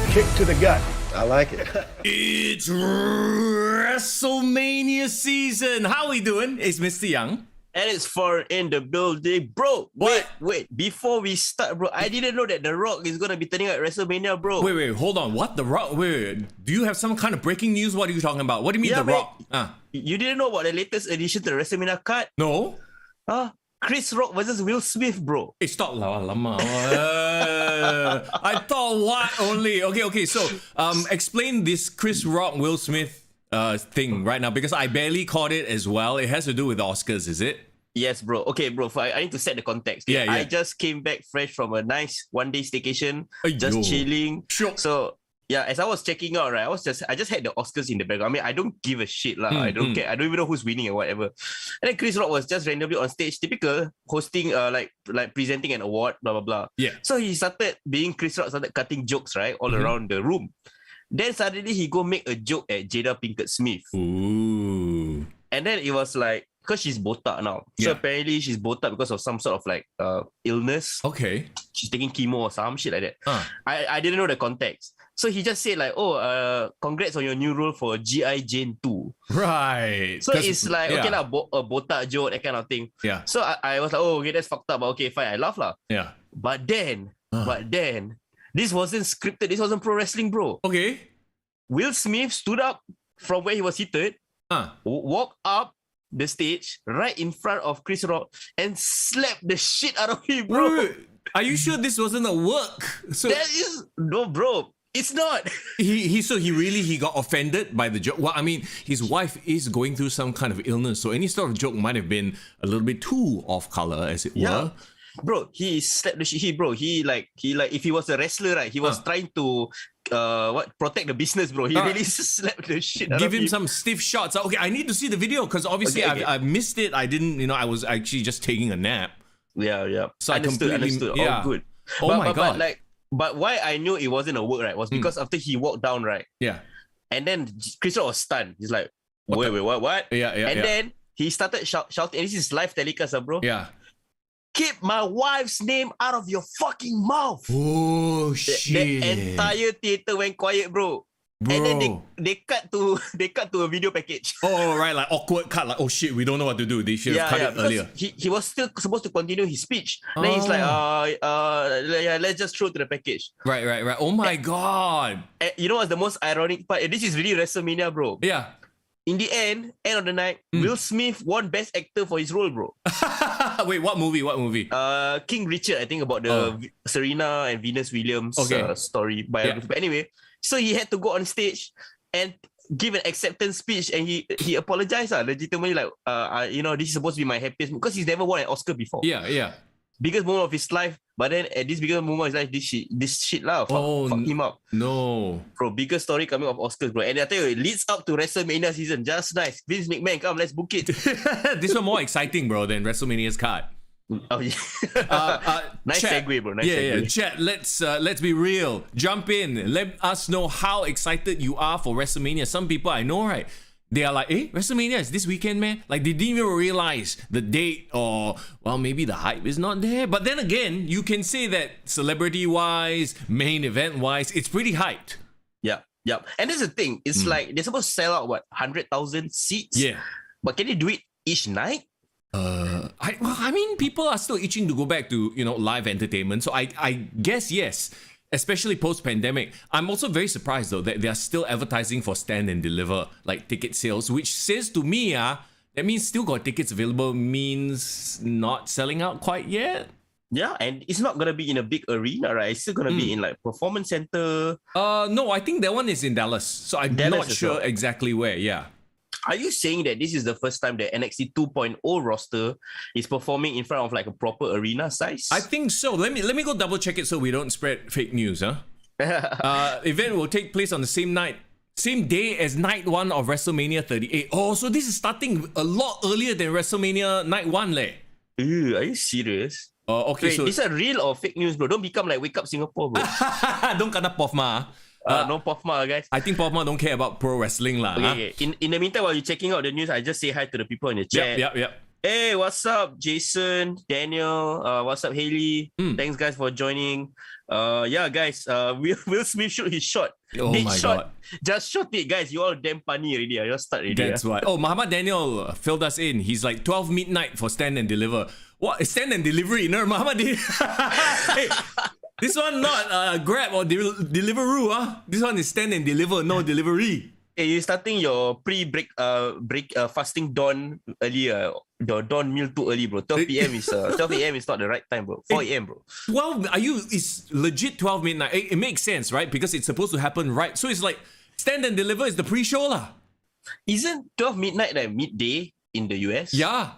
kick to the gut. I like it. It's WrestleMania season. How we doing? It's Mister Young. And it's for in the building, bro. What? Wait. Before we start, bro, I didn't know that The Rock is gonna be turning out at WrestleMania, bro. Wait, hold on. What? The Rock? Wait. Do you have some kind of breaking news? What are you talking about? What do you mean The man. Rock? You didn't know about the latest addition to the WrestleMania card? No. Chris Rock versus Will Smith, bro. Hey, stop lah, lama. I thought what only? Okay. So, explain this Chris Rock Will Smith thing right now because I barely caught it as well. It has to do with the Oscars, is it? Yes, bro. Okay, bro. I need to set the context. Okay? Yeah. I just came back fresh from a nice one-day staycation, Aiyo. just chilling. Sure. So yeah, as I was checking out, right, I just had the Oscars in the background. I mean, I don't give a shit lah. I don't care. I don't even know who's winning or whatever. And then Chris Rock was just randomly on stage, typical hosting, like presenting an award, blah blah blah. Yeah. So he started started cutting jokes, right, all around the room. Then suddenly he go make a joke at Jada Pinkett Smith. Ooh. And then it was like, because she's botak now. So apparently she's botak because of some sort of like illness. Okay. She's taking chemo or some shit like that. I didn't know the context. So he just said like, congrats on your new role for G.I. Jane 2. Right. So it's like, okay lah, a botak joke, that kind of thing. Yeah. So I was like, okay, that's fucked up. But okay, fine, I laugh lah. Yeah. But then, this wasn't scripted. This wasn't pro wrestling, bro. Okay. Will Smith stood up from where he was seated, walked up the stage right in front of Chris Rock and slapped the shit out of him, bro. Wait. Are you sure this wasn't a work? So That is no, bro. It's not. he really got offended by the joke. Well, I mean, his wife is going through some kind of illness, so any sort of joke might have been a little bit too off color, as it were. Bro, he slapped the shit. He if he was a wrestler, right, he was trying to protect the business, bro. He really slapped the shit out Give of him some stiff shots. Okay, I need to see the video because obviously I missed it. I didn't, I was actually just taking a nap. Yeah. So understood. Yeah. All good. Oh my God. But why I knew it wasn't a work, right, was because after he walked down, right? Yeah. And then Chris Rock was stunned. He's like, wait, what? Yeah. And then he started shouting, and this is live telecast, bro. Yeah. Keep my wife's name out of your fucking mouth. Oh shit. The entire theater went quiet, bro. And then they cut to a video package. Oh right, like awkward cut, like oh shit, we don't know what to do. They should have cut it earlier. He was still supposed to continue his speech. Then he's like, let's just throw to the package. Right. Oh my God. And you know what's the most ironic part? This is really WrestleMania, bro. Yeah. In the end of the night, Will Smith won Best Actor for his role, bro. Wait, what movie? King Richard, I think, about the Serena and Venus Williams story biography. But anyway, so he had to go on stage and give an acceptance speech, and he apologized, legitimately, like, this is supposed to be my happiest, because he's never won an Oscar before. Yeah. Biggest moment of his life, but then at this biggest moment of his life, this shit lah, fuck him up. No. Bro, biggest story coming of Oscars, bro. And I tell you, it leads up to WrestleMania season. Just nice. Vince McMahon, come, let's book it. This one more exciting, bro, than WrestleMania's card. Oh yeah. Nice chat. segue, bro. Nice segue. Yeah. Chat, let's be real. Jump in. Let us know how excited you are for WrestleMania. Some people I know, right? They are like, WrestleMania is this weekend, man. Like, they didn't even realize the date, or, well, maybe the hype is not there. But then again, you can say that celebrity-wise, main event-wise, it's pretty hyped. Yeah. And that's the thing. It's like, they're supposed to sell out, 100,000 seats? Yeah. But can they do it each night? I mean, people are still itching to go back to, live entertainment. So I guess, yes. Especially post-pandemic. I'm also very surprised though that they are still advertising for Stand and Deliver, like ticket sales, which says to me, that means still got tickets available, means not selling out quite yet. Yeah, and it's not gonna be in a big arena, right? It's still gonna be in like performance center. No, I think that one is in Dallas. So I'm not sure exactly where, yeah. Are you saying that this is the first time the NXT 2.0 roster is performing in front of like a proper arena size? I think so. Let me go double check it so we don't spread fake news, huh? Event will take place on the same day as night 1 of WrestleMania 38. Oh, so this is starting a lot earlier than WrestleMania night 1, leh. Ew, are you serious? Okay, wait, so this is real or fake news, bro? Don't become like Wake Up Singapore, bro. Don't kena POFMA. No POFMA, guys. I think POFMA don't care about pro wrestling lah. Okay. In the meantime, while you're checking out the news, I just say hi to the people in the chat. Yep. Hey, what's up, Jason, Daniel? What's up, Haley? Thanks, guys, for joining. Yeah, guys. Will Smith shoot his shot. Oh Dead my shot. God. Just shot it, guys. You all damn funny already. I just start already. That's why. Oh, Muhammad Daniel filled us in. He's like 12 midnight for Stand and Deliver. What? Stand and Delivery? No, Muhammad. Hey, this one not Grab or Deliveroo. This one is Stand and Deliver, no delivery. Hey, you're starting your break fasting dawn earlier. Your dawn meal too early, bro. 12 p.m. is 12 a.m. is not the right time, bro. 4 a.m., bro. 12? It's legit 12 midnight. It makes sense, right? Because it's supposed to happen right. So it's like Stand and Deliver is the pre-show lah. Isn't 12 midnight like midday in the US? Yeah.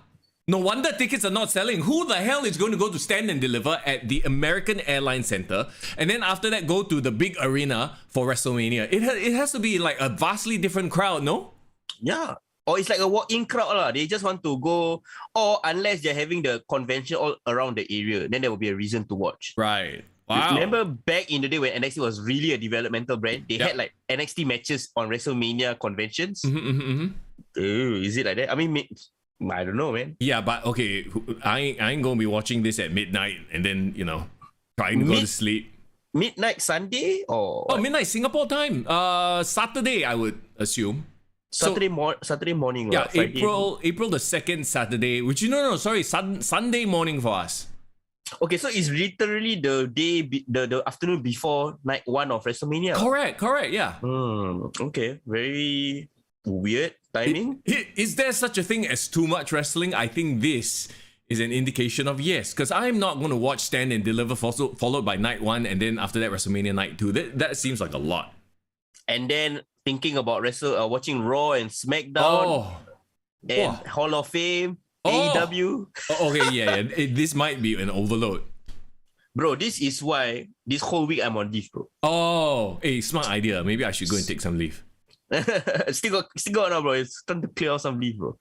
No wonder tickets are not selling. Who the hell is going to go to Stand and Deliver at the American Airlines Center and then after that go to the big arena for WrestleMania? It has to be like a vastly different crowd, no? Yeah. Or it's like a walk-in crowd lah. They just want to go, or unless they're having the convention all around the area, then there will be a reason to watch. Right. Wow. Remember back in the day when NXT was really a developmental brand, they had like NXT matches on WrestleMania conventions. Is it like that? I mean, I don't know, man. Yeah, but okay, I ain't gonna be watching this at midnight and then, trying to go to sleep. Midnight Sunday or midnight Singapore time. Saturday, I would assume. Saturday morning. Yeah, Friday. April the 2nd Saturday, which Sunday morning for us. Okay, so it's literally the day, the afternoon before night one of WrestleMania. Correct, yeah. Okay, very weird timing. Is there such a thing as too much wrestling? I think this is an indication of yes, because I'm not going to watch Stand and Deliver followed by night one and then after that WrestleMania night two. That seems like a lot. And then thinking about watching Raw and SmackDown and Hall of Fame, AEW. Okay, yeah. This might be an overload. Bro, this is why this whole week I'm on leave, bro. Oh, smart idea. Maybe I should go and take some leave. Still got now, bro. It's time to clear out some leave, bro.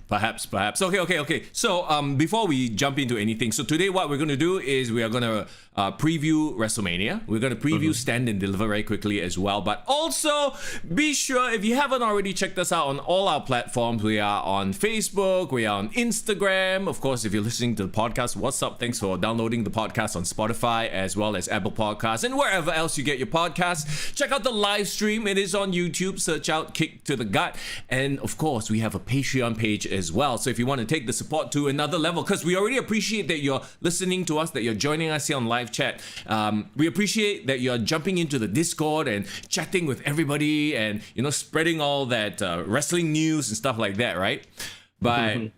Perhaps. Okay. So, before we jump into anything, so today what we're going to do is we are going to preview WrestleMania. We're going to preview Stand and Deliver very quickly as well. But also, be sure, if you haven't already checked us out on all our platforms, we are on Facebook, we are on Instagram. Of course, if you're listening to the podcast, what's up? Thanks for downloading the podcast on Spotify as well as Apple Podcasts and wherever else you get your podcasts. Check out the live stream. It is on YouTube. Search out Kick to the Gut. And of course, we have a Patreon page as well. So if you want to take the support to another level, because we already appreciate that you're listening to us, that you're joining us here on live chat. We appreciate that you're jumping into the Discord and chatting with everybody and, spreading all that wrestling news and stuff like that, right? But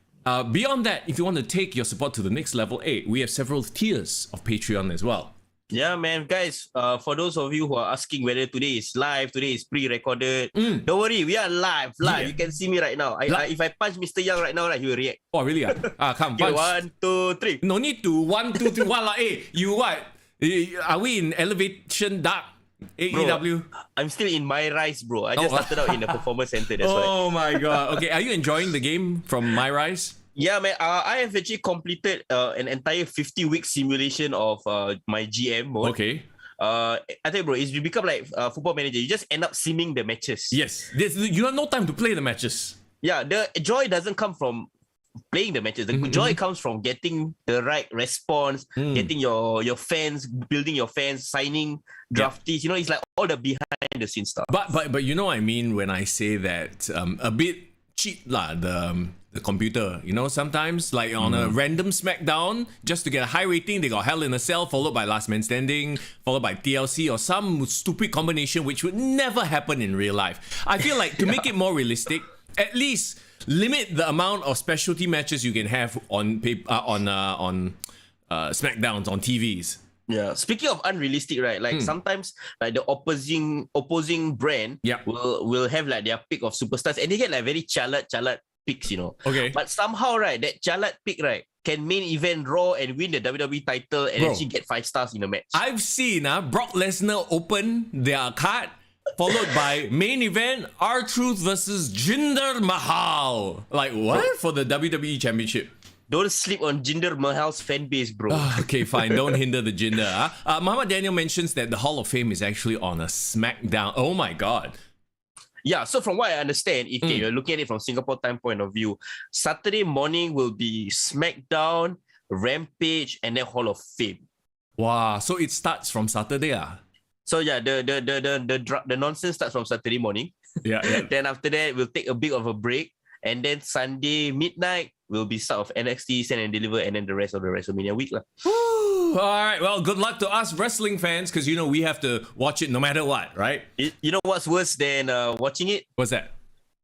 beyond that, if you want to take your support to the next level, we have several tiers of Patreon as well. Yeah, man, guys. For those of you who are asking whether today is live, today is pre-recorded, don't worry, we are live. Yeah. You can see me right now. If I punch Mister Young right now, he will react. Oh, really? Come, okay, punch. 1, 2, 3. No need to 1, 2, 3. You what? Are we in Elevation Dark? AEW? Bro, I'm still in My Rise, bro. I just started out in the Performance Center. That's why. Oh my god. Okay, are you enjoying the game from My Rise? Yeah, man. I have actually completed an entire 50-week simulation of my GM mode. Okay. I tell you, bro, you become like a football manager. You just end up simming the matches. Yes. You have no time to play the matches. Yeah, the joy doesn't come from playing the matches. The joy comes from getting the right response, getting your fans, building your fans, signing draftees. It's like all the behind the scenes stuff. But you know what I mean when I say that a bit cheat lah, the computer, sometimes like on a random SmackDown, just to get a high rating, they got Hell in a Cell followed by Last Man Standing, followed by TLC or some stupid combination which would never happen in real life. I feel like to make it more realistic, at least limit the amount of specialty matches you can have on SmackDowns on TVs. Yeah. Speaking of unrealistic, right? Like sometimes like the opposing brand will have like their pick of superstars and they get like very chalat picks, Okay. But somehow, right, that chalat pick, right, can main event Raw and win the WWE title and actually get 5 stars in a match. I've seen Brock Lesnar open their card, followed by main event R-Truth versus Jinder Mahal. Like what? For the WWE Championship. Don't sleep on Jinder Mahal's fan base, bro. Okay, fine. Don't hinder the Jinder. Muhammad Daniel mentions that the Hall of Fame is actually on a SmackDown. Oh my god. Yeah, so from what I understand, if you're looking at it from Singapore time point of view, Saturday morning will be SmackDown, Rampage, and then Hall of Fame. Wow, so it starts from Saturday, So yeah, the nonsense starts from Saturday morning. Yeah. Then after that, we'll take a bit of a break, and then Sunday midnight will be start of NXT Stand and Deliver, and then the rest of the WrestleMania week lah. All right, well, good luck to us wrestling fans, because you know we have to watch it no matter what, right? You know what's worse than watching it? What's that?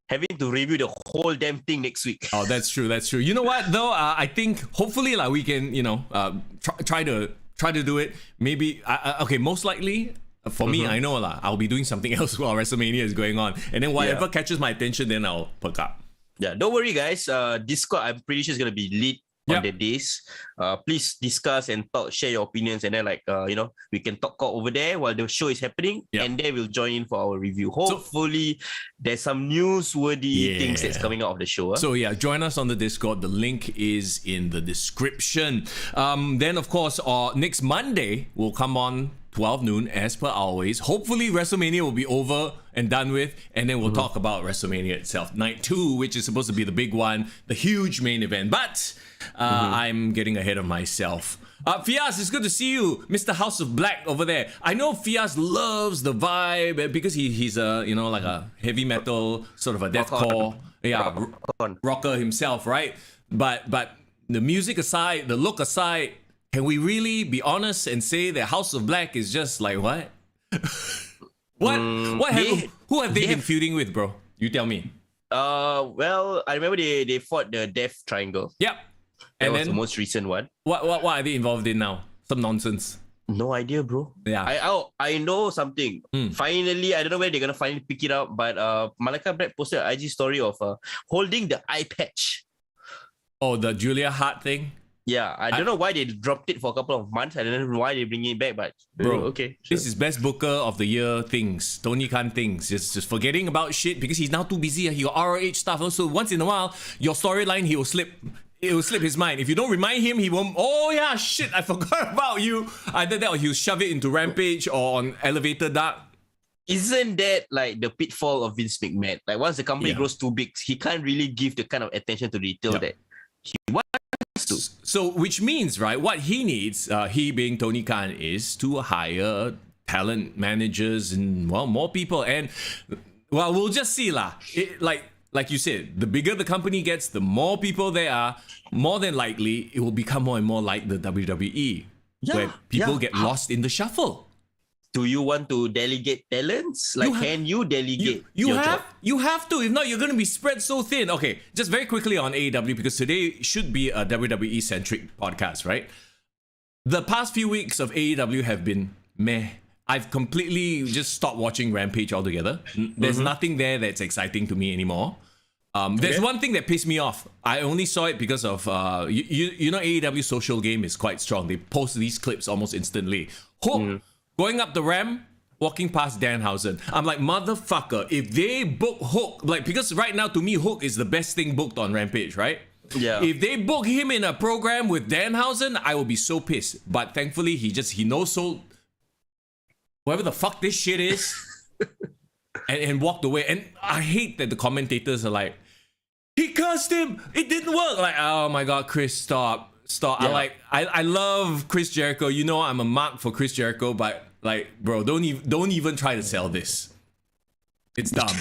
Having to review the whole damn thing next week. Oh, that's true. You know what though? I think hopefully we can try to do it. Maybe okay. Most likely for me, I know I'll be doing something else while WrestleMania is going on, and then whatever catches my attention, then I'll perk up. Yeah, don't worry, guys. Discord, I'm pretty sure is gonna be lit on the days. Please discuss and talk, share your opinions, and then we can talk over there while the show is happening, and then we'll join in for our review. Hopefully, there's some newsworthy things that's coming out of the show. So yeah, join us on the Discord. The link is in the description. Then of course, next Monday we'll come on 12 noon as per always. Hopefully WrestleMania will be over and done with, and then we'll talk about WrestleMania itself, night 2, which is supposed to be the big one, the huge main event. But I'm getting ahead of myself. Fias, it's good to see you, Mr. House of Black over there. I know Fias loves the vibe because he's a like a heavy metal sort of a deathcore rocker himself, right? But the music aside, the look aside, can we really be honest and say that House of Black is just like what? Who have they been feuding with, bro? You tell me. Well, I remember they fought the Death Triangle. Yep. That was the most recent one. What are they involved in now? Some nonsense. No idea, bro. Yeah. I know something. Finally, I don't know where they're gonna finally pick it up, but Malika Black posted an IG story of holding the eye patch. Oh, the Julia Hart thing? Yeah, I don't know why they dropped it for a couple of months. I don't know why they bring it back, but bro, okay. Sure. This is best booker of the year things. Tony Khan things. Just forgetting about shit because he's now too busy. He got ROH stuff. Also, once in a while, your storyline, he will slip. It will slip his mind. If you don't remind him, he won't. Oh yeah, shit! I forgot about you. Either that, or he'll shove it into Rampage or on Elevator Dark. Isn't that like the pitfall of Vince McMahon? Like once the company grows too big, he can't really give the kind of attention to detail that he wants to. So, which means, right, what he needs, he being Tony Khan, is to hire talent managers and more people. And we'll just see lah. Like you said, the bigger the company gets, the more people there are, more than likely it will become more and more like the WWE, where people get lost in the shuffle. Do you want to delegate talents? Can you delegate your job? You have to. If not, you're going to be spread so thin. Okay, just very quickly on AEW, because today should be a WWE-centric podcast, right? The past few weeks of AEW have been meh. I've completely just stopped watching Rampage altogether. There's nothing there that's exciting to me anymore. There's one thing that pissed me off. I only saw it because of you know AEW social game is quite strong. They post these clips almost instantly. Hook going up the ramp, walking past Danhausen. I'm like, motherfucker, if they book Hook, because right now to me Hook is the best thing booked on Rampage, right? Yeah. If they book him in a program with Danhausen, I will be so pissed. But thankfully he knows so whoever the fuck this shit is and walked away. And I hate that the commentators are like, he cursed him, it didn't work. Like, oh my god, Chris, stop. Yeah. I love Chris Jericho. You know I'm a mark for Chris Jericho, but bro, don't even try to sell this. It's dumb.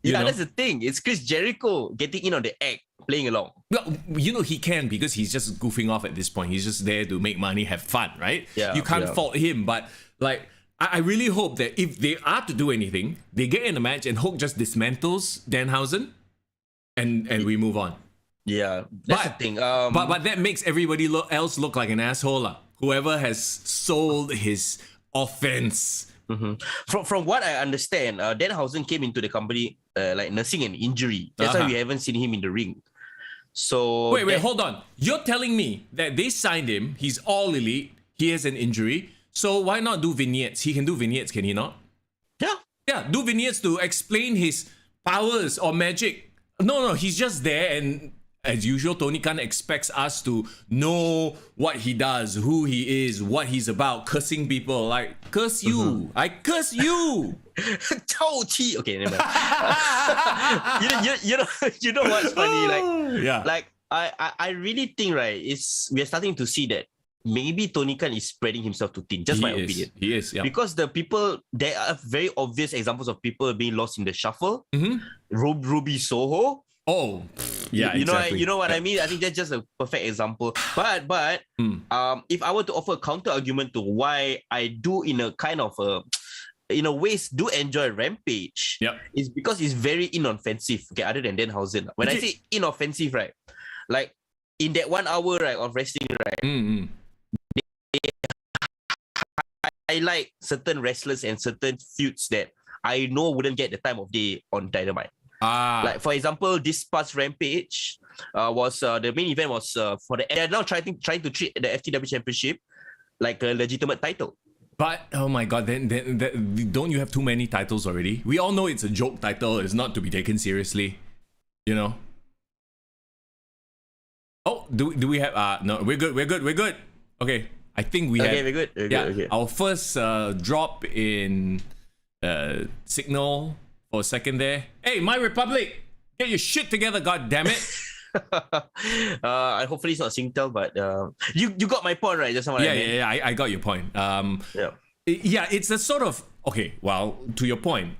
That's the thing. It's Chris Jericho getting in on the act, playing along. Well, he can because he's just goofing off at this point. He's just there to make money, have fun, right? Yeah. You can't fault him, but I really hope that if they are to do anything, they get in a match and Hook just dismantles Danhausen, and we move on. Yeah, that's the thing. But that makes everybody else look like an asshole. Whoever has sold his offense. From what I understand, Danhausen came into the company nursing an injury. That's why we haven't seen him in the ring. So wait, hold on. You're telling me that they signed him, he's all elite, he has an injury, so why not do vignettes? He can do vignettes, can he not? Yeah, do vignettes to explain his powers or magic. No, he's just there and as usual, Tony Khan expects us to know what he does, who he is, what he's about, cursing people. Like, curse you. I curse you. Okay, never mind. you know what's funny? I really think, right, we are starting to see that maybe Tony Khan is spreading himself too thin. Just my opinion. He is, yeah. Because there are very obvious examples of people being lost in the shuffle. Ruby Soho. Oh, yeah, exactly. You know what I mean? I think that's just a perfect example. But if I were to offer a counter argument to why I do in a kind of ways do enjoy Rampage, is because it's very inoffensive. Okay, other than Danhausen. When I say inoffensive, right, like in that 1 hour, right, of wrestling, right, I like certain wrestlers and certain feuds that I know wouldn't get the time of day on Dynamite. Like for example, this past Rampage was the main event was they're now trying to treat the FTW Championship like a legitimate title. But oh my god, then don't you have too many titles already? We all know it's a joke title. It's not to be taken seriously, you know. Oh, do we have? No, we're good. Okay, I think we have. Okay, we're good. Okay. Our first drop in signal. For a second there. Hey, My Republic, get your shit together, god damn it. Hopefully it's not Singtel, but you got my point, right? That's what I mean. Yeah, I got your point. It's the sort of to your point,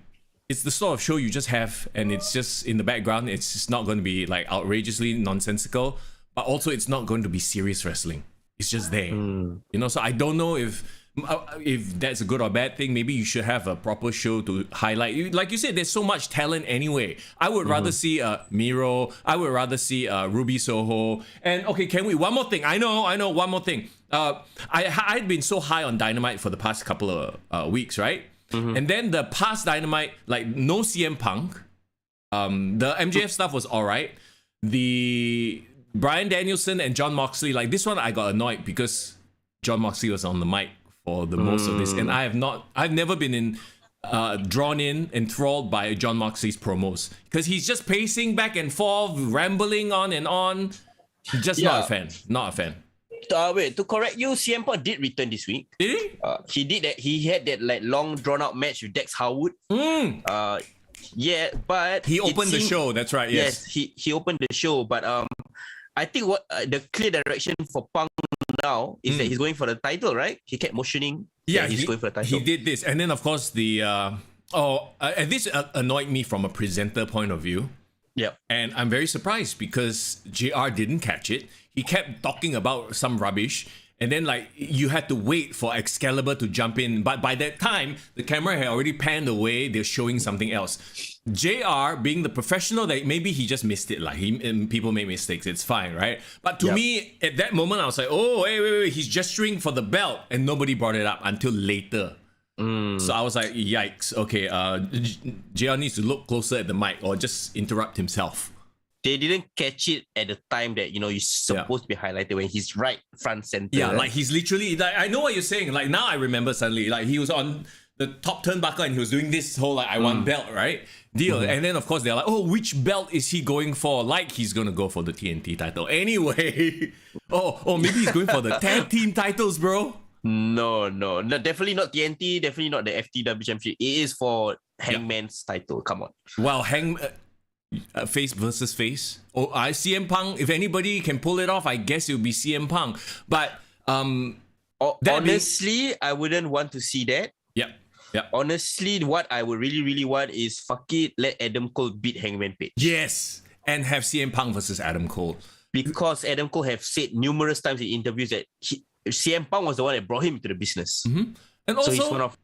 it's the sort of show you just have, and it's just in the background. It's just not going to be like outrageously nonsensical, but also it's not going to be serious wrestling. It's just there, you know. So I don't know if that's a good or bad thing. Maybe you should have a proper show to highlight. Like you said, there's so much talent anyway. I would rather see Miro. I would rather see Ruby Soho. And okay, can we? One more thing. I know. One more thing. I'd been so high on Dynamite for the past couple of weeks, right? And then the past Dynamite, like no CM Punk. The MJF stuff was alright. The Bryan Danielson and Jon Moxley, like this one, I got annoyed because Jon Moxley was on the mic for the most of this, and I've never been drawn in, enthralled by Jon Moxley's promos because he's just pacing back and forth, rambling on and on. Just not a fan. Wait, to correct you, CM Punk did return this week. Did he? He did that. He had that like long drawn out match with Dex Harwood. But he opened the show. That's right. Yes, he opened the show, but I think what the clear direction for Punk now is that he's going for the title, right? He kept motioning. Yeah, he's going for the title. He did this, and then of course and this annoyed me from a presenter point of view. Yeah, and I'm very surprised because JR didn't catch it. He kept talking about some rubbish, and then like you had to wait for Excalibur to jump in. But by that time, the camera had already panned away. They're showing something else. JR, being the professional that maybe he just missed it. Like people make mistakes. It's fine, right? But to me, at that moment, I was like, oh, wait. He's gesturing for the belt, and nobody brought it up until later. So I was like, yikes. Okay, JR needs to look closer at the mic or just interrupt himself. They didn't catch it at the time that, you're supposed to be highlighted when he's right front center. Yeah, like he's literally, like, I know what you're saying. Like now I remember suddenly, like he was on the top turnbuckle and he was doing this whole like, I want belt, right? Deal. And then of course they're like, oh, which belt is he going for? Like he's going to go for the TNT title. Anyway, oh, maybe he's going for the tag team titles, bro. No, definitely not TNT, definitely not the FTW Championship. It is for Hangman's title. Come on. Well, face versus face. CM Punk. If anybody can pull it off, I guess it would be CM Punk. But honestly, I wouldn't want to see that. Yep. Honestly, what I would really, really want is fuck it, let Adam Cole beat Hangman Page. Yes, and have CM Punk versus Adam Cole. Because Adam Cole have said numerous times in interviews that CM Punk was the one that brought him to the business. And also, so he's one of...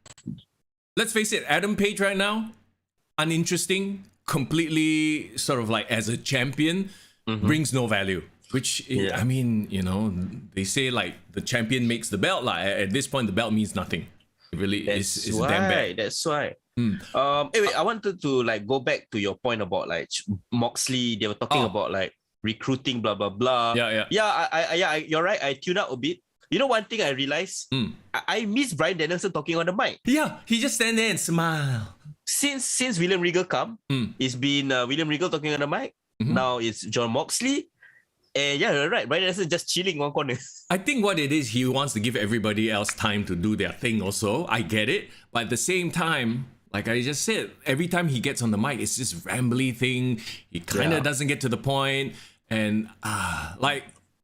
let's face it, Adam Page right now, uninteresting, completely sort of like as a champion, brings no value. Which, I mean, they say like the champion makes the belt. Like at this point, the belt means nothing. It really is damn bad. That's why. Anyway, I wanted to like go back to your point about like Moxley. They were talking about like recruiting, blah blah blah. Yeah. You're right. I tuned out a bit. You know, one thing I realized, I miss Bryan Danielson talking on the mic. Yeah, he just stand there and smile. Since William Regal come, it's been William Regal talking on the mic. Now it's Jon Moxley. And yeah, you're right. Brian Danielson just chilling one corner. I think what it is, he wants to give everybody else time to do their thing also. I get it. But at the same time, like I just said, every time he gets on the mic, it's this rambly thing. He kind of doesn't get to the point. And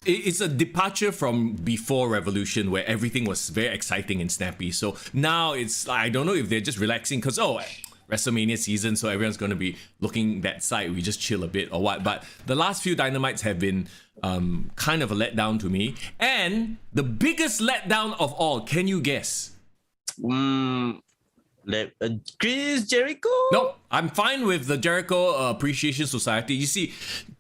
it's a departure from before Revolution where everything was very exciting and snappy. So now it's, I don't know if they're just relaxing because, WrestleMania season, so everyone's going to be looking that side. We just chill a bit or what. But the last few Dynamites have been kind of a letdown to me. And the biggest letdown of all, can you guess? Chris Jericho? No, I'm fine with the Jericho Appreciation Society. You see,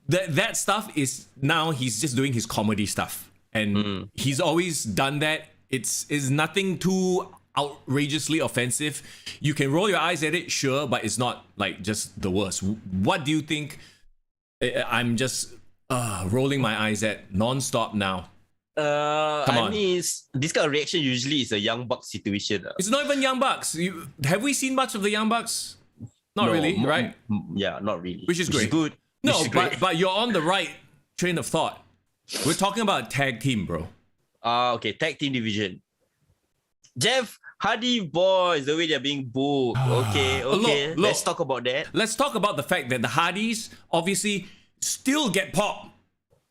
that stuff is now he's just doing his comedy stuff. And he's always done that. It's nothing too outrageously offensive. You can roll your eyes at it, sure, but it's not like just the worst. What do you think I'm just rolling my eyes at non-stop now? Come on. I mean, this kind of reaction usually is a Young Bucks situation. It's not even Young Bucks. Have we seen much of the Young Bucks? Not really, right? Yeah, not really. Which is great. Good. No, but you're on the right train of thought. We're talking about a tag team, bro. Okay, tag team division. Jeff Hardy boys, the way they're being booked. Okay. Look, let's talk about that. Let's talk about the fact that the Hardys obviously still get popped.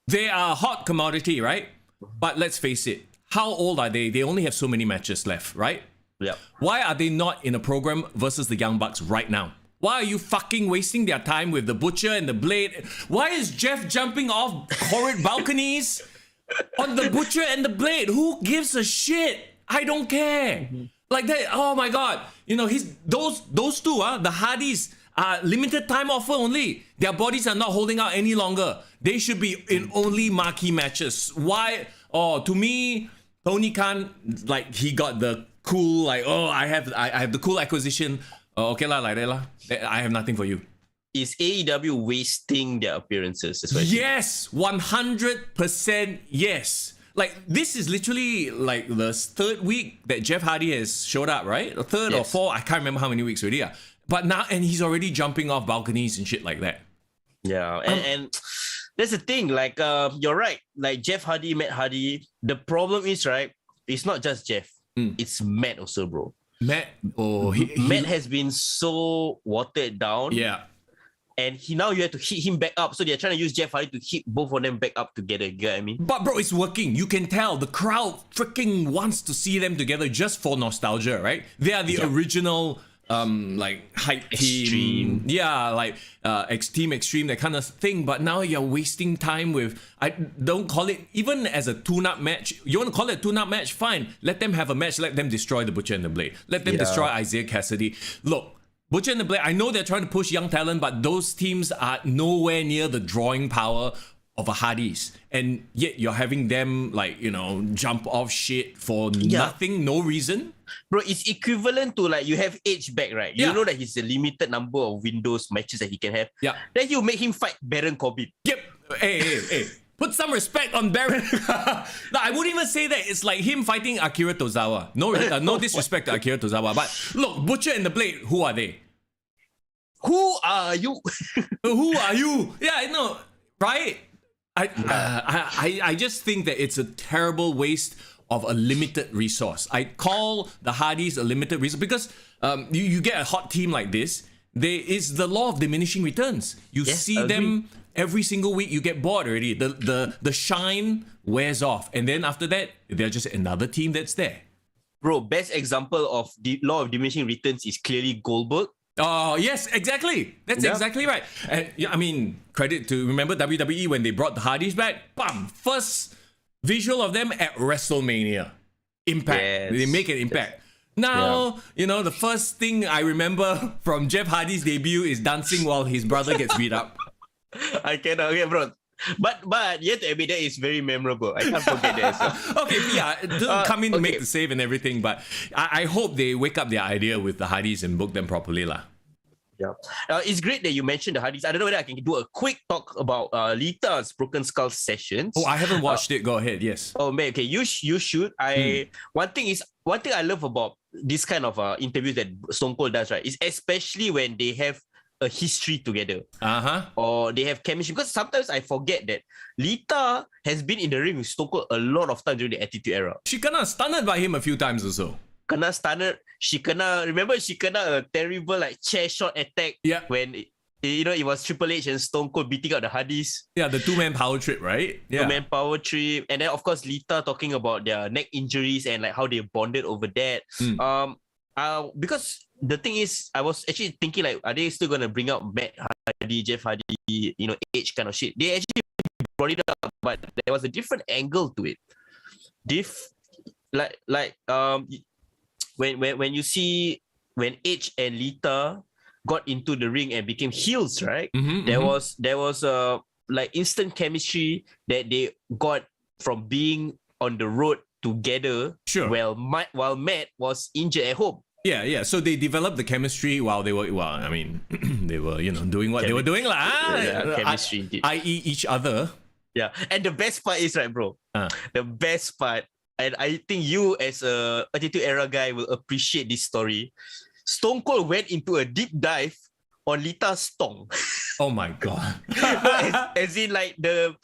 They are a hot commodity, right? But let's face it, how old are they? They only have so many matches left, right? Yeah. Why are they not in a program versus the Young Bucks right now? Why are you fucking wasting their time with the Butcher and the Blade? Why is Jeff jumping off horrid balconies on the Butcher and the Blade? Who gives a shit? I don't care. Like that, oh my god. You know, those two, the Hardys, are limited time offer only. Their bodies are not holding out any longer. They should be in only marquee matches. Why? Oh, to me, Tony Khan, like he got the cool, like, I have the cool acquisition. Okay lah, like that lah. I have nothing for you. Is AEW wasting their appearances? Yes, 100% yes. Like, this is literally like the third week that Jeff Hardy has showed up, right? The third or fourth, I can't remember how many weeks already. Yeah. But now, and he's already jumping off balconies and shit like that. Yeah, and that's the thing. Like, you're right. Like Jeff Hardy, Matt Hardy. The problem is, right, it's not just Jeff. It's Matt also, bro. Matt, Matt has been so watered down. Yeah. And now you have to hit him back up. So they're trying to use Jeff Hardy to hit both of them back up together. You get what I mean? But bro, it's working. You can tell the crowd freaking wants to see them together just for nostalgia, right? They are the original like hype team. Yeah, like Team Extreme, that kind of thing. But now you're wasting time with, I don't call it, even as a tune-up match. You want to call it a tune-up match? Fine. Let them have a match. Let them destroy the Butcher and the Blade. Let them destroy Isaiah Cassidy. Look, Butcher and the Blade, I know they're trying to push young talent, but those teams are nowhere near the drawing power of a Hardys. And yet you're having them, like, you know, jump off shit for nothing, no reason. Bro, it's equivalent to like you have Edge back, right? You know that he's a limited number of windows matches that he can have. Yeah. Then you make him fight Baron Corbin. Yep. Hey. Put some respect on Baron. No, I wouldn't even say that. It's like him fighting Akira Tozawa. No disrespect to Akira Tozawa. But look, Butcher and the Blade, who are they? Who are you? Who are you? Yeah, I know, right? I just think that it's a terrible waste of a limited resource. I call the Hardys a limited resource because you get a hot team like this, there is the law of diminishing returns. You see them every single week, you get bored already. The shine wears off, and then after that, they're just another team that's there. Bro, best example of the law of diminishing returns is clearly Goldberg. Oh, yes, exactly. That's exactly right. And I mean, credit to, remember WWE when they brought the Hardys back? Bam! First visual of them at WrestleMania. Impact. Yes. They make an impact. Now, you know, the first thing I remember from Jeff Hardy's debut is dancing while his brother gets beat up. I cannot, okay, bro. But yet to admit that is very memorable. I can't forget that. So. Okay, yeah, don't come in to make the save and everything, but I hope they wake up their idea with the Hardys and book them properly lah. Yeah, it's great that you mentioned the Hardys. I don't know whether I can do a quick talk about Lita's Broken Skull sessions. Oh, I haven't watched it. Go ahead. Yes. Oh man, okay, you should. One thing I love about this kind of interviews that Stone Cold does, right, is especially when they have a history together. Uh-huh. Or they have chemistry. Because sometimes I forget that Lita has been in the ring with Stone Cold a lot of times during the Attitude Era. She kena stunned by him a few times or so. Kena stunned. She kena a terrible like chair shot attack. Yeah. When it was Triple H and Stone Cold beating out the Hardys. Yeah, the two-man power trip, right? Yeah. Two-man power trip. And then of course Lita talking about their neck injuries and like how they bonded over that. Because the thing is, I was actually thinking like, are they still gonna bring out Matt Hardy, Jeff Hardy, age kind of shit? They actually brought it up, but there was a different angle to it. When you see when Edge and Lita got into the ring and became heels, right? There was like instant chemistry that they got from being on the road together. Sure. While Matt was injured at home. Yeah. So they developed the chemistry while they were, they were, doing what they were doing. Chemistry indeed. I.e. each other. Yeah. And the best part is, right, bro? The best part, and I think you as a Attitude Era guy will appreciate this story. Stone Cold went into a deep dive on Lita's tongue. Oh my God. as in like the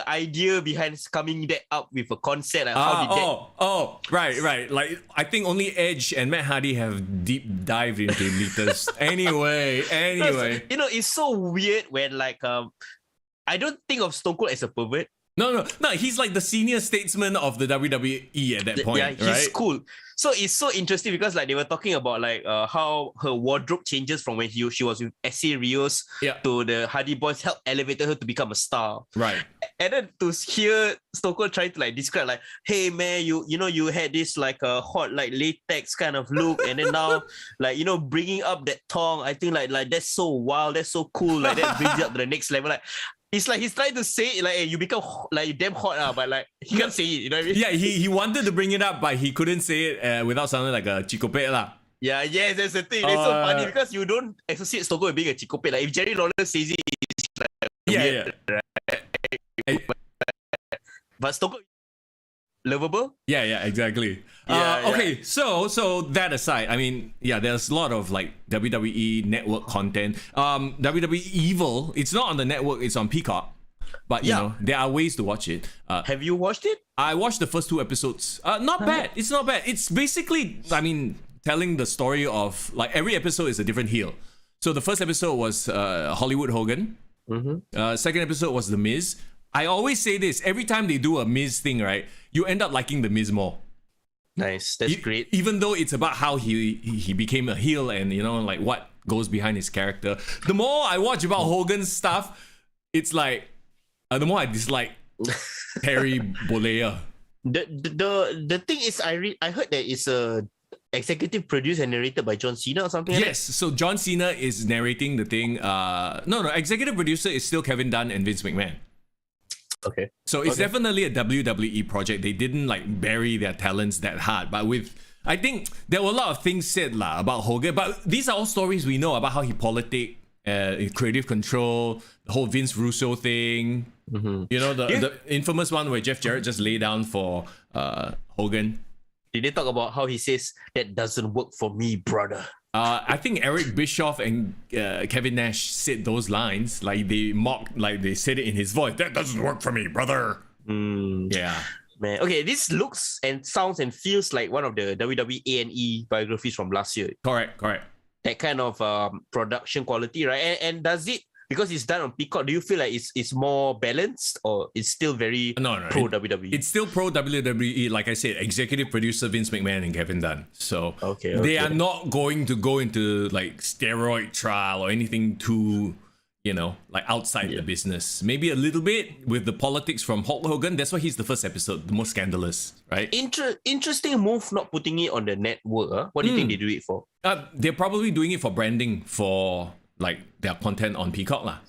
idea behind coming that up with a concept. Like Right. Like I think only Edge and Matt Hardy have deep dived into Lita's. Anyway. It's so weird when like I don't think of Stone Cold as a pervert. No. He's like the senior statesman of the WWE at that point. Yeah, he's cool. So it's so interesting because like they were talking about like how her wardrobe changes from when she was with S.A. Rios to the Hardy Boys helped elevate her to become a star. Right. And then to hear Stone Cold trying to like describe like, hey man, you had this like a hot like latex kind of look, and then now like bringing up that tongue, I think like that's so wild, that's so cool, like that brings it up to the next level. Like it's like he's trying to say it, like, hey, you become like damn hot but like he can't say it, you know what I mean? Yeah, he wanted to bring it up, but he couldn't say it without sounding like a chicopet lah. Yeah, yes, that's the thing. It's so funny because you don't associate Stone Cold with being a chicopet. Like if Jerry Lawler says it, it's like weird, right? But Stone Cold lovable. Yeah, exactly. Okay, so that aside, I mean, there's a lot of like WWE network content. WWE Evil, it's not on the network, it's on Peacock. But there are ways to watch it. Have you watched it? I watched the first 2 episodes. Not bad. It's not bad. It's basically, telling the story of like every episode is a different heel. So the first episode was Hollywood Hogan. Second episode was The Miz. I always say this, every time they do a Miz thing, right, you end up liking The Miz more. Nice, that's great. Even though it's about how he became a heel and, like what goes behind his character. The more I watch about Hogan's stuff, it's like, the more I dislike Terry Bollea. The thing is, I heard that it's a executive produced and narrated by John Cena or something. Yes, so John Cena is narrating the thing. No, executive producer is still Kevin Dunn and Vince McMahon. Okay. So it's definitely a WWE project. They didn't like bury their talents that hard. But I think there were a lot of things said about Hogan. But these are all stories we know about how he politic, creative control, the whole Vince Russo thing. The infamous one where Jeff Jarrett just lay down for Hogan. Did they talk about how he says, that doesn't work for me, brother? I think Eric Bischoff and Kevin Nash said those lines. Like they mocked, like they said it in his voice. That doesn't work for me, brother. Yeah. Man. Okay, this looks and sounds and feels like one of the WWE A&E biographies from last year. Correct. That kind of production quality, right? And does it, because it's done on Peacock, do you feel like it's more balanced or it's still very pro WWE? It's still pro WWE. Like I said, executive producer Vince McMahon and Kevin Dunn. So they are not going to go into like steroid trial or anything too, like outside the business. Maybe a little bit with the politics from Hulk Hogan. That's why he's the first episode, the most scandalous, right? Interesting move not putting it on the network. Huh? What do you think they do it for? They're probably doing it for branding for like their content on Peacock lah.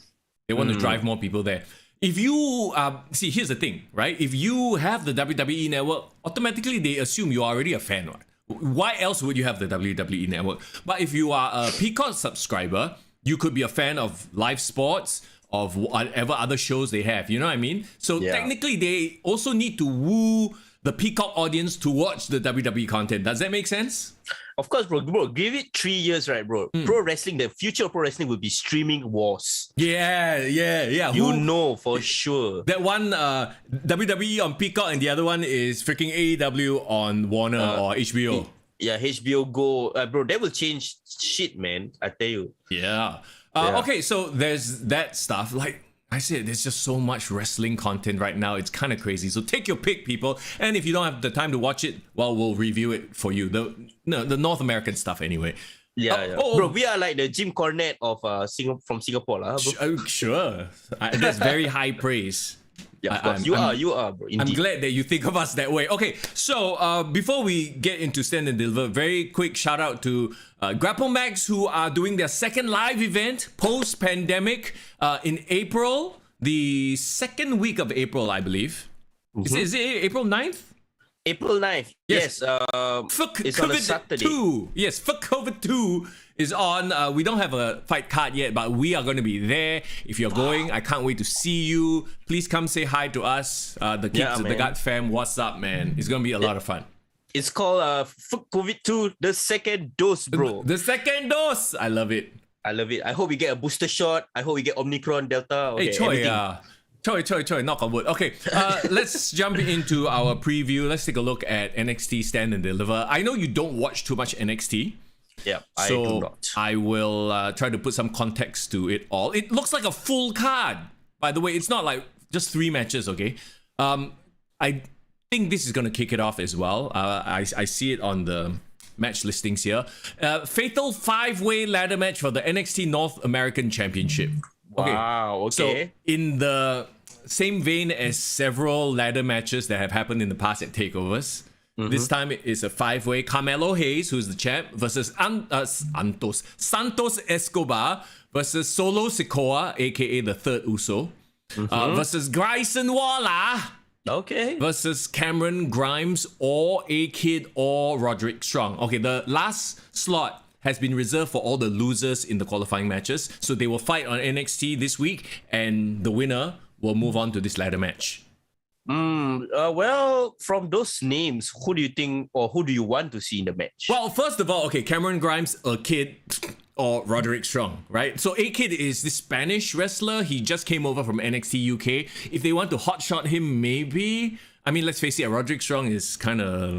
They want to drive more people there. If you see, here's the thing, right? If you have the WWE network, automatically they assume you're already a fan, right? Why else would you have the WWE network? But if you are a Peacock subscriber, you could be a fan of live sports, of whatever other shows they have. You know what I mean? So technically, they also need to woo the Peacock audience to watch the WWE content. Does that make sense? Of course, bro. Give it 3 years, right, bro? Pro wrestling, the future of pro wrestling will be streaming wars. Yeah. You know for sure. That one, WWE on Peacock, and the other one is freaking AEW on Warner or HBO. Yeah, HBO Go. Bro, that will change shit, man. I tell you. Yeah. Okay, so there's that stuff. Like I said, there's just so much wrestling content right now. It's kind of crazy. So take your pick, people. And if you don't have the time to watch it, well, we'll review it for you. The North American stuff, anyway. Yeah. Bro, we are like the Jim Cornette of from Singapore, lah. Sure. That's very high praise. Yeah, of course. You are, bro. Indeed. I'm glad that you think of us that way. Okay, so before we get into Stand and Deliver, very quick shout out to Grapple Max, who are doing their second live event post-pandemic in April, the second week of April, I believe. Is it April 9th? April 9th. Yes. It's on a Saturday. 2. Yes, Fuck COVID 2 is on. We don't have a fight card yet, but we are going to be there. If you're going, I can't wait to see you. Please come say hi to us. The kids, the God fam, what's up, man? It's going to be a lot of fun. It's called Fuck COVID 2, the second dose, bro. The second dose. I love it. I hope we get a booster shot. I hope we get Omicron, Delta. Okay, Choi, knock on wood. Okay, let's jump into our preview. Let's take a look at NXT Stand and Deliver. I know you don't watch too much NXT. Yeah, I do not. I will try to put some context to it all. It looks like a full card. By the way, it's not like just 3 matches, okay? I think this is going to kick it off as well. I see it on the match listings here. Fatal 5-way ladder match for the NXT North American Championship. Wow, okay. So in the same vein as several ladder matches that have happened in the past at takeovers, this time it is a 5-way. Carmelo Hayes, who's the champ, versus Santos Escobar versus Solo Sikoa, aka the third Uso, versus Grayson Waller. Okay. Versus Cameron Grimes or A-Kid or Roderick Strong. Okay, the last slot has been reserved for all the losers in the qualifying matches. So they will fight on NXT this week, and the winner will move on to this ladder match. Well, from those names, who do you think or who do you want to see in the match? Well, first of all, okay, Cameron Grimes, A-Kid, or Roderick Strong, right? So A-Kid is this Spanish wrestler. He just came over from NXT UK. If they want to hotshot him, maybe. I mean, let's face it, Roderick Strong is kind of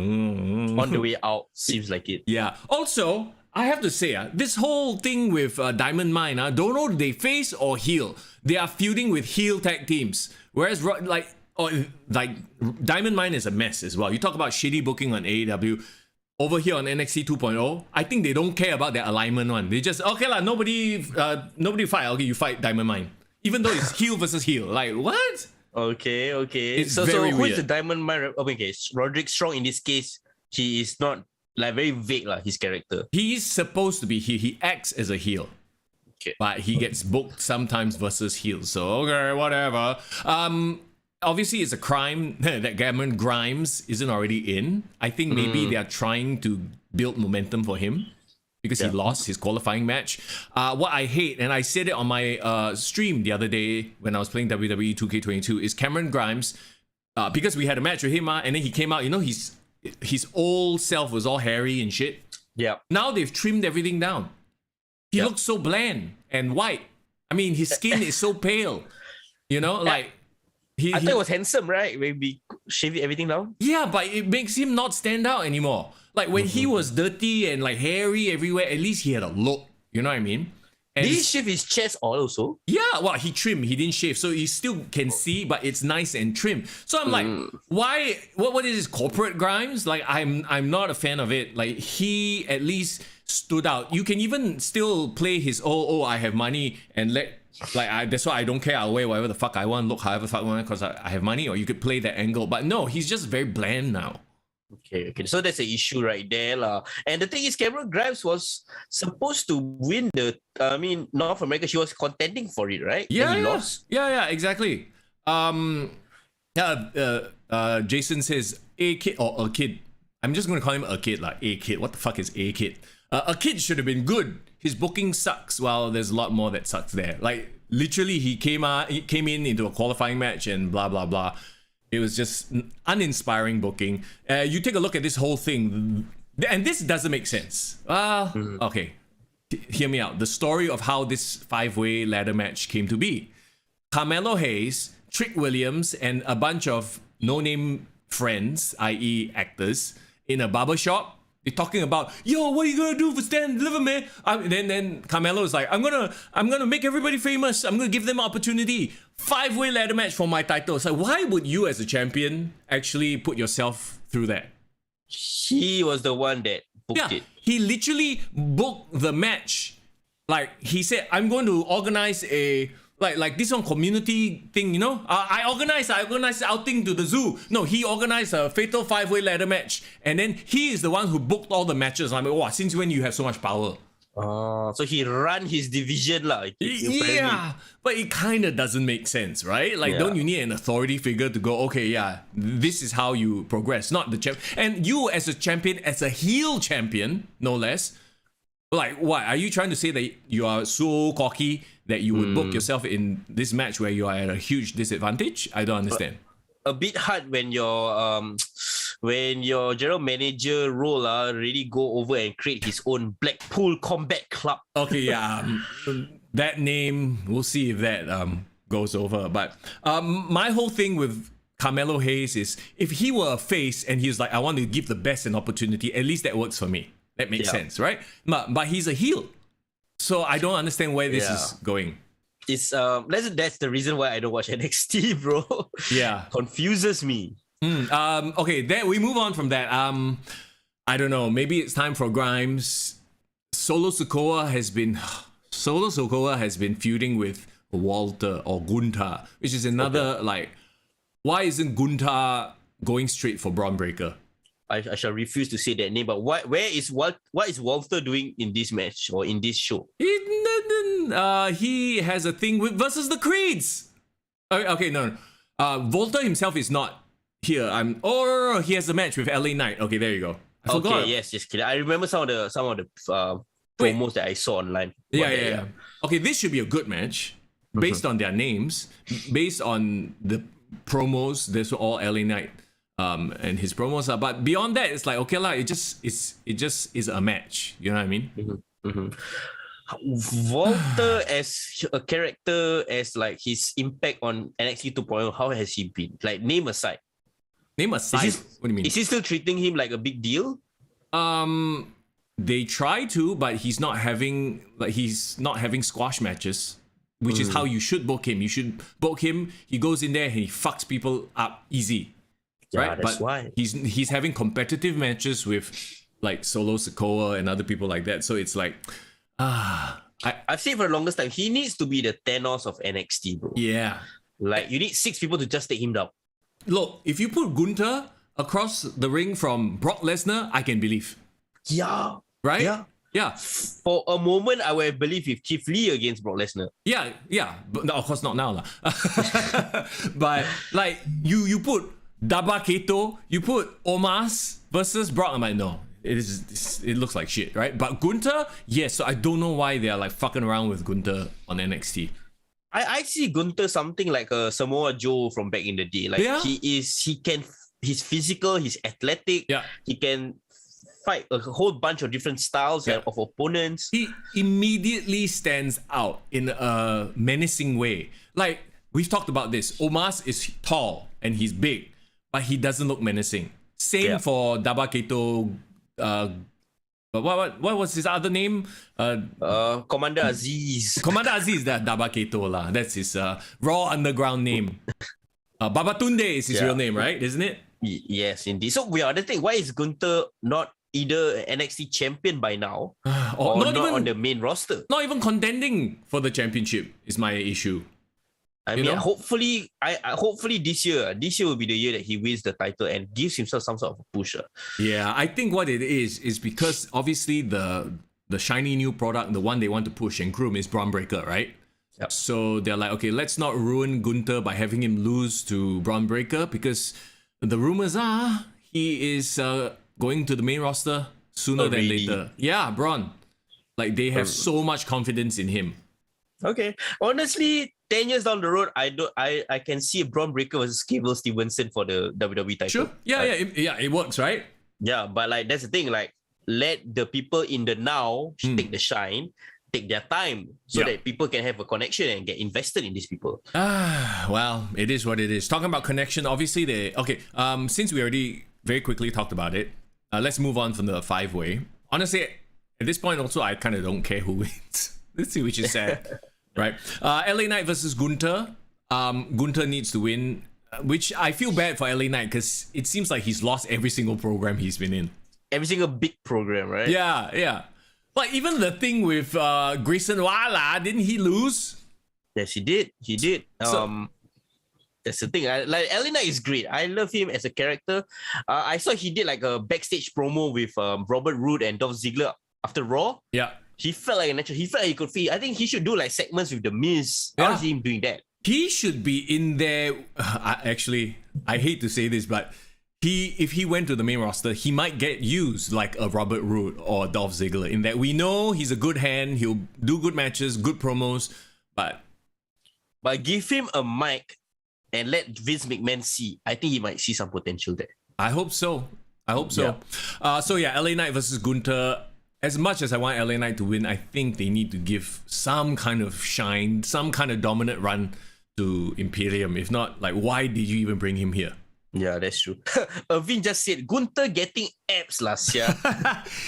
on the way out, seems like it. Yeah. Also, I have to say, this whole thing with Diamond Mine, don't know they face or heel. They are feuding with heel tag teams. Whereas, Diamond Mine is a mess as well. You talk about shitty booking on AEW. Over here on NXT 2.0, I think they don't care about their alignment one. They just, okay lah, nobody fight. Okay, you fight Diamond Mine. Even though it's heel versus heel. Like, what? Okay. It's so very who weird. is the Diamond Mine? Okay, Roderick Strong in this case, he is not like very vague lah, his character. He's supposed to be heel. He acts as a heel. Okay. But he gets booked sometimes versus heel. So, okay, whatever. Obviously, it's a crime that Cameron Grimes isn't already in. I think maybe they are trying to build momentum for him because he lost his qualifying match. What I hate, and I said it on my stream the other day when I was playing WWE 2K22, is Cameron Grimes, because we had a match with him, and then he came out, his old self was all hairy and shit. Yeah. Now they've trimmed everything down. He looks so bland and white. I mean, his skin is so pale. Like... I thought it was handsome, right? When we shaved everything down. Yeah, but it makes him not stand out anymore. Like when he was dirty and like hairy everywhere, at least he had a look. You know what I mean? And did he shave his chest also? Yeah, well, he trimmed. He didn't shave, so you still can see, but it's nice and trim. So I'm like, why? What is this corporate Grimes? Like I'm not a fan of it. Like he at least stood out. You can even still play his I have money and that's why I don't care. I'll wear whatever the fuck I want, look however the fuck I want because I have money. Or you could play that angle, but no, he's just very bland now. Okay. So that's an issue right there, lah. And the thing is, Cameron Grimes was supposed to win the. North America. She was contending for it, right? Yeah, and he yeah. lost. Yeah, exactly. Jason says A-Kid or a kid. I'm just gonna call him a kid, like A-Kid. What the fuck is A-Kid? A kid should have been good. His booking sucks. Well, there's a lot more that sucks there. Like literally, he came in into a qualifying match and blah blah blah. It was just uninspiring booking. You take a look at this whole thing, and this doesn't make sense. Okay, hear me out. The story of how this 5-way ladder match came to be. Carmelo Hayes, Trick Williams, and a bunch of no-name friends, i.e. actors, in a barbershop. They're talking about, yo, what are you gonna do for Stand Deliver, man? Then Carmelo is like, I'm gonna make everybody famous. I'm gonna give them an opportunity. 5-way ladder match for my title. It's like, why would you as a champion actually put yourself through that? He was the one that booked it. He literally booked the match. Like, he said, I'm going to organize a like this on community thing, you know? I organized outing to the zoo. No, he organized a fatal 5-way ladder match. And then he is the one who booked all the matches. I'm like, wow, since when you have so much power? So he ran his division lah. Yeah, but it kind of doesn't make sense, right? Like, don't you need an authority figure to go, okay, yeah, this is how you progress, not the champ. And you as a champion, as a heel champion, no less, like, what? Are you trying to say that you are so cocky that you would book yourself in this match where you are at a huge disadvantage? I don't understand. A bit hard when your general manager role really go over and create his own Blackpool Combat Club. Okay, yeah, that name, we'll see if that goes over. But my whole thing with Carmelo Hayes is, if he were a face and he was like, I want to give the best an opportunity, at least that works for me. That makes sense, right? But he's a heel, so I don't understand where this is going. It's that's the reason why I don't watch NXT, bro. Yeah, confuses me. Okay, then we move on from that. I don't know. Maybe it's time for Grimes. Solo Sikoa has been feuding with Walter or Gunter, which is another like. Why isn't Gunter going straight for Braun Breaker? I shall refuse to say that name. But what is Walter doing in this match or in this show? He has a thing with versus the Creeds. Okay, no. Walter himself is not here. He has a match with LA Knight. Okay, there you go. I forgot. Okay, yes, just kidding. I remember some of the promos that I saw online. Yeah. Okay, this should be a good match based on their names, based on the promos. These were all LA Knight. And his promos are, but beyond that, it's like, okay lah, it just is a match. You know what I mean? Walter as a character, as like his impact on NXT 2.0, how has he been? Like, name aside. What do you mean? Is he still treating him like a big deal? They try to, but he's not having squash matches, which is how you should book him. You should book him. He goes in there and he fucks people up easy. Yeah, right, that's but why he's having competitive matches with like Solo Sikoa and other people like that. So it's like, I've said for the longest time, he needs to be the Thanos of NXT, bro. Yeah, like you need 6 people to just take him down. Look, if you put Gunter across the ring from Brock Lesnar, I can believe. Yeah. Right. Yeah. For a moment, I would believe if Keith Lee against Brock Lesnar. Yeah. But no, of course not now, lah. But like you put Daba Keto, you put Omos versus Brock. I'm like, no, it looks like shit, right? But Gunter, yes. So I don't know why they are like fucking around with Gunter on NXT. I see Gunter something like a Samoa Joe from back in the day. Like he's physical, he's athletic. Yeah. He can fight a whole bunch of different styles of opponents. He immediately stands out in a menacing way. Like, we've talked about this. Omos is tall and he's big, but he doesn't look menacing. Same for Daba Keto. What was his other name? Commander Aziz. Commander Aziz, that Daba Keto lah. That's his Raw Underground name. Babatunde is his real name, right? Isn't it? Yes, indeed. So we are the thing. Why is Gunter not either NXT champion by now or not even on the main roster? Not even contending for the championship is my issue. I mean, hopefully this year will be the year that he wins the title and gives himself some sort of a push. Yeah, I think what it is because obviously the shiny new product, the one they want to push and groom is Braun Breaker, right? Yep. So they're like, okay, let's not ruin Gunter by having him lose to Braun Breaker, because the rumors are he is going to the main roster sooner than later. Yeah, Braun. Like, they have so much confidence in him. Okay. Honestly, 10 years down the road, I can see Braun Breaker versus Cable Stevenson for the WWE title. Sure. Yeah, it works, right? Yeah, but like that's the thing. Like, let the people in the now take the shine, take their time, so that people can have a connection and get invested in these people. Well, it is what it is. Talking about connection, obviously since we already very quickly talked about it, let's move on from the 5-way. Honestly, at this point also, I kind of don't care who wins. Let's see, which is sad. Right. LA Knight versus Gunter. Gunter needs to win, which I feel bad for LA Knight because it seems like he's lost every single program he's been in. Every single big program, right? Yeah. Like even the thing with Grayson Waller, didn't he lose? Yes, he did. That's the thing. Like LA Knight is great. I love him as a character. I saw he did like a backstage promo with Robert Roode and Dolph Ziggler after Raw. Yeah. He felt like a natural. He felt like he could fit. I think he should do like segments with The Miz. I don't see him doing that. He should be in there. Actually, I hate to say this, but if he went to the main roster, he might get used like a Robert Roode or Dolph Ziggler. In that we know he's a good hand. He'll do good matches, good promos, but give him a mic and let Vince McMahon see. I think he might see some potential there. I hope so. Yeah. LA Knight versus Gunter. As much as I want LA Knight to win, I think they need to give some kind of shine, some kind of dominant run to Imperium. If not, like, why did you even bring him here? Yeah, that's true. Irvin just said, Gunter getting abs last year.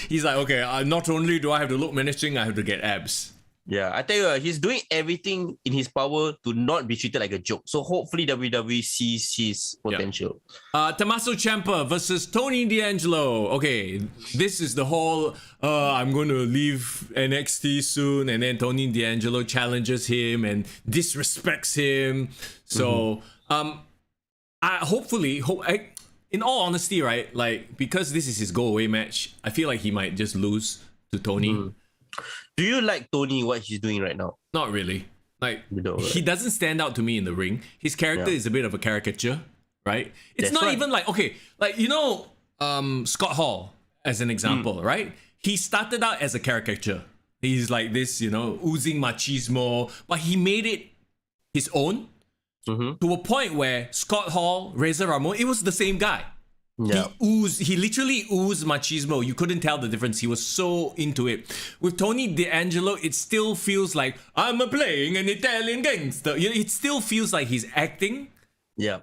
He's like, okay, not only do I have to look menacing, I have to get abs. Yeah, I tell you, he's doing everything in his power to not be treated like a joke. So hopefully WWE sees his potential. Tommaso Ciampa versus Tony D'Angelo. Okay, this is the whole, I'm going to leave NXT soon, and then Tony D'Angelo challenges him and disrespects him. So, in all honesty, right, like, because this is his go-away match, I feel like he might just lose to Tony. Do you like Tony, what he's doing right now? Not really. Like, he doesn't stand out to me in the ring. His character is a bit of a caricature, right? It's not even like, okay, like, you know, Scott Hall, as an example, right? He started out as a caricature. He's like this, you know, oozing machismo, but he made it his own to a point where Scott Hall, Razor Ramon, it was the same guy. Yeah. He literally oozed machismo. You couldn't tell the difference. He was so into it. With Tony D'Angelo, it still feels like I'm playing an Italian gangster. You know, it still feels like he's acting. Yeah.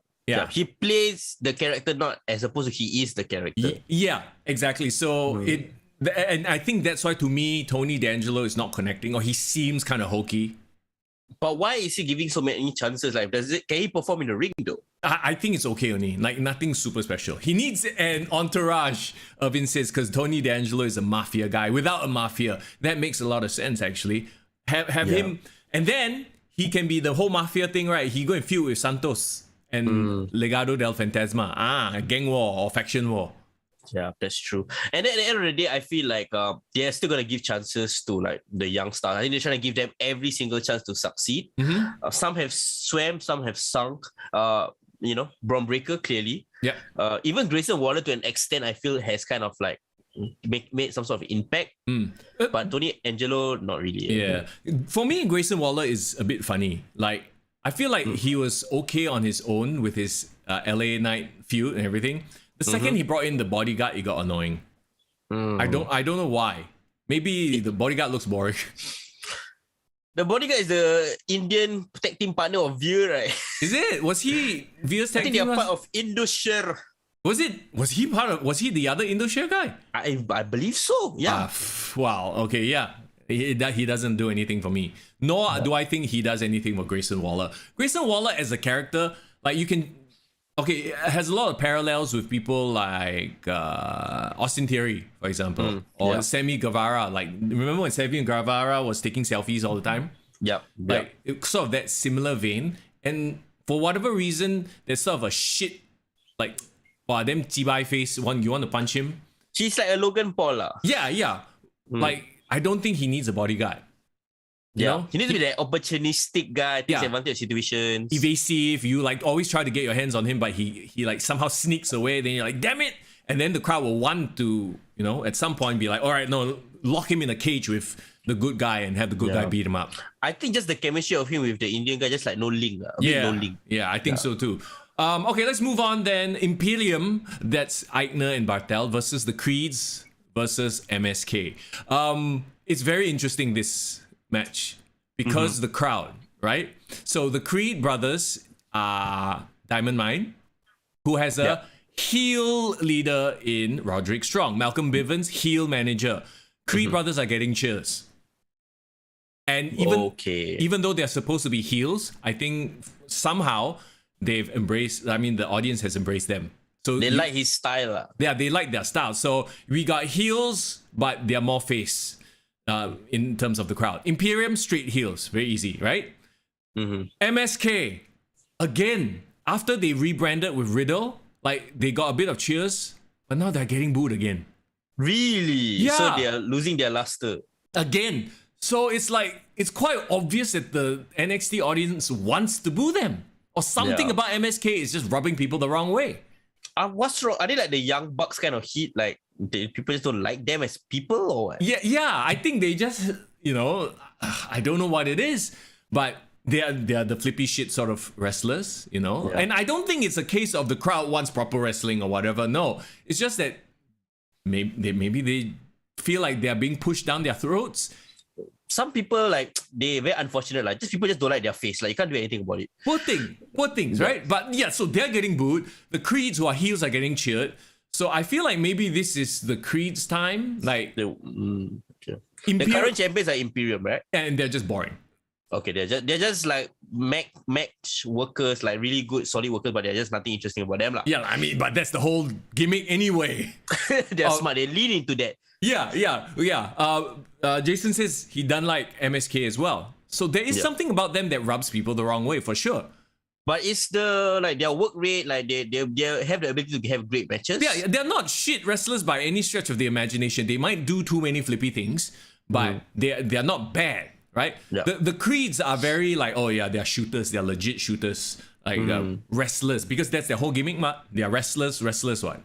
He plays the character not as opposed to he is the character. Yeah, exactly. So and I think that's why to me Tony D'Angelo is not connecting, or he seems kind of hokey. But why is he giving so many chances? Like, can he perform in the ring though? I think it's okay only. Like, nothing super special. He needs an entourage of insists because Tony D'Angelo is a mafia guy. Without a mafia, that makes a lot of sense actually. Have him, and then he can be the whole mafia thing, right? He go and feud with Santos and Legado del Fantasma. Gang war or faction war. Yeah, that's true. And then at the end of the day, I feel like they're still gonna give chances to like the young stars. I think they're trying to give them every single chance to succeed. Some have swam, some have sunk. You know, Braun Breaker clearly. Yeah. Even Grayson Waller to an extent, I feel has kind of like made some sort of impact. But Tony D'Angelo, not really. Yeah. For me, Grayson Waller is a bit funny. Like, I feel like he was okay on his own with his LA Knight feud and everything. The second he brought in the bodyguard, it got annoying. I don't know why. Maybe the bodyguard looks boring. The bodyguard is the Indian tag team partner of Veer, right? Is it? Was he Veer's tag team? I think they're part of Indoshare. Was he the other Indoshare guy? I believe so. Yeah. Wow. Okay. Yeah. He doesn't do anything for me. Nor do I think he does anything for Grayson Waller. Grayson Waller as a character, like you can. Okay, it has a lot of parallels with people like Austin Theory, for example, or Sammy Guevara. Like, remember when Sammy Guevara was taking selfies all the time? Yep. Like, it's sort of that similar vein. And for whatever reason, there's sort of a shit, like, wow, them chibai face, you want to punch him. He's like a Logan Paul. Yeah. Like, I don't think he needs a bodyguard. You know? He needs to be that opportunistic guy, takes advantage of situations. Evasive, you like always try to get your hands on him, but he like somehow sneaks away, then you're like, damn it! And then the crowd will want to, at some point be like, all right, no, lock him in a cage with the good guy and have the good guy beat him up. I think just the chemistry of him with the Indian guy, just like no link. No link. Yeah, I think so too. Okay, let's move on then. Imperium, that's Eichner and Bartel versus the Creeds versus MSK. It's very interesting, this match, because the crowd, right? So the Creed brothers are Diamond Mine, who has a heel leader in Roderick Strong. Malcolm Bivens, heel manager. Creed brothers are getting cheers. And even though they're supposed to be heels, I think somehow they've embraced, the audience has embraced them. So they like his style. Yeah, they like their style. So we got heels, but they're more face in terms of the crowd. Imperium, straight heels. Very easy, right? MSK, again, after they rebranded with Riddle, they got a bit of cheers, but now they're getting booed again. Really? Yeah. So they are losing their luster. Again. So it's quite obvious that the NXT audience wants to boo them. Or something about MSK is just rubbing people the wrong way. What's wrong? Are they like the Young Bucks kind of heat? Like, people just don't like them as people or what? Yeah. I think they just, I don't know what it is, but they are the flippy shit sort of wrestlers, Yeah. And I don't think it's a case of the crowd wants proper wrestling or whatever. No, it's just that maybe they feel like they're being pushed down their throats. Some people, they're very unfortunate. People just don't like their face. You can't do anything about it. Poor things, right? But yeah, so they're getting booed. The Creeds, who are heels, are getting cheered. So I feel like maybe this is the Creeds' time. The current champions are Imperium, right? And they're just boring. Okay, they're just match workers, really good, solid workers, but they're just nothing interesting about them. Yeah, but that's the whole gimmick anyway. They're smart. They lean into that. Yeah. Jason says he doesn't like MSK as well. So there is something about them that rubs people the wrong way, for sure. But it's their work rate, they have the ability to have great matches. Yeah, they're not shit wrestlers by any stretch of the imagination. They might do too many flippy things, but they're not bad, right? Yeah. The Creeds are very they're shooters, they're legit shooters, wrestlers, because that's their whole gimmick, they're wrestlers, what?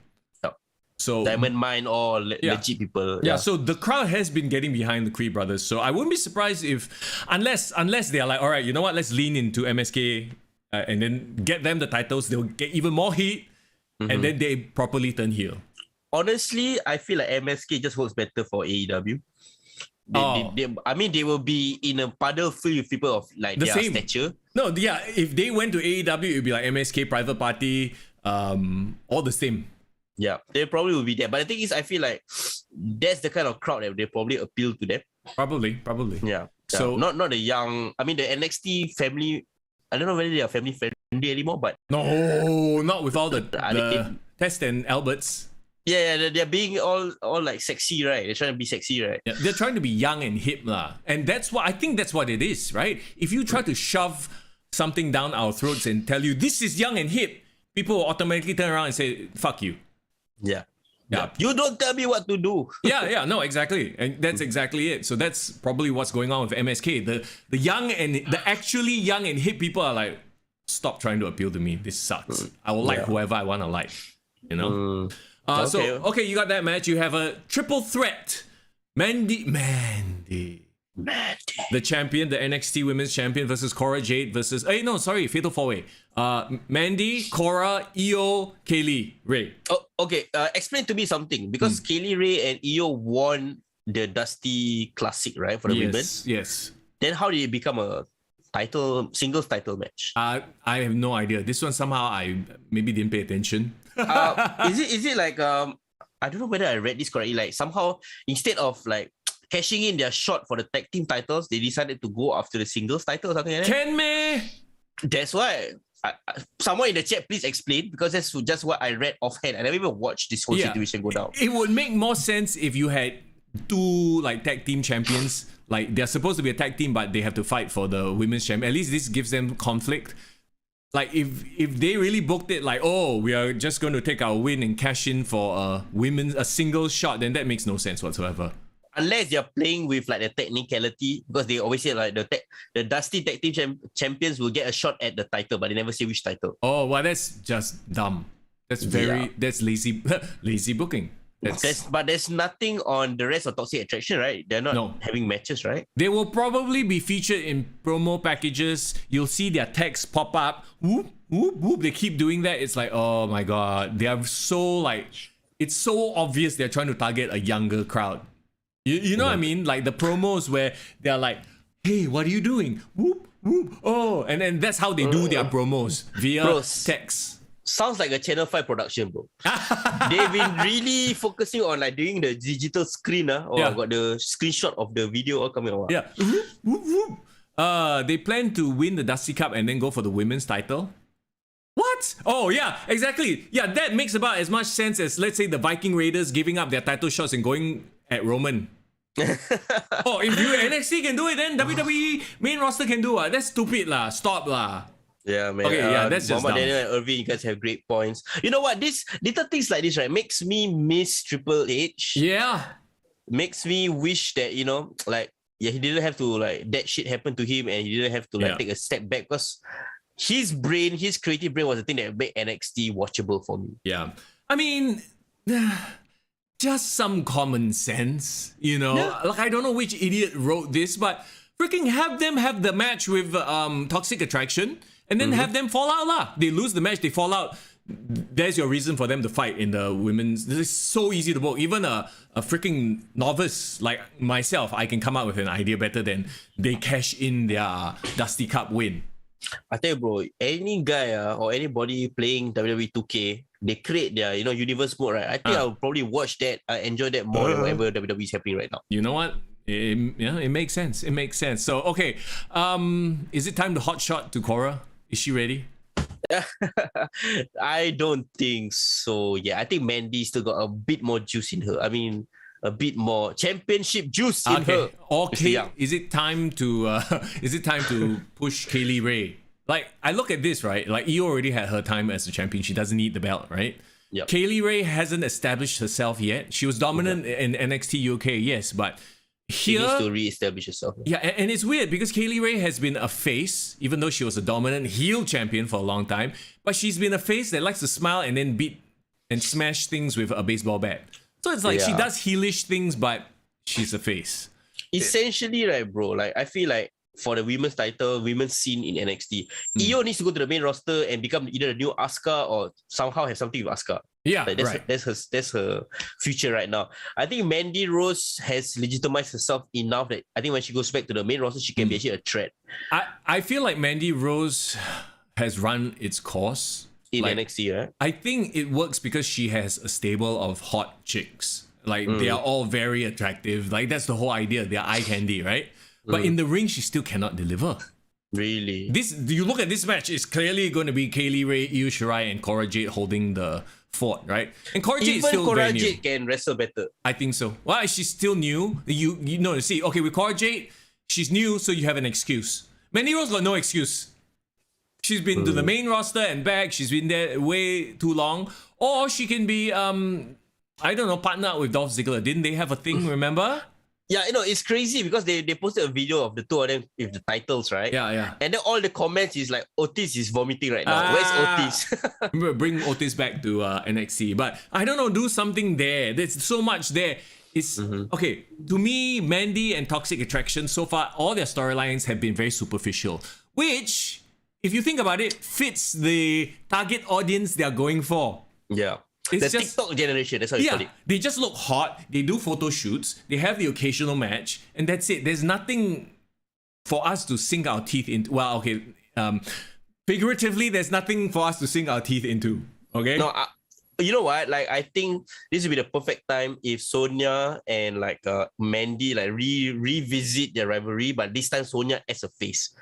So Diamond Mine or legit people. Yeah, so the crowd has been getting behind the Creed brothers. So I wouldn't be surprised if, unless they're like, all right, you know what, let's lean into MSK and then get them the titles. They'll get even more heat, and then they properly turn heel. Honestly, I feel like MSK just works better for AEW. They will be in a puddle filled with people of their stature. No, if they went to AEW, it would be like MSK, Private Party, all the same. Yeah, they probably will be there. But the thing is, I feel like that's the kind of crowd that they probably appeal to them. Probably. Yeah. So not the young. The NXT family. I don't know whether they are family friendly anymore, but no, not with all the Test and Alberts. Yeah, they're being all sexy, right? They're trying to be sexy, right? Yeah, they're trying to be young and hip, lah. And that's what it is, right? If you try to shove something down our throats and tell you this is young and hip, people will automatically turn around and say, "Fuck you." Yeah. You don't tell me what to do. No, exactly. And that's exactly it. So that's probably what's going on with MSK. The young and the actually young and hip people are like, stop trying to appeal to me. This sucks. I will like whoever I want to like. Okay. So, you got that match. You have a triple threat. Mandy. The champion, the NXT Women's Champion versus Cora Jade versus... Fatal 4-Way. Mandy, Cora, Io, Kaylee Ray. Oh, okay. Explain to me something. Because Kaylee Ray and Io won the Dusty Classic, right? For the women. Yes. Then how did it become a singles title match? I have no idea. This one somehow I maybe didn't pay attention. Is it I don't know whether I read this correctly. Somehow, instead of cashing in their shot for the tag team titles, they decided to go after the singles title or something like that. Can me? That's why. Someone in the chat, please explain, because that's just what I read offhand. I never even watched this whole situation go down. It would make more sense if you had two tag team champions. They're supposed to be a tag team, but they have to fight for the women's champion. At least this gives them conflict. If they really booked it we are just going to take our win and cash in for a single shot, then that makes no sense whatsoever. Unless they're playing with the technicality, because they always say the Dusty Tag Team champions will get a shot at the title, but they never say which title. Oh, well, that's just dumb. That's lazy lazy booking. But there's nothing on the rest of Toxic Attraction, right? They're not having matches, right? They will probably be featured in promo packages. You'll see their text pop up. Whoop, whoop, whoop. They keep doing that. It's like, oh my god. They are so like, it's so obvious they're trying to target a younger crowd. You know what I mean? Like the promos where they're like, hey, what are you doing? Whoop, whoop. Oh, and then that's how they do their promos via text. Sounds like a Channel 5 production, bro. They've been really focusing on like doing the digital screen, got the screenshot of the video all coming out. Yeah. They plan to win the Dusty Cup and then go for the women's title. What? Oh yeah, exactly. Yeah, that makes about as much sense as, let's say, the Viking Raiders giving up their title shots and going at Roman. Oh, if NXT can do it, then WWE main roster can do it. That's stupid lah. Stop lah. Yeah, man. Okay, that's just dumb. Daniel and Irvin, you guys have great points. You know what? This little things like this, right, makes me miss Triple H. Yeah. Makes me wish that, he didn't have to, that shit happen to him and he didn't have to, take a step back, because his creative brain was the thing that made NXT watchable for me. Yeah. I mean, just some common sense, Like, I don't know which idiot wrote this, but freaking have them have the match with Toxic Attraction. And then have them fall out lah. They lose the match, they fall out. There's your reason for them to fight in the women's. This is so easy to book. Even a freaking novice like myself, I can come up with an idea better than they cash in their Dusty Cup win. I tell you, bro, any guy or anybody playing WWE 2K, they create their universe mode, right? I think I'll probably watch that. I enjoy that more than whatever WWE is happening right now. You know what? It makes sense. It makes sense. So okay, is it time to hot shot to Cora? Is she ready? I don't think so. Yeah, I think Mandy still got a bit more juice in her. I mean, a bit more championship juice in her. Okay, is it time to push Kaylee Ray? Like, I look at this, right? Like, Io already had her time as a champion. She doesn't need the belt, right? Yep. Kaylee Ray hasn't established herself yet. She was dominant in NXT UK, yes, but she needs to re-establish herself. Yeah, and it's weird because Kaylee Ray has been a face, even though she was a dominant heel champion for a long time. But she's been a face that likes to smile and then beat and smash things with a baseball bat. So it's like she does heelish things, but she's a face. Essentially, right, bro, like I feel like for the women's title, women's scene in NXT, Io needs to go to the main roster and become either a new Asuka or somehow have something with Asuka. Yeah, like that's her future right now. I think Mandy Rose has legitimized herself enough that I think when she goes back to the main roster, she can be actually a threat. I feel like Mandy Rose has run its course in NXT, right? I think it works because she has a stable of hot chicks. Like they are all very attractive. Like that's the whole idea. They're eye candy, right? But in the ring, she still cannot deliver. Really? You look at this match, it's clearly going to be Kaylee Ray, Io Shirai, and Cora Jade holding the fort, right? And Cora Jade is still Cora very new. Jade can wrestle better. I think so. Well, she's still new. You know, see, okay, with Cora Jade, she's new, so you have an excuse. Mandy Rose got no excuse. She's been to the main roster and back. She's been there way too long. Or she can be, I don't know, partner up with Dolph Ziggler. Didn't they have a thing, remember? Yeah, it's crazy because they posted a video of the two of them with the titles, right? Yeah. And then all the comments is like, Otis is vomiting right now. Where's Otis? Remember, bring Otis back to NXT. But I don't know, do something there. There's so much there. It's okay, to me, Mandy and Toxic Attraction, so far, all their storylines have been very superficial. Which, if you think about it, fits the target audience they're going for. Yeah. It's just TikTok generation, that's how you call it. They just look hot, they do photo shoots, they have the occasional match, and that's it. There's nothing for us to sink our teeth into. Well, okay, figuratively, there's nothing for us to sink our teeth into. Okay? No, you know what? Like, I think this would be the perfect time if Sonya and Mandy revisit their rivalry, but this time Sonya as a face.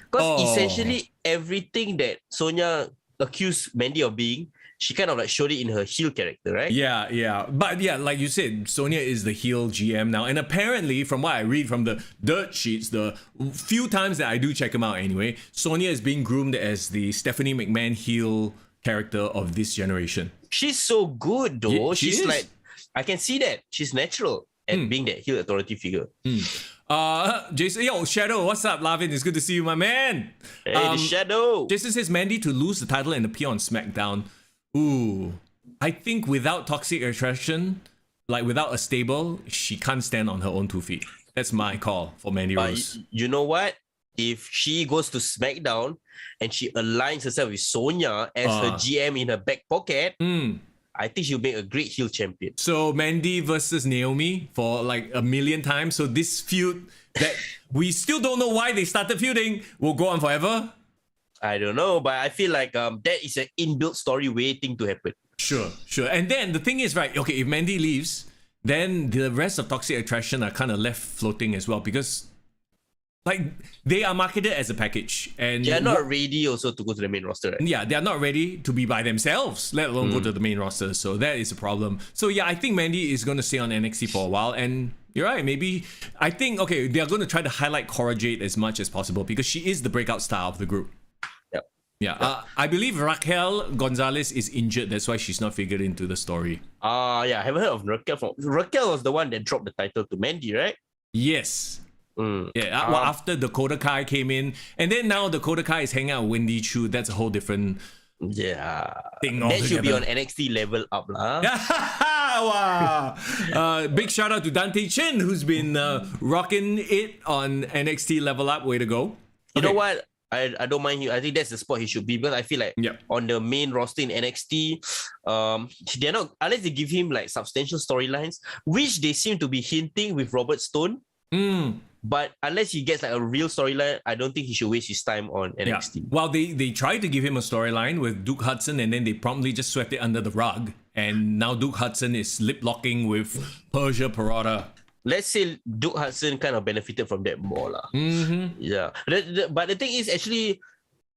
Because essentially everything that Sonya accused Mandy of being, she kind of showed it in her heel character, right? Yeah. But yeah, like you said, Sonya is the heel GM now. And apparently, from what I read from the dirt sheets, the few times that I do check them out anyway, Sonya is being groomed as the Stephanie McMahon heel character of this generation. She's so good though. Yeah, she's like, I can see that. She's natural at being that heel authority figure. Jason, yo, Shadow, what's up, Lavin? It's good to see you, my man. Hey, the Shadow. Jason says Mandy to lose the title and appear on SmackDown. Ooh, I think without toxic attraction, like without a stable, she can't stand on her own 2 feet. That's my call for Mandy Rose. You know what? If she goes to SmackDown and she aligns herself with Sonya as her GM in her back pocket, I think she'll make a great heel champion. So Mandy versus Naomi for like a million times. So this feud that we still don't know why they started feuding will go on forever. I don't know, but I feel like that is an inbuilt story waiting to happen. Sure. And then the thing is, right, okay, if Mandy leaves, then the rest of Toxic Attraction are kind of left floating as well because like they are marketed as a package and they're not ready also to go to the main roster, right? Yeah, they're not ready to be by themselves, let alone go to the main roster. So that is a problem. So yeah, I think Mandy is going to stay on NXT for a while. And you're right, maybe, I think, okay, they're going to try to highlight Cora Jade as much as possible because she is the breakout star of the group. Yeah, I believe Raquel Gonzalez is injured. That's why she's not figured into the story. Yeah, I haven't heard of Raquel. Raquel was the one that dropped the title to Mandy, right? Yes. Yeah, well, after Dakota Kai came in, and then now Dakota Kai is hanging out with Wendy Chu. That's a whole different thing. That should be on NXT level up, lah. Wow. Big shout out to Dante Chen, who's been rocking it on NXT level up. Way to go. You know what? I don't mind him. I think that's the spot he should be because I feel like on the main roster in NXT, they're not, unless they give him like substantial storylines, which they seem to be hinting with Robert Stone. But unless he gets like a real storyline, I don't think he should waste his time on NXT. Yeah. Well, they tried to give him a storyline with Duke Hudson and then they promptly just swept it under the rug. And now Duke Hudson is lip locking with Persia Parada. Let's say Duke Hudson kind of benefited from that more. Yeah. But the thing is actually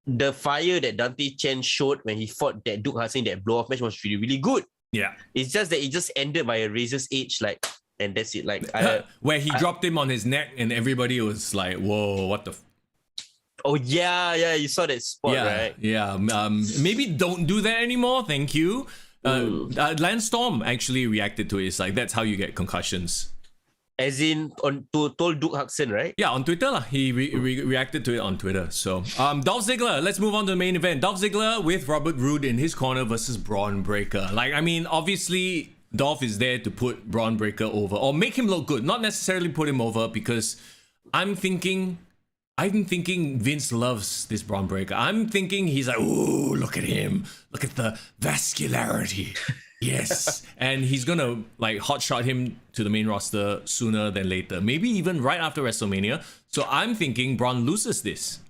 the fire that Dante Chen showed when he fought that Duke Hudson, that blow-off match was really, really good. Yeah. It's just that it just ended by a razor's edge, like, and that's it. Like where he dropped him on his neck and everybody was like, whoa, what the Oh yeah, you saw that spot, right? Yeah. Maybe don't do that anymore, thank you. Lance Storm actually reacted to it. It's like, that's how you get concussions. As in, told Duke Hudson, right? Yeah, on Twitter. He reacted to it on Twitter. So, Dolph Ziggler, let's move on to the main event. Dolph Ziggler with Robert Roode in his corner versus Braun Breaker. Like, I mean, obviously, Dolph is there to put Braun Breaker over or make him look good. Not necessarily put him over because I'm thinking Vince loves this Braun Breaker. I'm thinking he's like, ooh, look at him. Look at the vascularity. Yes. And he's gonna like hotshot him to the main roster sooner than later. Maybe even right after WrestleMania. So I'm thinking Braun loses this.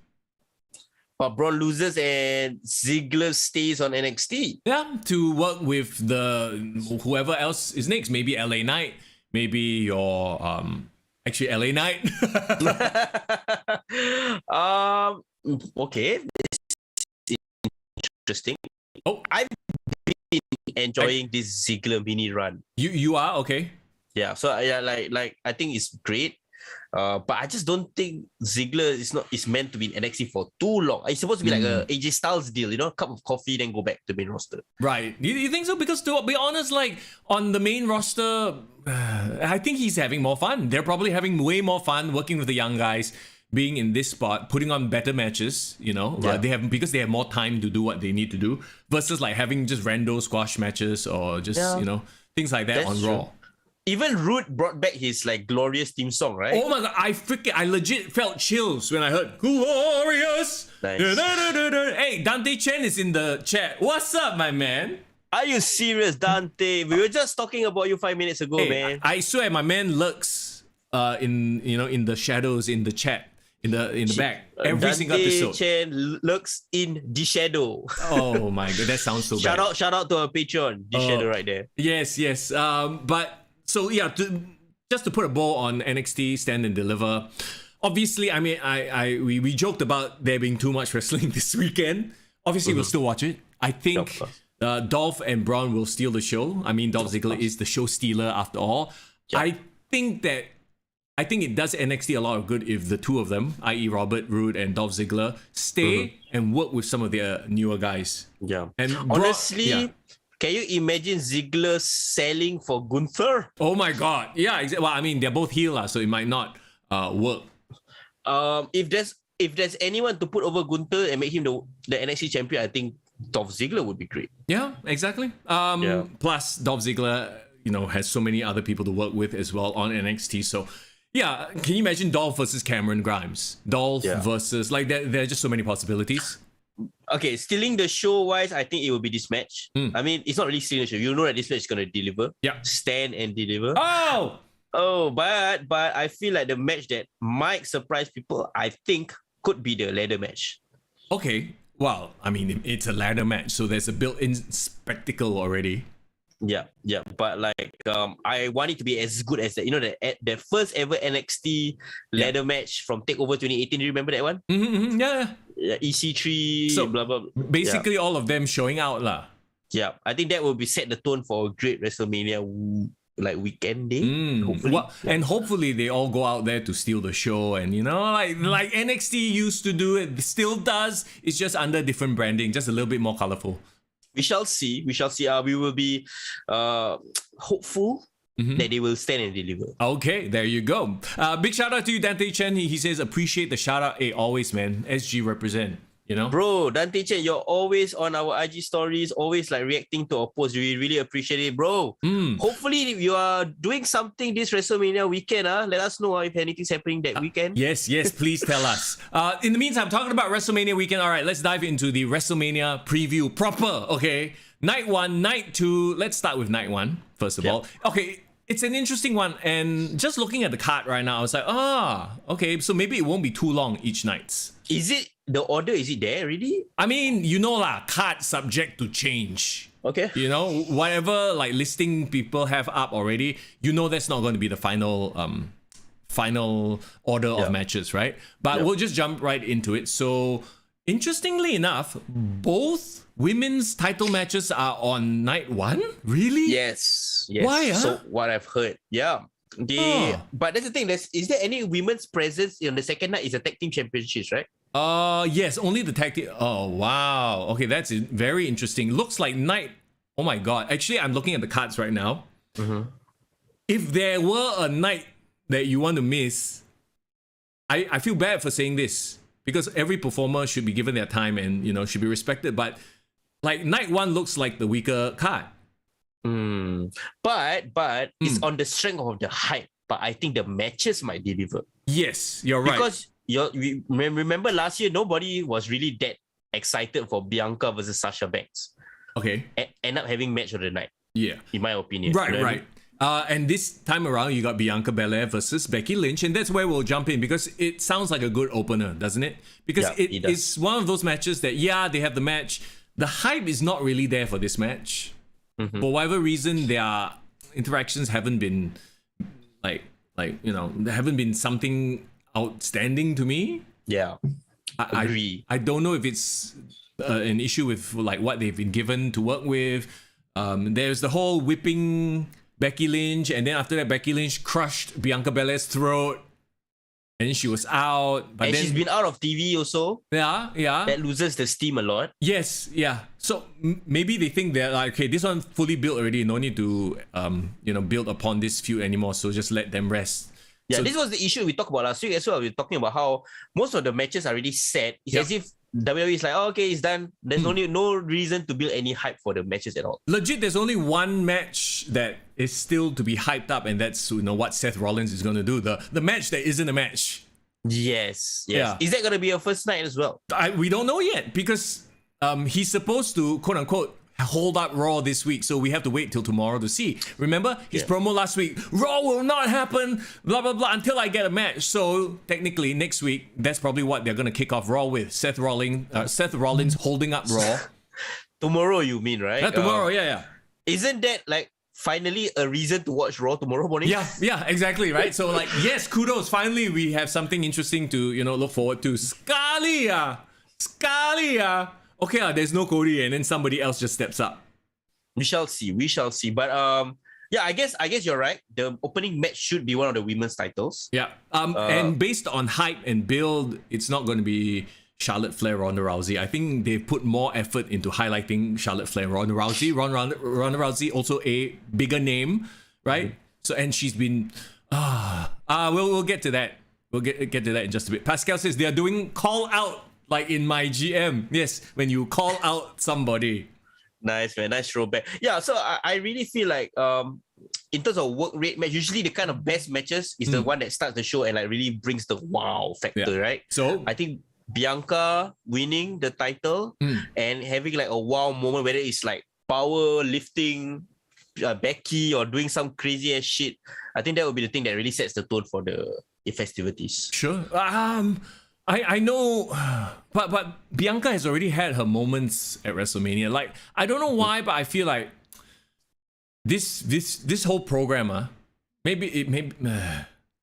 But Braun loses and Ziggler stays on NXT. Yeah, to work with the whoever else is next. Maybe LA Knight. Maybe your actually LA Knight. Okay. This is interesting. Oh, I've been enjoying this Ziggler mini run. You are okay. Yeah, so yeah, like I think it's great. But I just don't think Ziggler is meant to be in NXT for too long. It's supposed to be like a AJ Styles deal, you know, a cup of coffee, then go back to the main roster. Right. You think so? Because to be honest, like on the main roster, I think he's having more fun. They're probably having way more fun working with the young guys, being in this spot, putting on better matches, you know. Because they have more time to do what they need to do versus like having just rando squash matches or just you know, things like that. That's on Raw. Even Roode brought back his like glorious theme song, right? Oh my god, I legit felt chills when I heard glorious. Nice. Hey, Dante Chen is in the chat. What's up, my man? Are you serious, Dante? We were just talking about you 5 minutes ago, man. I swear my man lurks in the shadows in the chat. In the back. Every single episode. Dante Chen lurks in the shadow. Oh my god, that sounds so bad. Shout out to our Patreon. The shadow right there. Yes. But so yeah, just to put a bow on NXT Stand and Deliver. Obviously, I mean, we joked about there being too much wrestling this weekend. Obviously, we'll still watch it. I think Dolph and Braun will steal the show. I mean, Dolph Ziggler is the show stealer after all. Yep. I think it does NXT a lot of good if the two of them, i.e. Robert Roode and Dolph Ziggler, stay and work with some of their newer guys. Yeah. And honestly, can you imagine Ziggler selling for Gunter? Oh my god. Yeah, well, I mean, they're both heel, so it might not work. If there's anyone to put over Gunter and make him the NXT champion, I think Dolph Ziggler would be great. Yeah, exactly. Plus Dolph Ziggler, has so many other people to work with as well on NXT. So yeah, can you imagine Dolph versus Cameron Grimes? Dolph versus, like, there are just so many possibilities. Okay, stealing the show wise, I think it will be this match. I mean, it's not really stealing the show. You know that this match is gonna deliver. Yeah. Stand and deliver. Oh, but I feel like the match that might surprise people, I think, could be the ladder match. okay. Well, I mean, it's a ladder match, so there's a built-in spectacle already. Yeah. But like, I want it to be as good as the first ever NXT ladder match from Takeover 2018. Do you remember that one? Yeah. EC3, So blah blah. basically, all of them showing out lah. Yeah, I think that will be set the tone for a great WrestleMania like weekend day. Hopefully. Well, and hopefully they all go out there to steal the show, and like NXT used to do, it still does. It's just under different branding, just a little bit more colorful. We shall see. We will be hopeful that they will stand and deliver. Okay, there you go. Big shout out to you, Dante Chen. He says appreciate the shout out. Hey, always, man. SG represent. Bro, Dante Chen, you're always on our IG stories, always like reacting to our posts. We really appreciate it, bro. Hopefully you are doing something this WrestleMania weekend. Let us know if anything's happening that weekend. Yes, please tell us. In the meantime, talking about WrestleMania weekend, all right, let's dive into the WrestleMania preview proper, okay? Night 1, Night 2. Let's start with Night 1, first of all. Okay, it's an interesting one, and just looking at the card right now, I was like, okay, so maybe it won't be too long each night. Is it the order? Is it there already? I mean, card subject to change. Okay. Whatever like listing people have up already, that's not going to be the final order of matches, right? But we'll just jump right into it. So, interestingly enough, both women's title matches are on night 1. Really? Yes. Why? So what I've heard, but that's the thing. Is there any women's presence on the second night? Is a tag team championships, right? Yes, only the tag team. Oh, wow. Okay, that's very interesting. Looks like night. Oh my god. Actually, I'm looking at the cards right now. If there were a night that you want to miss, I feel bad for saying this because every performer should be given their time and should be respected. But like night 1 looks like the weaker card. But it's on the strength of the hype. But I think the matches might deliver. Yes, you're right. Because remember last year, nobody was really that excited for Bianca versus Sasha Banks. Okay. End up having match of the night. Yeah. In my opinion. Right. And this time around, you got Bianca Belair versus Becky Lynch, and that's where we'll jump in because it sounds like a good opener, doesn't it? Because it is one of those matches that, they have the match. The hype is not really there for this match. For whatever reason, their interactions haven't been there haven't been something outstanding to me. Yeah, I agree. I don't know if it's an issue with like what they've been given to work with. There's the whole whipping Becky Lynch, and then after that, Becky Lynch crushed Bianca Belair's throat, and then she was out. But then she's been out of TV also. Yeah. That loses the steam a lot. Yes, yeah. So maybe they think they're like, okay, this one fully built already. No need to build upon this feud anymore. So just let them rest. Yeah, so, this was the issue we talked about last week as well. We were talking about how most of the matches are already set. It's as if WWE is like, okay, it's done. There's no reason to build any hype for the matches at all. Legit, there's only one match that is still to be hyped up, and that's what Seth Rollins is going to do. The match that isn't a match. Yes. Yeah. Is that going to be a first night as well? We don't know yet because he's supposed to, quote unquote, hold up Raw this week, so we have to wait till tomorrow to see. Remember his promo last week? Raw will not happen, blah blah blah, until I get a match. So technically, next week, that's probably what they're gonna kick off Raw with. Seth Rollins holding up Raw. Tomorrow, you mean, right? Tomorrow, yeah. Isn't that like finally a reason to watch Raw tomorrow morning? Yeah, exactly, right? So like, yes, kudos. Finally, we have something interesting to look forward to. Scalia. Okay, there's no Cody, and then somebody else just steps up. We shall see. But I guess you're right. The opening match should be one of the women's titles. Yeah. And based on hype and build, it's not going to be Charlotte Flair, Ronda Rousey. I think they've put more effort into highlighting Charlotte Flair, Ronda Rousey. Ronda Rousey also a bigger name, right? So and she's been. We'll get to that. We'll get to that in just a bit. Pascal says they are doing call out like in my GM. Yes, when you call out somebody. Nice, man. Nice throwback. Yeah, so I really feel like in terms of work rate match, usually the kind of best matches is the one that starts the show and like really brings the wow factor, right? So I think Bianca winning the title and having like a wow moment, whether it's like power lifting Becky or doing some crazy ass shit, I think that would be the thing that really sets the tone for the festivities. Sure. I know, but Bianca has already had her moments at WrestleMania. Like, I don't know why, but I feel like this whole program, maybe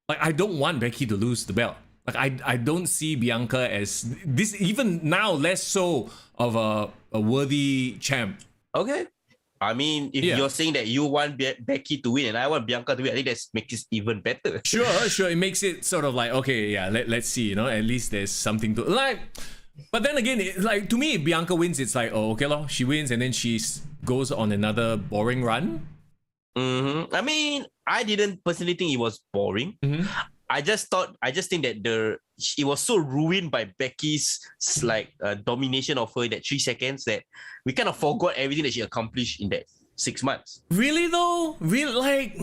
like I don't want Becky to lose the belt. Like I don't see Bianca as this, even now less so of a worthy champ. Okay. I mean, if you're saying that you want Becky to win and I want Bianca to win, I think that makes it even better. Sure. It makes it sort of like, okay, yeah, let's see, at least there's something to like. But then again, like to me, if Bianca wins, it's like, oh, okay, lor, she wins and then she goes on another boring run. I mean, I didn't personally think it was boring. I just think that it was so ruined by Becky's like domination of her in that 3 seconds that we kind of forgot everything that she accomplished in that 6 months. Really though? Really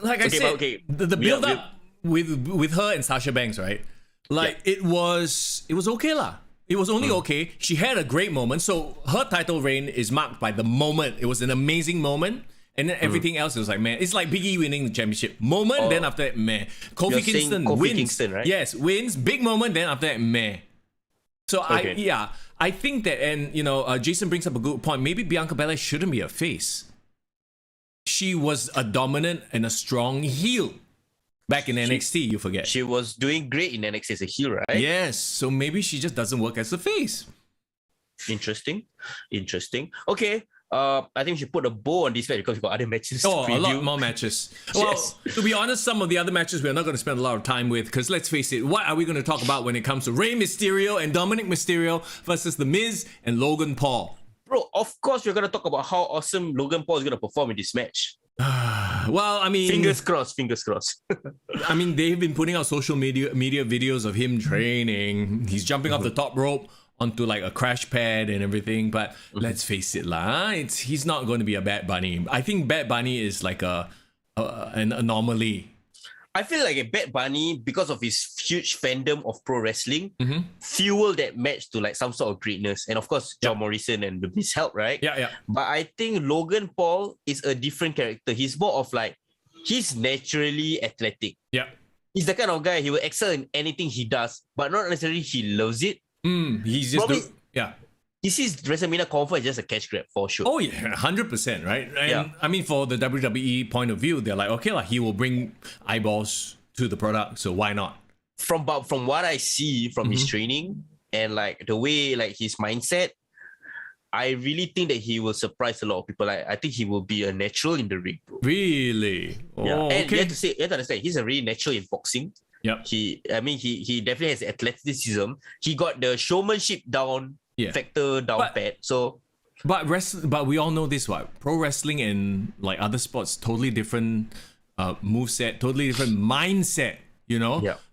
like I said, the build up with her and Sasha Banks, right? Like it was okay lah. It was only okay. She had a great moment. So her title reign is marked by the moment. It was an amazing moment. And then everything else was like, man, it's like Biggie winning the championship. Moment, then after that, man. Kofi Kingston wins. Kingston, right? Yes, wins. Big moment, then after that, man. So I think that, and Jason brings up a good point. Maybe Bianca Belair shouldn't be a face. She was a dominant and a strong heel back in NXT, you forget. She was doing great in NXT as a heel, right? Yes, so maybe she just doesn't work as a face. Interesting. Okay. I think we should put a bow on this match because we've got other matches. A lot more matches. Yes. Well, to be honest, some of the other matches we're not going to spend a lot of time with because let's face it, what are we going to talk about when it comes to Rey Mysterio and Dominic Mysterio versus The Miz and Logan Paul? Bro, of course we're going to talk about how awesome Logan Paul is going to perform in this match. Well, I mean... Fingers crossed. I mean, they've been putting out social media videos of him training. He's jumping off the top rope onto like a crash pad and everything, but let's face it lah, he's not going to be a Bad Bunny. I think Bad Bunny is like an anomaly. I feel like a Bad Bunny, because of his huge fandom of pro wrestling, fueled that match to like some sort of greatness. And of course, John Morrison and his help, right? Yeah. But I think Logan Paul is a different character. He's more of like, he's naturally athletic. Yeah. He's the kind of guy, he will excel in anything he does, but not necessarily he loves it. He's just He sees WrestleMania confirm as just a cash grab for sure. Oh yeah, 100%, right? And I mean, for the WWE point of view, they're like, okay lah, he will bring eyeballs to the product, so why not? From what I see from his training and like the way like his mindset, I really think that he will surprise a lot of people. Like, I think he will be a natural in the ring, bro. Really? Yeah. And okay. you have to understand, he's a really natural in boxing. Yep. He definitely has athleticism. He got the showmanship factor down pat. So, but we all know this, what? Pro wrestling and like other sports, totally different moveset, totally different mindset.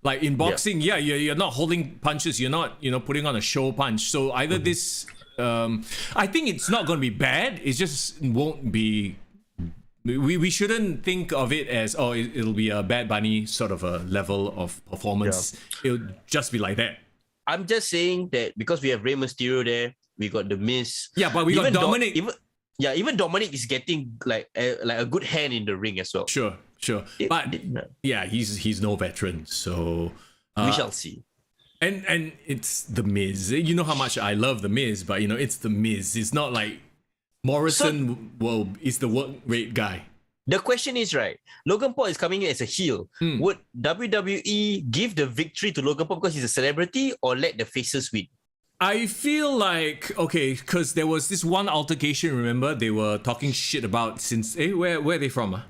Like in boxing, you're not holding punches. You're not putting on a show punch. So either this, I think it's not going to be bad. It just won't be. We shouldn't think of it as it'll be a Bad Bunny sort of a level of performance. It'll just be like that. I'm just saying that because we have Rey Mysterio there, we got the Miz. Yeah, but we got Dominic. Even Dominic is getting like a good hand in the ring as well. Sure. But he's no veteran, so we shall see. And it's the Miz. You know how much I love the Miz, but it's the Miz. It's not like Morrison is the work rate guy. The question is, right, Logan Paul is coming in as a heel. Would WWE give the victory to Logan Paul because he's a celebrity or let the faces win? I feel like, because there was this one altercation, remember? They were talking shit about, where are they from?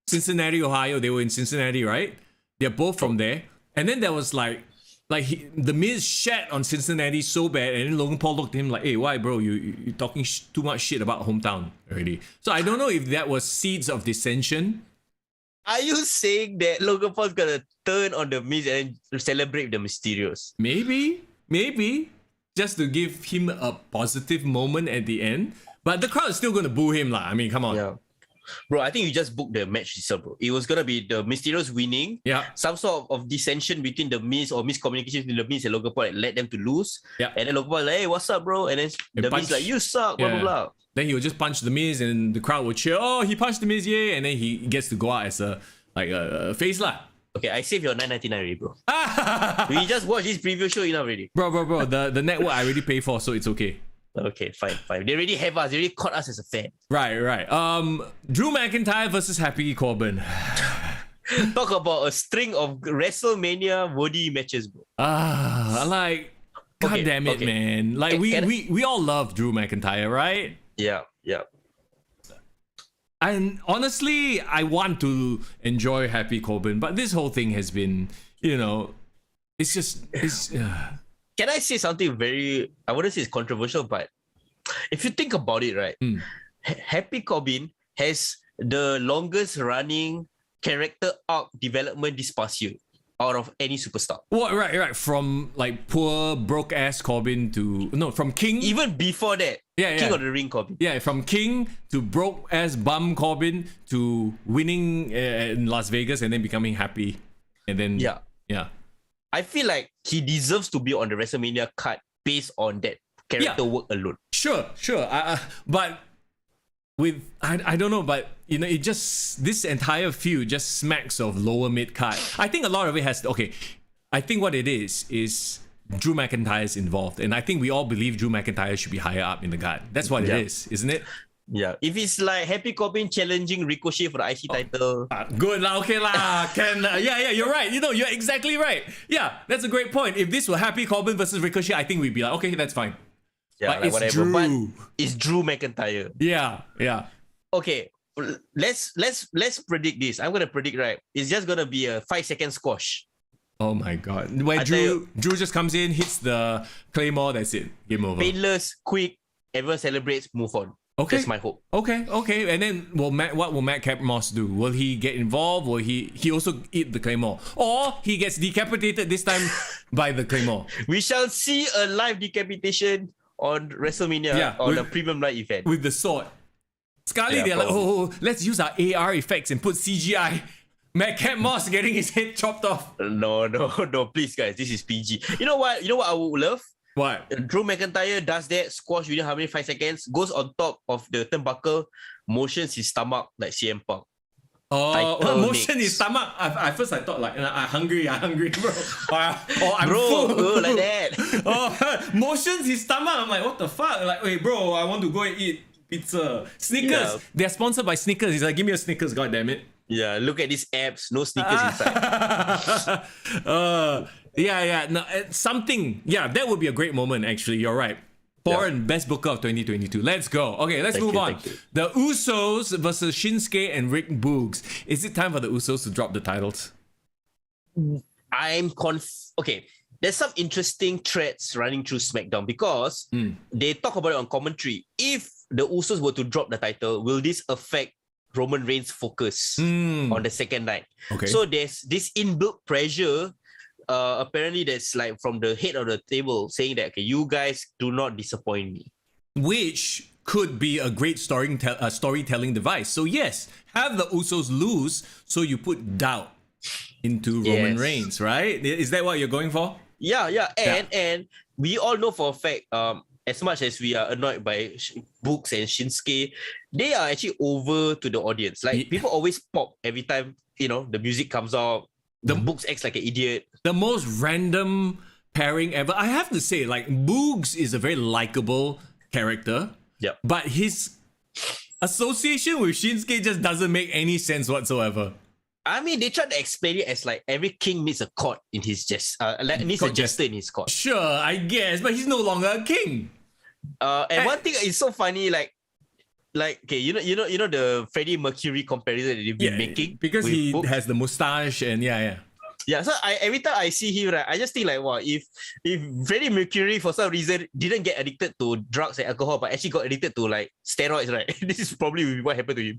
Cincinnati, Ohio. They were in Cincinnati, right? They're both from there. And then there was the Miz shat on Cincinnati so bad, and then Logan Paul looked at him like, hey, why, bro? You're talking too much shit about hometown already. So I don't know if that was seeds of dissension. Are you saying that Logan Paul's gonna turn on the Miz and celebrate the Mysterios? Maybe. just to give him a positive moment at the end. But the crowd is still going to boo him, lah. I mean, come on. Yeah. Bro, I think you just booked the match itself, bro. It was gonna be the Mysterios winning. Yeah. Some sort of dissension between the Miz or miscommunication between the Miz and Logan Paul that led them to lose. Yeah. And then Logan Paul like, hey, what's up, bro? And then the Miz like, you suck, blah, blah, blah. Then he would just punch the Miz and the crowd would cheer, oh, he punched the Miz, yeah. And then he gets to go out as a face lah. Okay, I saved your $9.99 already, bro. We just watched this preview show enough already. Bro, the network I already pay for, so it's okay. Okay, fine. They already have us. They already caught us as a fan. Right. Drew McIntyre versus Happy Corbin. Talk about a string of WrestleMania Woody matches, bro. God damn it, man. Like we all love Drew McIntyre, right? Yeah. And honestly, I want to enjoy Happy Corbin, but this whole thing has been, it's. Can I say something very, I wouldn't say it's controversial, but if you think about it, right, Happy Corbin has the longest running character arc development this past year out of any superstar. What? Right. From like poor broke ass Corbin from King. Even before that, King of the Ring Corbin. Yeah, from King to broke ass bum Corbin to winning in Las Vegas and then becoming happy, and then yeah. I feel like he deserves to be on the WrestleMania card based on that character work alone. Sure. But with I don't know, but it just, this entire feud just smacks of lower mid card. I think a lot of it has I think what it is Drew McIntyre is involved, and I think we all believe Drew McIntyre should be higher up in the card. That's what it is, isn't it? Yeah, if it's like Happy Corbin challenging Ricochet for the IC title. Good lah, okay lah. Yeah, you're right. You're exactly right. Yeah, that's a great point. If this were Happy Corbin versus Ricochet, I think we'd be like, okay, that's fine. Yeah, but like it's whatever. Drew. But it's Drew McIntyre. Yeah. Okay, let's predict this. I'm gonna predict, right. It's just gonna be a 5-second squash. Oh my god. Where Drew just comes in, hits the Claymore, that's it. Game over. Painless, quick, everyone celebrates, move on. Okay. That's my hope. Okay. And then what will Matt Moss do? Will he get involved? Will he also eat the Claymore? Or he gets decapitated this time by the Claymore? We shall see a live decapitation on WrestleMania on a premium live event. With the sword. Sekali they're like, let's use our AR effects and put CGI. Matt Moss getting his head chopped off. No, please guys, this is PG. You know what I would love? What? Drew McIntyre does that, squash within how many 5 seconds, goes on top of the turnbuckle, motions his stomach like CM Punk. Motion his stomach. At first I thought like, I'm hungry, bro. I'm full. Like that. Motions his stomach. I'm like, what the fuck? Like, wait, bro, I want to go and eat pizza. Snickers. Yeah. They're sponsored by Snickers. He's like, give me a Snickers, god damn it. Yeah, look at these abs, no sneakers inside. No, something. Yeah, that would be a great moment, actually. You're right. Foreign best booker of 2022. Let's go. Okay, let's move on. The Usos versus Shinsuke and Rick Boogs. Is it time for the Usos to drop the titles? Okay, there's some interesting threads running through SmackDown because they talk about it on commentary. If the Usos were to drop the title, will this affect Roman Reigns' focus on the second night? Okay. So there's this inbuilt pressure. Apparently, that's like from the head of the table saying that, okay, you guys do not disappoint me. Which could be a great storytelling device. So yes, have the Usos lose so you put doubt into Roman Reigns, right? Is that what you're going for? Yeah. And we all know for a fact, as much as we are annoyed by Boogs and Shinsuke, they are actually over to the audience. Like people always pop every time, the music comes out. The Boogs acts like an idiot. The most random pairing ever. I have to say, like, Boogs is a very likable character. Yep. But his association with Shinsuke just doesn't make any sense whatsoever. I mean, they tried to explain it as like every king needs a court in his needs a jester in his court. Sure, I guess, but he's no longer a king. And one thing is so funny, like okay, you know the Freddie Mercury comparison that they've been making because he has the mustache and Yeah, so every time I see him, right, I just think like, wow, if Freddie Mercury for some reason didn't get addicted to drugs and alcohol, but actually got addicted to like steroids, right? This is probably what happened to him.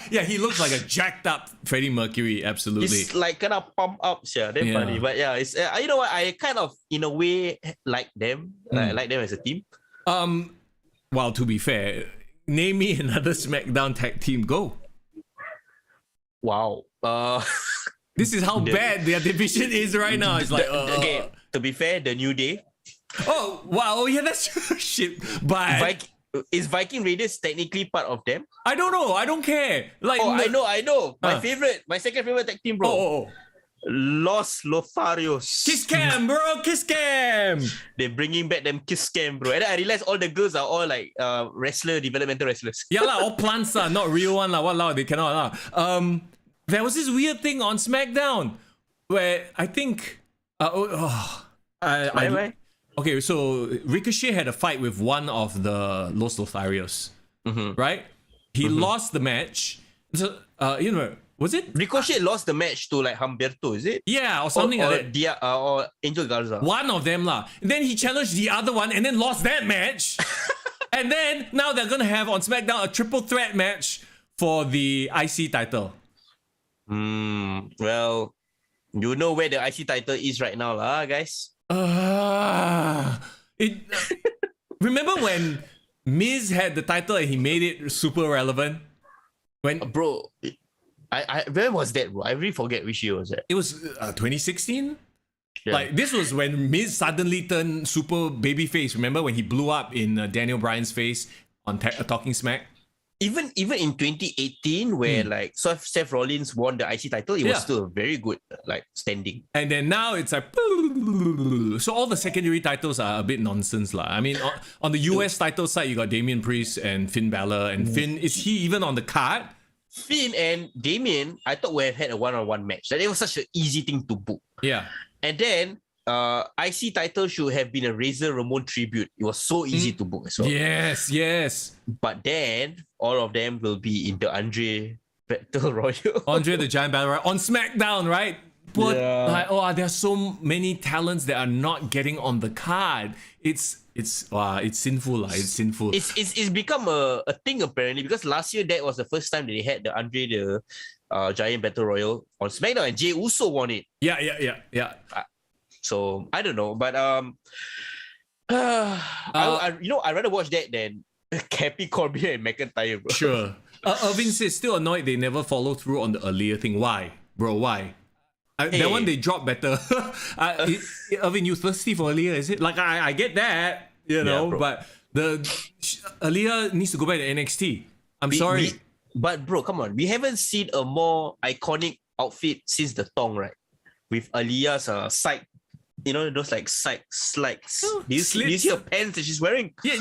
Yeah, he looks like a jacked up Freddie Mercury. Absolutely. He's like kind of pumped up, yeah, damn funny. But yeah, it's you know what? I kind of in a way like them, like them as a team. Well, to be fair, name me another SmackDown tag team. Go. Wow. This is how bad their division is right now. It's like okay. To be fair, the New Day. Oh wow! Oh yeah, that's shit. But is Viking Raiders technically part of them? I don't know. I don't care. Like, I know. My second favorite tag team, bro. Los Lotharios. Kiss Cam, bro. Kiss Cam. They're bringing back them Kiss Cam, bro. And then I realized all the girls are all like developmental wrestlers. Yeah lah, all plants lah, not real one lah. Walao, they cannot lah. There was this weird thing on SmackDown where I think okay, so Ricochet had a fight with one of the Los Lotharios, right? He lost the match. So, was it? Ricochet lost the match to like Humberto, is it? Yeah, or something like that. Or Angel Garza. One of them lah. Then he challenged the other one and then lost that match. And then now they're gonna have on SmackDown a triple threat match for the IC title. Well, you know where the IC title is right now, lah, guys. Remember when Miz had the title and he made it super relevant? When bro, where was that, bro? I really forget which year was that. It was 2016. Yeah. Like this was when Miz suddenly turned super babyface. Remember when he blew up in Daniel Bryan's face on Talking Smack? Even in 2018, where like Seth Rollins won the IC title, it was still a very good like standing. And then now it's like so all the secondary titles are a bit nonsense lah. I mean, on the US title side, you got Damian Priest and Finn Balor, and Finn, is he even on the card? Finn and Damian, I thought we have had a one-on-one match. That it was such an easy thing to book. Yeah, and then IC title should have been a Razor Ramon tribute. It was so easy to book as well. Yes. But then all of them will be in the Andre Battle Royal. Andre the Giant Battle Royal on SmackDown, right? But like, there are so many talents that are not getting on the card. It's sinful lah. It's sinful. It's become a thing apparently, because last year that was the first time that they had the Andre the Giant Battle Royal on SmackDown, and Jey Uso won it. Yeah. So I don't know, but I'd rather watch that than Cappy, Corbin, and McIntyre, bro. Sure. Irvin says still annoyed they never follow through on the earlier thing. Why, bro? Why? That one they dropped better. Irvin, you thirsty for earlier? Is it like I get that, but the earlier needs to go back to NXT. I'm sorry, but bro, come on, we haven't seen a more iconic outfit since the thong, right? With Aliyah's side. You know, those like side slides. Do you see her pants that she's wearing? Yeah.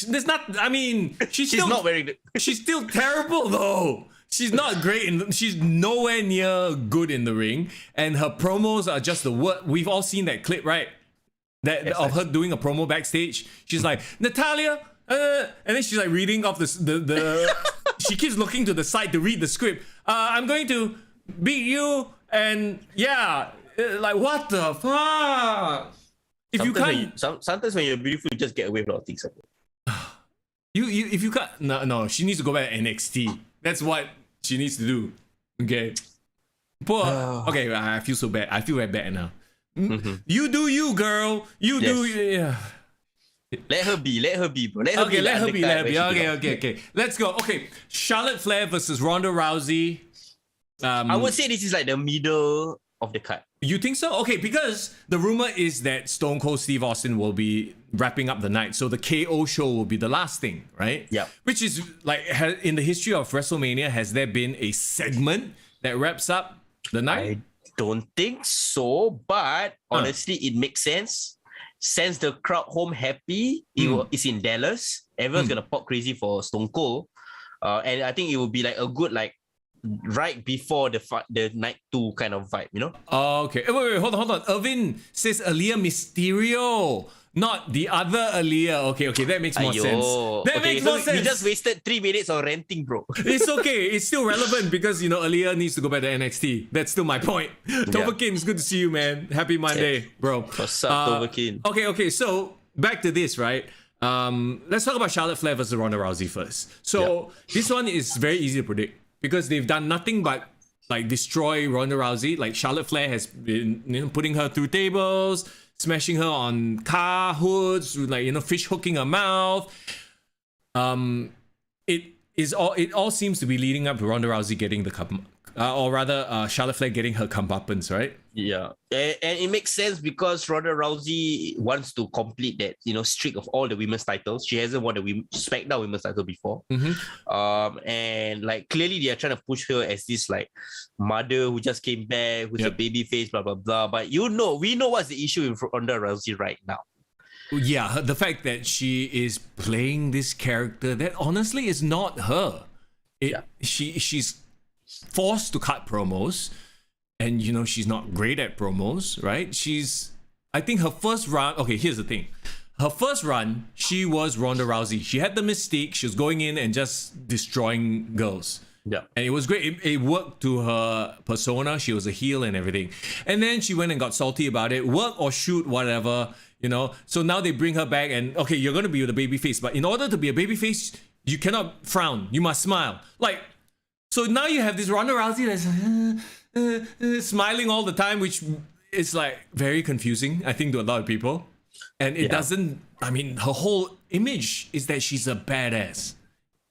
There's not. I mean, she's still not wearing it. She's still terrible though. She's not great. She's nowhere near good in the ring, and her promos are just the word. We've all seen that clip, right? Of her doing a promo backstage. She's like, Natalia, and then she's like reading off the she keeps looking to the side to read the script. I'm going to beat you, and like what the fuck? Sometimes when you're beautiful, you just get away with a lot of things. If you can't, no, she needs to go back to NXT. That's what she needs to do. Okay. Okay, I feel so bad. I feel very bad now. You do you, girl. You do. Yeah. Let her be, bro. Let her be. Okay. Let's go. Okay, Charlotte Flair versus Ronda Rousey. I would say this is like the middle of the card. You think so? Okay, because the rumor is that Stone Cold Steve Austin will be wrapping up the night, so the KO show will be the last thing, right? Yeah. Which is like, in the history of WrestleMania, has there been a segment that wraps up the night? I don't think so, but honestly, it makes sense. Since the crowd home happy, it's in Dallas. Everyone's gonna pop crazy for Stone Cold, and I think it will be like a good right before the night 2 kind of vibe, you know? Okay. Wait, hold on. Irvin says Aaliyah Mysterio. not the other Aaliyah. Okay, that makes more sense. That makes more sense. We just wasted 3 minutes on ranting, bro. It's okay. It's still relevant because, Aaliyah needs to go back to NXT. That's still my point. Tovakin, it's good to see you, man. Happy Monday, bro. What's up, Tovakin? Okay. So, back to this, right? Let's talk about Charlotte Flair versus Ronda Rousey first. So, this one is very easy to predict because they've done nothing but destroy Ronda Rousey. Like, Charlotte Flair has been putting her through tables, smashing her on car hoods, fish hooking her mouth. It all seems to be leading up to Ronda Rousey getting the cup, or rather, Charlotte Flair getting her comeuppance, right? Yeah, and it makes sense because Ronda Rousey wants to complete that streak of all the women's titles. She hasn't won the SmackDown women's title before, and clearly they are trying to push her as this mother who just came back, who's a baby face, blah blah blah. But we know what's the issue with Ronda Rousey right now. Yeah, the fact that she is playing this character that honestly is not her. She's forced to cut promos. And, she's not great at promos, right? I think her first run... Okay, here's the thing. Her first run, she was Ronda Rousey. She had the mystique. She was going in and just destroying girls. Yeah. And it was great. It worked to her persona. She was a heel and everything. And then she went and got salty about it. Work or shoot, whatever, So now they bring her back and, okay, you're going to be the babyface. But in order to be a babyface, you cannot frown. You must smile. So now you have this Ronda Rousey that's... smiling all the time, which is very confusing, I think, to a lot of people. And it doesn't, her whole image is that she's a badass.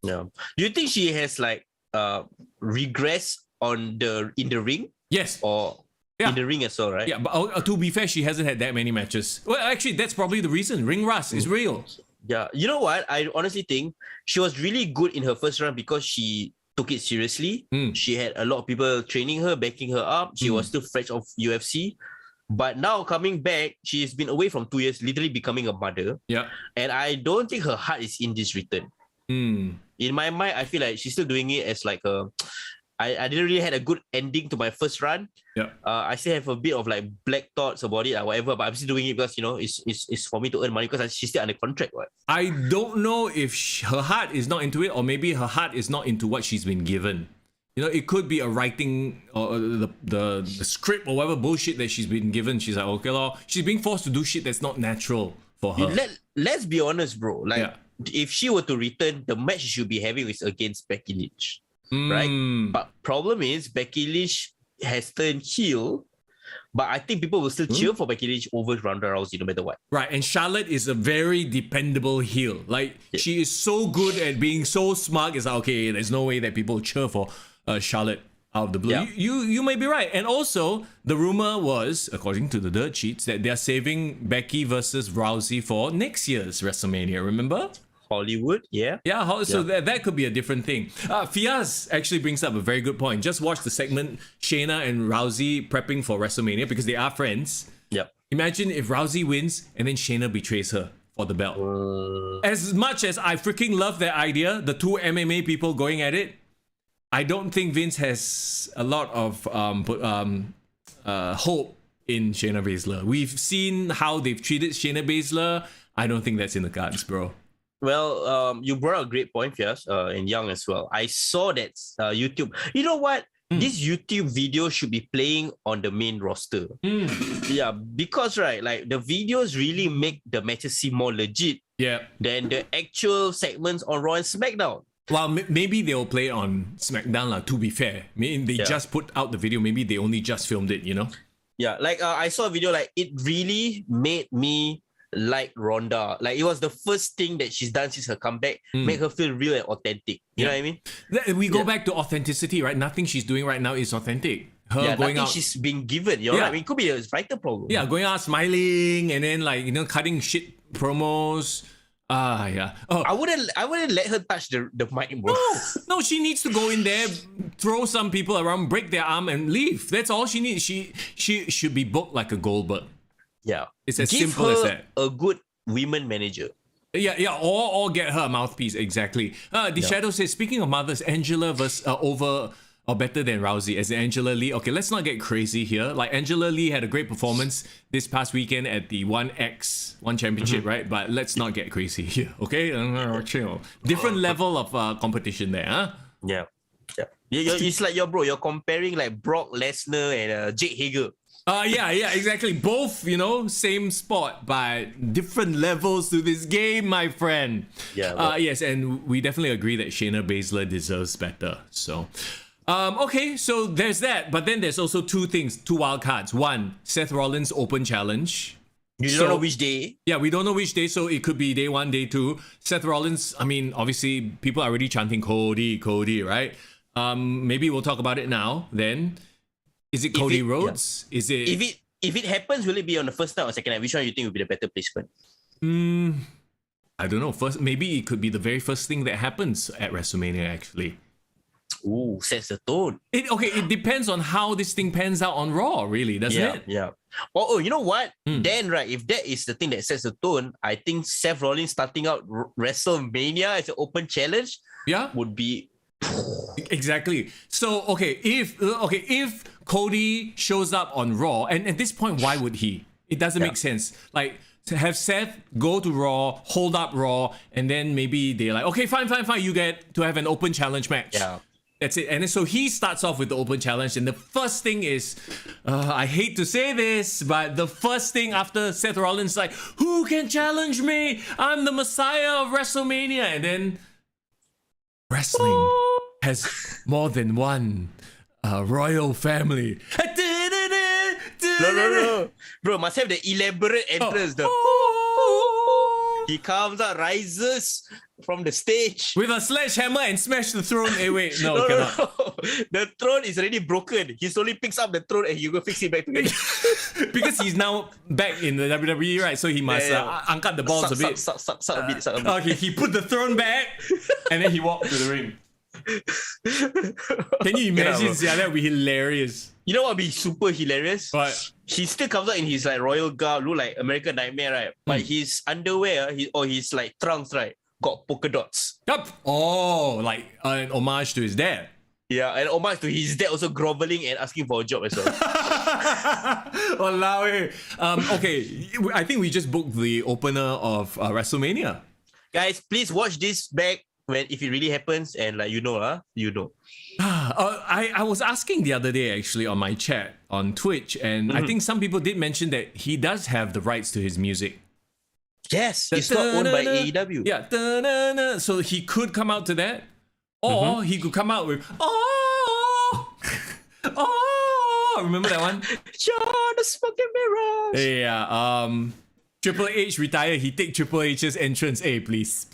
Yeah. Do you think she has regress in the ring? Yes. Or in the ring as well, right? Yeah, but to be fair, she hasn't had that many matches. Well, actually, that's probably the reason. Ring rust is real. Yeah. You know what? I honestly think she was really good in her first run because she took it seriously. She had a lot of people training her, backing her up. She was still fresh off UFC. But now coming back, she's been away from 2 years, literally becoming a mother. Yeah. And I don't think her heart is in this return. In my mind, I feel like she's still doing it as I didn't really had a good ending to my first run. Yeah. I still have a bit of black thoughts about it or whatever, but I'm still doing it because it's for me to earn money because she's still under contract. Right? I don't know if her heart is not into it, or maybe her heart is not into what she's been given. It could be a writing or the script or whatever bullshit that she's been given. She's like, okay, she's being forced to do shit that's not natural for her. Let's be honest, bro. If she were to return, the match she should be having is against Becky Lynch. Right? But problem is Becky Lynch has turned heel, but I think people will still cheer for Becky Lynch over Ronda Rousey no matter what. Right, and Charlotte is a very dependable heel. She is so good at being so smart. It's okay, there's no way that people cheer for Charlotte out of the blue. Yeah. You may be right. And also, the rumor was, according to the dirt sheets, that they're saving Becky versus Rousey for next year's WrestleMania, remember? Hollywood, yeah. So that could be a different thing. Fiaz actually brings up a very good point. Just watch the segment Shayna and Rousey prepping for WrestleMania because they are friends. Yep. Imagine if Rousey wins and then Shayna betrays her for the belt. As much as I freaking love that idea, the two MMA people going at it, I don't think Vince has a lot of hope in Shayna Baszler. We've seen how they've treated Shayna Baszler. I don't think that's in the cards, bro. Well, you brought up a great point, Fias, and Young as well. I saw that YouTube. You know what? This YouTube video should be playing on the main roster. Yeah, because the videos really make the matches seem more legit than the actual segments on Raw and SmackDown. Well, maybe they'll play it on SmackDown, to be fair. Maybe they just put out the video. Maybe they only just filmed it, Yeah, I saw a video, it really made me like Ronda. It was the first thing that she's done since her comeback, make her feel real and authentic. You know what I mean? We go back to authenticity, right? Nothing she's doing right now is authentic. Her going out, she's being given. You know what I mean? It could be a writer problem. Yeah, going out smiling and then cutting shit promos. Yeah. Oh, I wouldn't let her touch the mic, bro. No, she needs to go in there, throw some people around, break their arm, and leave. That's all she needs. She should be booked like a Goldberg. Yeah, it's as simple as that. A good women manager. Yeah, or get her a mouthpiece. Exactly. The Shadow says, speaking of mothers, Angela over or better than Rousey as in Angela Lee? Okay, let's not get crazy here. Like Angela Lee had a great performance this past weekend at the One Championship, right? But let's not get crazy here, okay? Chill. Different level of competition there, huh? Yeah. It's like you're comparing like Brock Lesnar and Jake Hager. Yeah, exactly. Both, same spot, but different levels to this game, my friend. Yeah. Yes, and we definitely agree that Shayna Baszler deserves better. So, okay, so there's that. But then there's also two wild cards. One, Seth Rollins Open Challenge. You don't know which day. Yeah, we don't know which day, so it could be day 1, day 2. Seth Rollins, I mean, obviously, people are already chanting Cody, right? Maybe we'll talk about it now, then. Is it Cody Rhodes? Yeah. Is it? If it happens, will it be on the first night or second night? Which one do you think will be the better placement? I don't know. First, maybe it could be the very first thing that happens at WrestleMania. Actually, ooh, sets the tone. It depends on how this thing pans out on Raw, really, doesn't it? Yeah. Oh, you know what? Then, right, if that is the thing that sets the tone, I think Seth Rollins starting out WrestleMania as an open challenge, would be. Exactly. So if Cody shows up on Raw, and at this point, why would he? It doesn't make sense. Like to have Seth go to Raw, hold up Raw, and then maybe they're like, okay, fine, you get to have an open challenge match. Yeah. That's it. And then so he starts off with the open challenge, and the first thing is, I hate to say this, but the first thing after Seth Rollins is like, who can challenge me? I'm the Messiah of WrestleMania. And then wrestling has more than one royal family. No. Bro, must have the elaborate entrance. He comes out, rises from the stage. With a sledgehammer and smash the throne. Wait, no, cannot. No. The throne is already broken. He slowly picks up the throne and you go fix it back together. Because he's now back in the WWE, right? So he must angkat the balls a bit. Suck a bit. Okay, he put the throne back and then he walked to the ring. Can you imagine? Yeah, that would be hilarious. You know what would be super hilarious? What? He still comes out in his like royal garb, look like American Nightmare, right? But his underwear, his like trunks, right, got polka dots. Yep. Oh, like an homage to his dad. Yeah, and homage to his dad also groveling and asking for a job as well. Walao. Okay, I think we just booked the opener of WrestleMania. Guys, please watch this back if it really happens, and like you know. I was asking the other day actually on my chat on Twitch, and I think some people did mention that he does have the rights to his music. Yes, it's not owned by AEW. Yeah, so he could come out to that, or he could come out with remember that one? John the smoking mirrors. Yeah. Triple H retire. He take Triple H's entrance. Hey, please.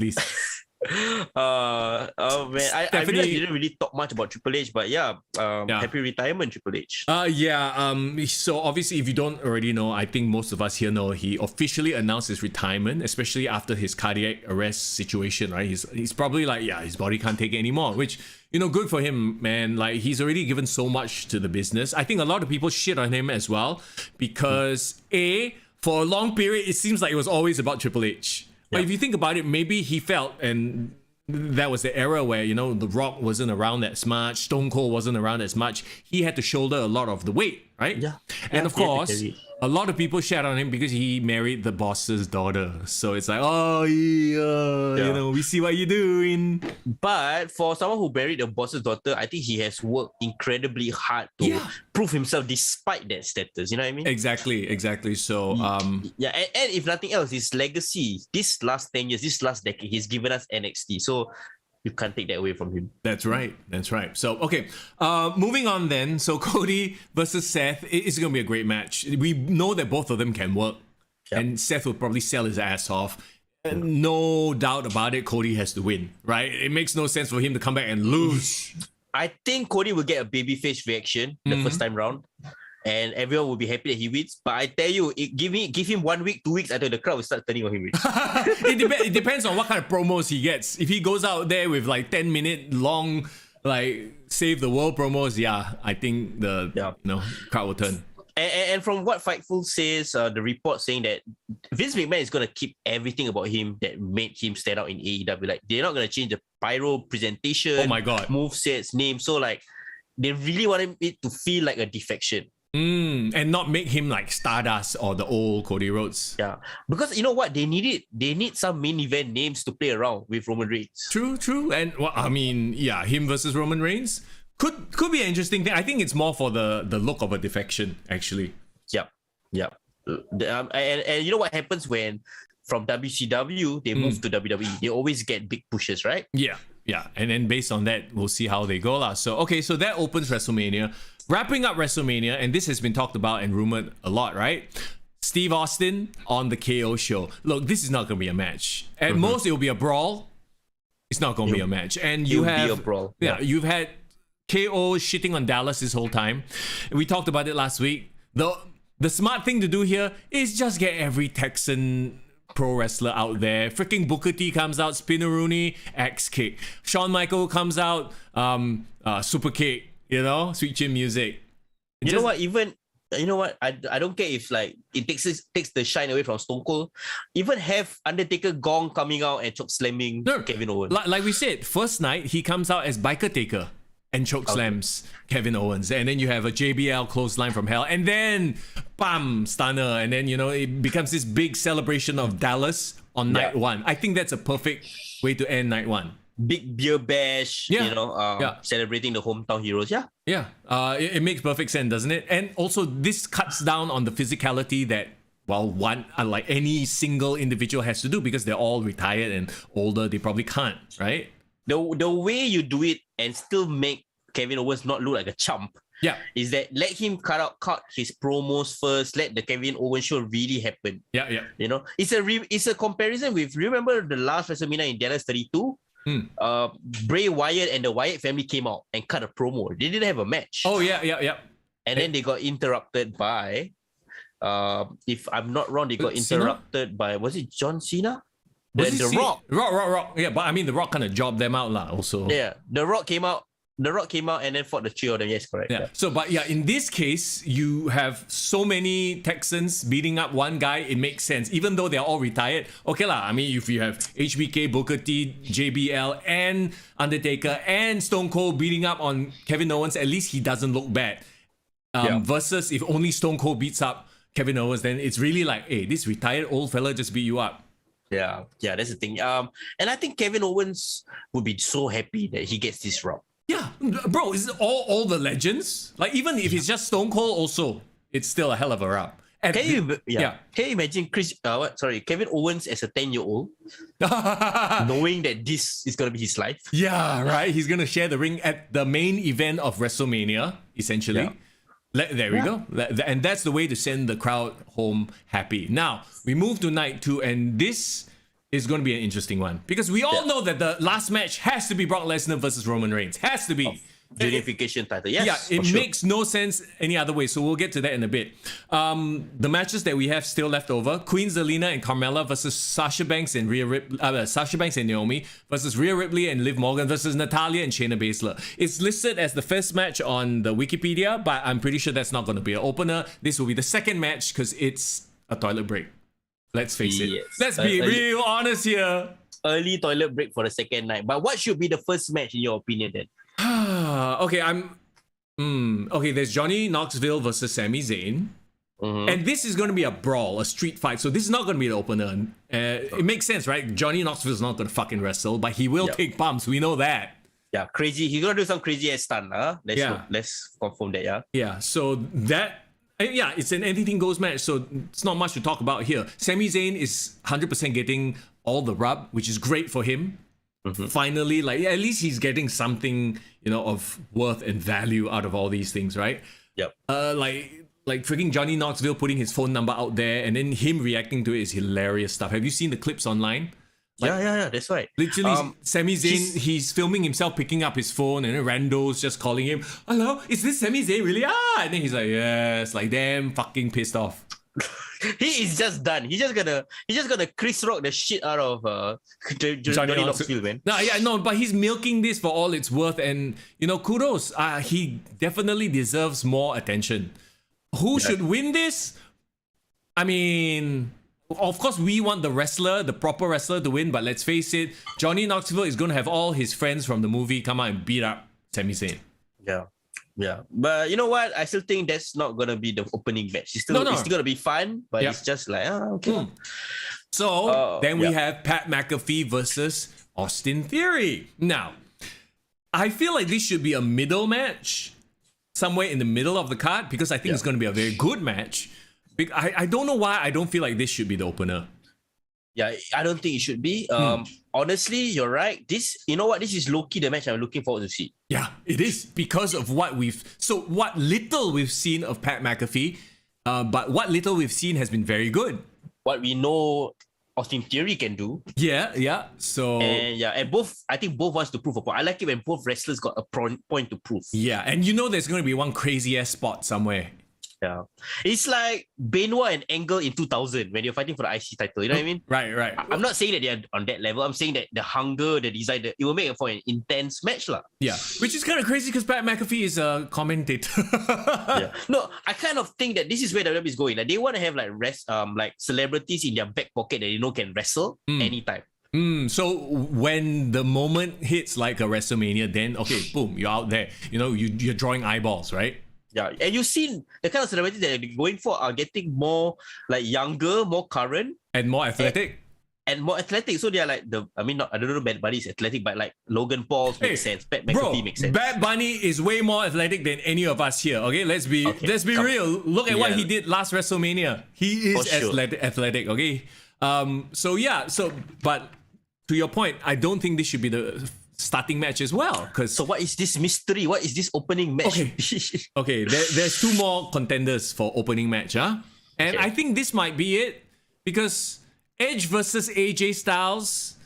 Oh man, I realized you didn't really talk much about Triple H, but happy retirement, Triple H. So obviously, if you don't already know, I think most of us here know he officially announced his retirement, especially after his cardiac arrest situation, right? He's probably like, his body can't take it anymore, which, good for him, man. Like, he's already given so much to the business. I think a lot of people shit on him as well because for a long period, it seems like it was always about Triple H. But if you think about it, maybe he felt, and that was the era where, The Rock wasn't around as much, Stone Cold wasn't around as much. He had to shoulder a lot of the weight, right? Yeah. And of course, a lot of people shat on him because he married the boss's daughter. So it's like, we see what you're doing. But for someone who married the boss's daughter, I think he has worked incredibly hard to prove himself despite that status. You know what I mean? Exactly. So, and if nothing else, his legacy, this last 10 years, this last decade, he's given us NXT. So you can't take that away from him. That's right. So, okay. Moving on then. So, Cody versus Seth. It's going to be a great match. We know that both of them can work. Yep. And Seth will probably sell his ass off. No doubt about it, Cody has to win, right? It makes no sense for him to come back and lose. I think Cody will get a babyface reaction the first time round. And everyone will be happy that he wins. But I tell you, give him 1 week, 2 weeks until the crowd will start turning on him. It depends on what kind of promos he gets. If he goes out there with like 10-minute long, like save the world promos, I think the crowd will turn. And from what Fightful says, the report saying that Vince McMahon is going to keep everything about him that made him stand out in AEW. Like, they're not going to change the pyro presentation. Oh my God. Movesets, name. So like, they really wanted it to feel like a defection. And not make him like Stardust or the old Cody Rhodes. Yeah, because you know what, they need some main event names to play around with Roman Reigns. True. And well, I mean, yeah, him versus Roman Reigns could be an interesting thing. I think it's more for the look of a defection, actually. Yep. And you know what happens when from WCW they move to WWE? They always get big pushes, right? Yeah. And then based on that, we'll see how they go. So that opens WrestleMania. Wrapping up WrestleMania, and this has been talked about and rumored a lot, right? Steve Austin on the KO show. Look, this is not going to be a match. At most, it will be a brawl. It's not going to be a match. And you have... be a brawl. Yeah, you've had KO shitting on Dallas this whole time. We talked about it last week. The smart thing to do here is just get every Texan pro wrestler out there. Freaking Booker T comes out, Spinneroonie, X kick. Shawn Michael comes out, super kick. You know, sweet chin music. You know what? I don't care if like it takes the shine away from Stone Cold. Even have Undertaker gong coming out and choke slamming Kevin Owens. Like we said, first night he comes out as Biker Taker and choke slams Kevin Owens, and then you have a JBL clothesline from hell, and then bam, stunner, and then it becomes this big celebration of Dallas on night one. I think that's a perfect way to end night one. Big beer bash, celebrating the hometown heroes. It makes perfect sense, doesn't it? And also this cuts down on the physicality that like any single individual has to do, because they're all retired and older. They probably can't, right? The way you do it and still make Kevin Owens not look like a chump is that let him cut his promos first, let the Kevin Owens show really happen. It's a comparison with, remember the last WrestleMania in Dallas 32? Bray Wyatt and the Wyatt family came out and cut a promo. They didn't have a match. And then they got interrupted by, if I'm not wrong, they got interrupted by, was it John Cena? The Rock. Rock. Yeah, but I mean, The Rock kind of jobbed them out also. Yeah, The Rock came out and then fought the three of them. Yes, correct. Yeah. So, but in this case, you have so many Texans beating up one guy. It makes sense, even though they're all retired. Okay lah. I mean, if you have HBK, Booker T, JBL, and Undertaker, and Stone Cold beating up on Kevin Owens, at least he doesn't look bad. Versus if only Stone Cold beats up Kevin Owens, then it's really like, hey, this retired old fella just beat you up. Yeah, that's the thing. And I think Kevin Owens would be so happy that he gets this rub. Yeah, bro, is it all the legends? Like, even if it's just Stone Cold also, it's still a hell of a rub. And Can you imagine Kevin Owens as a 10-year-old knowing that this is going to be his life? Yeah, right. He's going to share the ring at the main event of WrestleMania, essentially. There we go. And that's the way to send the crowd home happy. Now, we move to night 2, and this is going to be an interesting one, because we all know that the last match has to be Brock Lesnar versus Roman Reigns. Has to be. Unification title. Yes. Yeah, it makes no sense any other way. So we'll get to that in a bit. The matches that we have still left over: Queen Zelina and Carmella versus Sasha Banks and Naomi versus Rhea Ripley and Liv Morgan versus Natalya and Shayna Baszler. It's listed as the first match on the Wikipedia, but I'm pretty sure that's not going to be an opener. This will be the second match because it's a toilet break. Let's face it. Let's be real honest here. Early toilet break for the second night. But what should be the first match in your opinion then? Okay, there's Johnny Knoxville versus Sami Zayn. And this is going to be a brawl, a street fight. So this is not going to be the opener. It makes sense, right? Johnny Knoxville is not going to fucking wrestle, but he will take bumps. We know that. Yeah, crazy. He's going to do some crazy ass stunt. Let's confirm that, Yeah, so that... it's an anything goes match, so it's not much to talk about here. Sami Zayn is 100% getting all the rub, which is great for him. Finally, at least he's getting something, of worth and value out of all these things, right? Yep. Like freaking Johnny Knoxville putting his phone number out there and then him reacting to it is hilarious stuff. Have you seen the clips online? That's right. Literally, Sami Zayn, he's filming himself picking up his phone, and then randos just calling him, "Hello, is this Sami Zayn really?" And then he's like, "Yes," like damn fucking pissed off. He is just done. He's just gonna Chris Rock the shit out of Johnny Knoxville, man. But he's milking this for all it's worth, and kudos. He definitely deserves more attention. Who should win this? I mean, of course, we want the proper wrestler to win, but let's face it, Johnny Knoxville is going to have all his friends from the movie come out and beat up Sami Zayn. Yeah. Yeah, but you know what? I still think that's not gonna be the opening match. It's still gonna be fun, but it's just like okay. So then we have Pat McAfee versus Austin Theory. Now, I feel like this should be a middle match, somewhere in the middle of the card, because I think it's going to be a very good match. I don't know why I don't feel like this should be the opener. Yeah, I don't think it should be. Honestly, you're right. You know what? This is low-key the match I'm looking forward to see. Yeah, it is, because of what little we've seen of Pat McAfee, but what little we've seen has been very good. What we know Austin Theory can do. Yeah. So and both, I think both wants to prove a point. I like it when both wrestlers got a point to prove. Yeah, and there's going to be one crazy ass spot somewhere. Yeah, it's like Benoit and Angle in 2000 when you're fighting for the IC title. You know what I mean? Right. I'm not saying that they're on that level. I'm saying that the hunger, the desire, it will make it for an intense match, lah. Yeah, which is kind of crazy because Pat McAfee is a commentator. Yeah. No, I kind of think that this is where WWE is going. Like they want to have like celebrities in their back pocket that can wrestle anytime. So when the moment hits like a WrestleMania, then okay, boom, you're out there. You're drawing eyeballs, right? Yeah, and you've seen the kind of celebrities that they're going for are getting more like younger, more current, and more athletic. And more athletic. So they're like I don't know Bad Bunny is athletic, but like Logan Paul makes sense. Pat McAfee makes sense. Bad Bunny is way more athletic than any of us here. Okay, let's be real. Look at what he did last WrestleMania. He is athletic. Okay. But to your point, I don't think this should be the starting match as well. So what is this mystery? What is this opening match? Okay. There's two more contenders for opening match, huh? And I think this might be it, because Edge versus AJ Styles.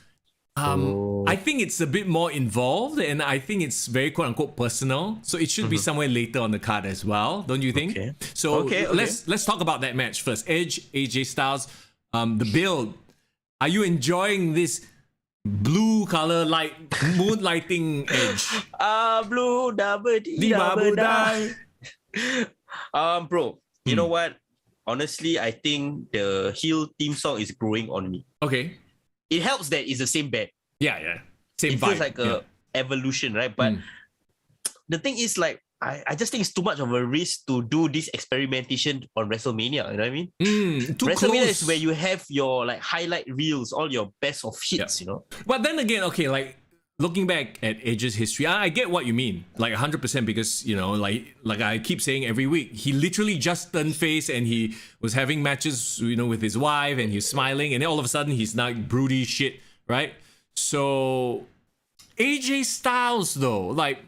I think it's a bit more involved, and I think it's very quote unquote personal. So it should be somewhere later on the card as well, don't you think? Okay. So let's talk about that match first. Edge, AJ Styles, the build. Are you enjoying this blue color light moonlighting Edge? Blue double D. Bro, you know what? Honestly, I think the heel theme song is growing on me. Okay. It helps that it's the same band. Yeah. Same vibe. It feels like a evolution, right? But the thing is, like, I just think it's too much of a risk to do this experimentation on WrestleMania. You know what I mean? WrestleMania is where you have your like highlight reels, all your best of hits. You know. But then again, okay, like looking back at Edge's history, I get what you mean, like 100%, because like I keep saying every week, he literally just turned face and he was having matches, with his wife, and he's smiling, and then all of a sudden he's not broody shit, right? So AJ Styles though, like,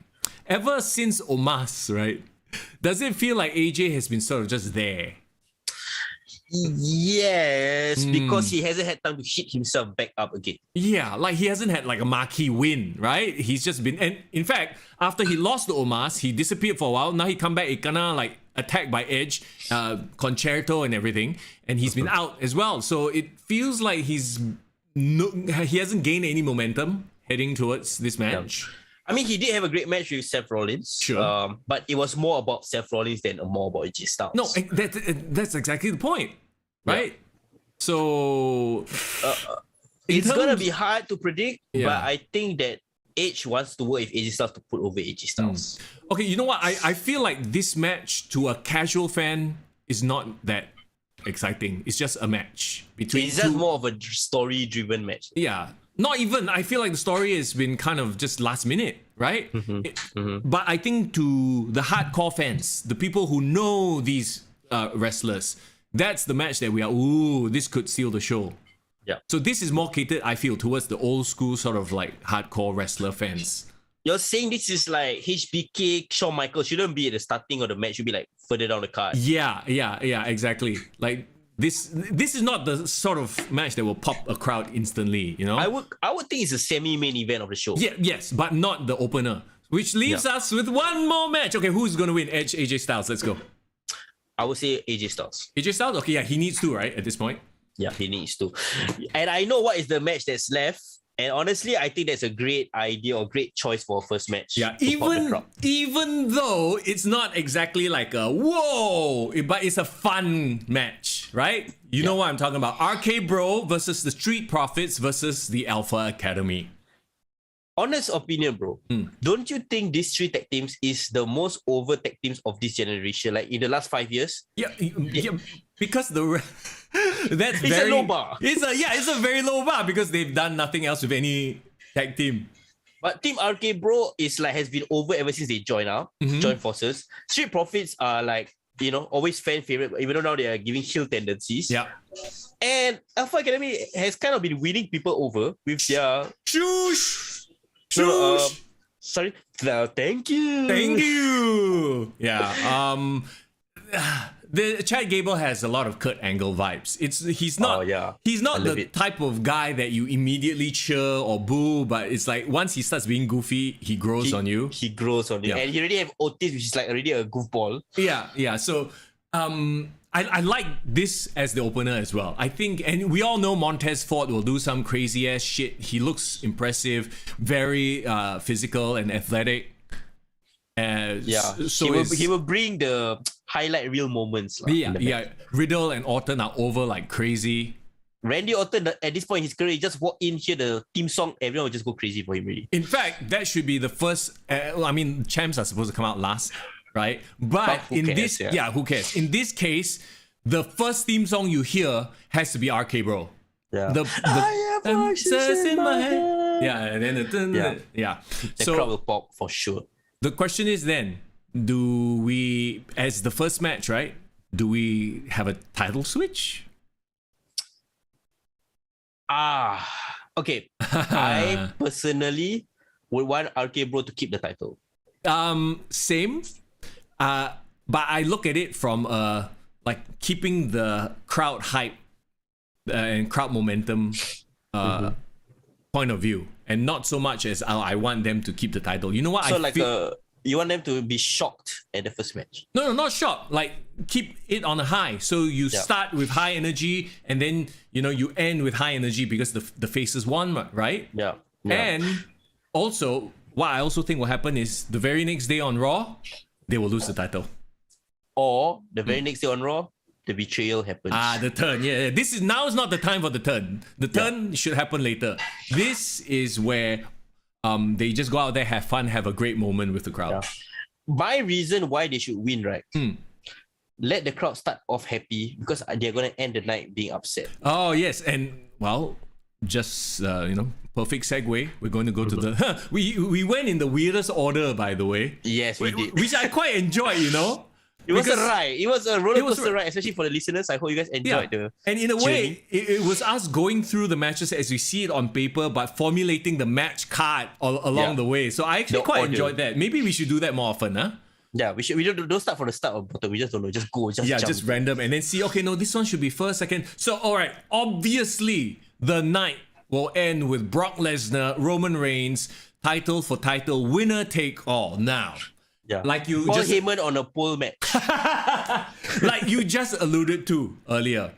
ever since Omas, right? Does it feel like AJ has been sort of just there? Yes, because he hasn't had time to hit himself back up again. Yeah, like he hasn't had like a marquee win, right? He's just been, and in fact, after he lost to Omas, he disappeared for a while. Now he come back, he kinda like attacked by Edge, concerto and everything, and he's been out as well. So it feels like he hasn't gained any momentum heading towards this match. Yeah. I mean, he did have a great match with Seth Rollins. Sure. But it was more about Seth Rollins than more about AJ Styles. No, that's exactly the point, right? Yeah. So it's gonna be hard to predict, but I think that Edge wants to work with AJ Styles to put over AJ Styles. Okay, you know what? I feel like this match to a casual fan is not that exciting. It's just a match between. It's just more of a story-driven match. Yeah. Not even. I feel like the story has been kind of just last minute, right? But I think to the hardcore fans, the people who know these wrestlers, that's the match that we are, this could seal the show. Yeah. So this is more catered, I feel, towards the old school sort of like hardcore wrestler fans. You're saying this is like HBK, Shawn Michaels shouldn't be at the starting of the match, should be like further down the card. Yeah, exactly. Like this is not the sort of match that will pop a crowd instantly, I would think it's a semi-main event of the show. Yeah, yes, but not the opener. Which leaves us with one more match. Okay, who's gonna win? Edge, AJ Styles. Let's go. I would say AJ Styles. AJ Styles? Okay, yeah, he needs to, right, at this point? Yeah, he needs to. And I know what is the match that's left. And honestly, I think that's a great idea or great choice for a first match. Yeah, even though it's not exactly like a whoa, but it's a fun match, right? You know what I'm talking about. RK Bro versus the Street Profits versus the Alpha Academy. honest opinion, bro. Don't you think these 3 tag teams is the most over tag teams of this generation? Like in the last 5 years? Yeah, because that's It's very a low bar. It's a very low bar because they've done nothing else with any tag team. But Team RK, bro, is like has been over ever since they joined forces. Street Profits are like, always fan favorite, even though now they are giving heel tendencies. Yeah. And Alpha Academy has kind of been winning people over with their Shush. sorry. No, thank you. Thank you. Yeah. The Chad Gable has a lot of Kurt Angle vibes. He's not the type of guy that you immediately cheer or boo, but it's like once he starts being goofy, he grows on you. He grows on you. And he already have Otis, which is like already a goofball. Yeah. So I like this as the opener as well. I think, and we all know Montez Ford will do some crazy ass shit. He looks impressive, very physical and athletic. So he will bring the highlight reel moments. Riddle and Orton are over like crazy. Randy Orton at this point in his career, he just walk in, hear the theme song, everyone will just go crazy for him really. In fact, that should be the first. Champs are supposed to come out last, right? But who cares? Who cares? In this case, the first theme song you hear has to be RK Bro. Yeah. I have voices in my head. Yeah, and then the crowd will pop for sure. The question is then, do we, as the first match, right? Do we have a title switch? Okay. I personally would want RK Bro to keep the title. Same. But I look at it from like keeping the crowd hype and crowd momentum point of view, and not so much as I want them to keep the title. You know what? So you want them to be shocked at the first match? No, not shocked. Like keep it on a high. So you start with high energy, and then you end with high energy because the faces won, right? Yeah. And also, what I also think will happen is the very next day on Raw, they will lose the title. Or the very next day on Raw, the betrayal happens. The turn. Yeah. This is not the time for the turn. The turn should happen later. This is where they just go out there, have fun, have a great moment with the crowd. Yeah. My reason why they should win, right? Let the crowd start off happy because they're gonna end the night being upset. Oh yes, and well, just perfect segue. We're going to go to the. We went in the weirdest order, by the way. Yes, we did. Which I quite enjoyed. It was a ride. It was a roller coaster ride, especially for the listeners. I hope you guys enjoyed the. And in a way, it was us going through the matches as we see it on paper, but formulating the match card along the way. So I actually quite enjoyed that. Maybe we should do that more often, huh? Yeah, we should. We don't start from the start or bottom. We just don't know. Just go. Just jump. Just random, and then see. Okay, no, this one should be first, second. So all right, obviously the night will end with Brock Lesnar, Roman Reigns, title for title, winner take all. Now. Yeah. Like you Paul Heyman on a pole match. Like you just alluded to earlier.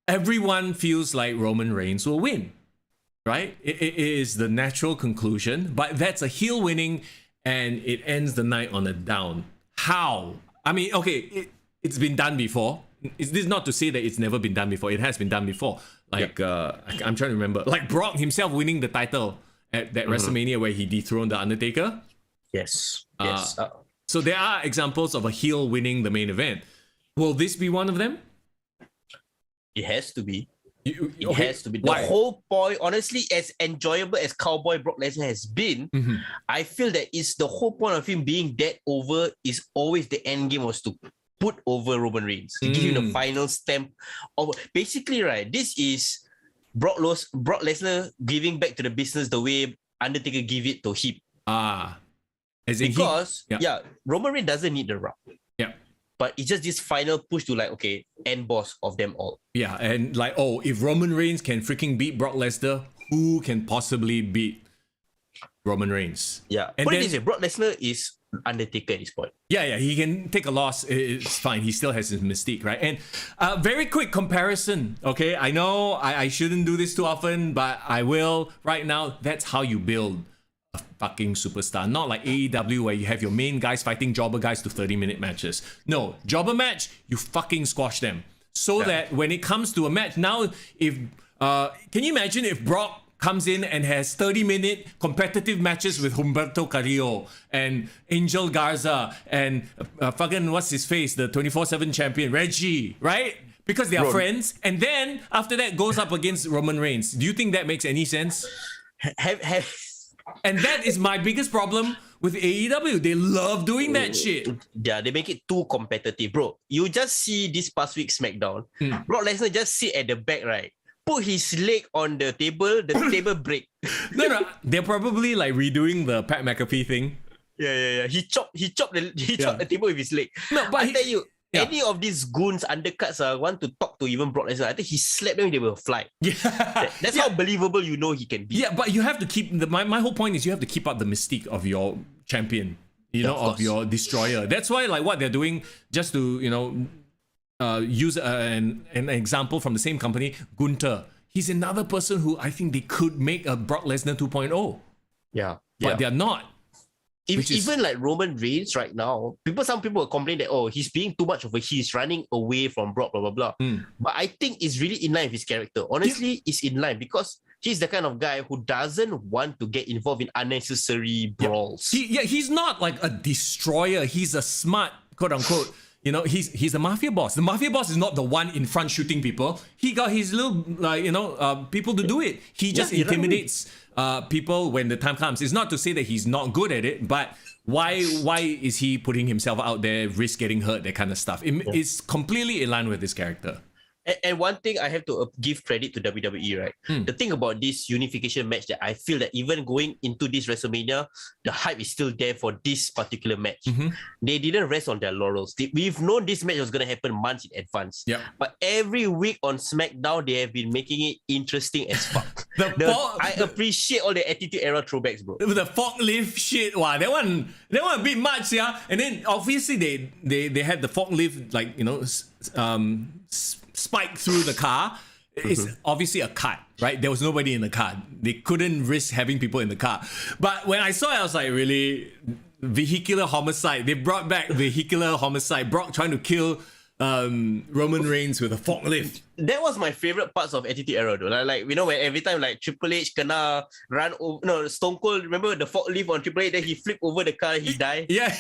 Everyone feels like Roman Reigns will win. Right? It is the natural conclusion, but that's a heel winning and it ends the night on a down. How? I mean, okay, it's been done before. This is not to say that it's never been done before. It has been done before. Like I'm trying to remember. Like Brock himself winning the title at that WrestleMania where he dethroned The Undertaker. Yes. So there are examples of a heel winning the main event. Will this be one of them? It has to be. It has to be. The whole point, honestly, as enjoyable as Cowboy Brock Lesnar has been, I feel that it's the whole point of him being that over is always the end game was to put over Roman Reigns, to give him the final stamp of basically, right? This is Brock Lesnar giving back to the business the way Undertaker gave it to him. Because Roman Reigns doesn't need the rub. Yeah. But it's just this final push to like, okay, end boss of them all. Yeah, and like, if Roman Reigns can freaking beat Brock Lesnar, who can possibly beat Roman Reigns? Yeah. And this way, Brock Lesnar is Undertaker at this point. Yeah, he can take a loss. It's fine. He still has his mystique, right? And very quick comparison, okay? I know I shouldn't do this too often, but I will right now. That's how you build a fucking superstar. Not like AEW where you have your main guys fighting jobber guys to 30-minute matches. No, jobber match, you fucking squash them. So that when it comes to a match, now if can you imagine if Brock comes in and has 30-minute competitive matches with Humberto Carrillo and Angel Garza and fucking what's his face, the 24/7 champion Reggie, right? Because they are friends, and then after that goes up against Roman Reigns. Do you think that makes any sense? And that is my biggest problem with AEW. They love doing that shit. Yeah, they make it too competitive, bro. You just see this past week SmackDown. Brock Lesnar just sit at the back, right? Put his leg on the table break. No, they're probably like redoing the Pat McAfee thing. Yeah. He chopped the table with his leg. No, but I tell you, any of these goons, undercuts, want to talk to even Brock Lesnar, I think he slapped them, they will fly. Yeah. That's how believable you know he can be. Yeah, but you have to keep my whole point is you have to keep up the mystique of your champion, of your destroyer. That's why like what they're doing, just to use an example from the same company, Gunter. He's another person who I think they could make a Brock Lesnar 2.0. Yeah. But they're not. Even like Roman Reigns right now, some people will complain that he's being too much of a he's running away from Brock, blah blah blah. But I think it's really in line with his character. Honestly, it's in line because he's the kind of guy who doesn't want to get involved in unnecessary brawls. He's not like a destroyer. He's a smart, quote unquote. He's a mafia boss. The mafia boss is not the one in front shooting people. He got his little people to do it. He just intimidates people when the time comes. It's not to say that he's not good at it, but why is he putting himself out there, risk getting hurt, that kind of stuff? It's completely in line with his character. And one thing I have to give credit to WWE, right? The thing about this unification match that I feel that even going into this WrestleMania, the hype is still there for this particular match. They didn't rest on their laurels. We've known this match was going to happen months in advance. Yep. But every week on SmackDown, they have been making it interesting as fuck. I appreciate all the Attitude Era throwbacks, bro. The forklift shit, wow, that one a bit much, yeah. And then obviously they had the forklift spike through the car. It's obviously a cut, right? There was nobody in the car. They couldn't risk having people in the car. But when I saw it, I was like, really? Vehicular homicide. They brought back vehicular homicide. Brock trying to kill Roman Reigns with a forklift. That was my favorite parts of Attitude Era though. Like when every time like Triple H kena run over, no, Stone Cold, remember the forklift on Triple H, then he flipped over the car, he died. Yeah.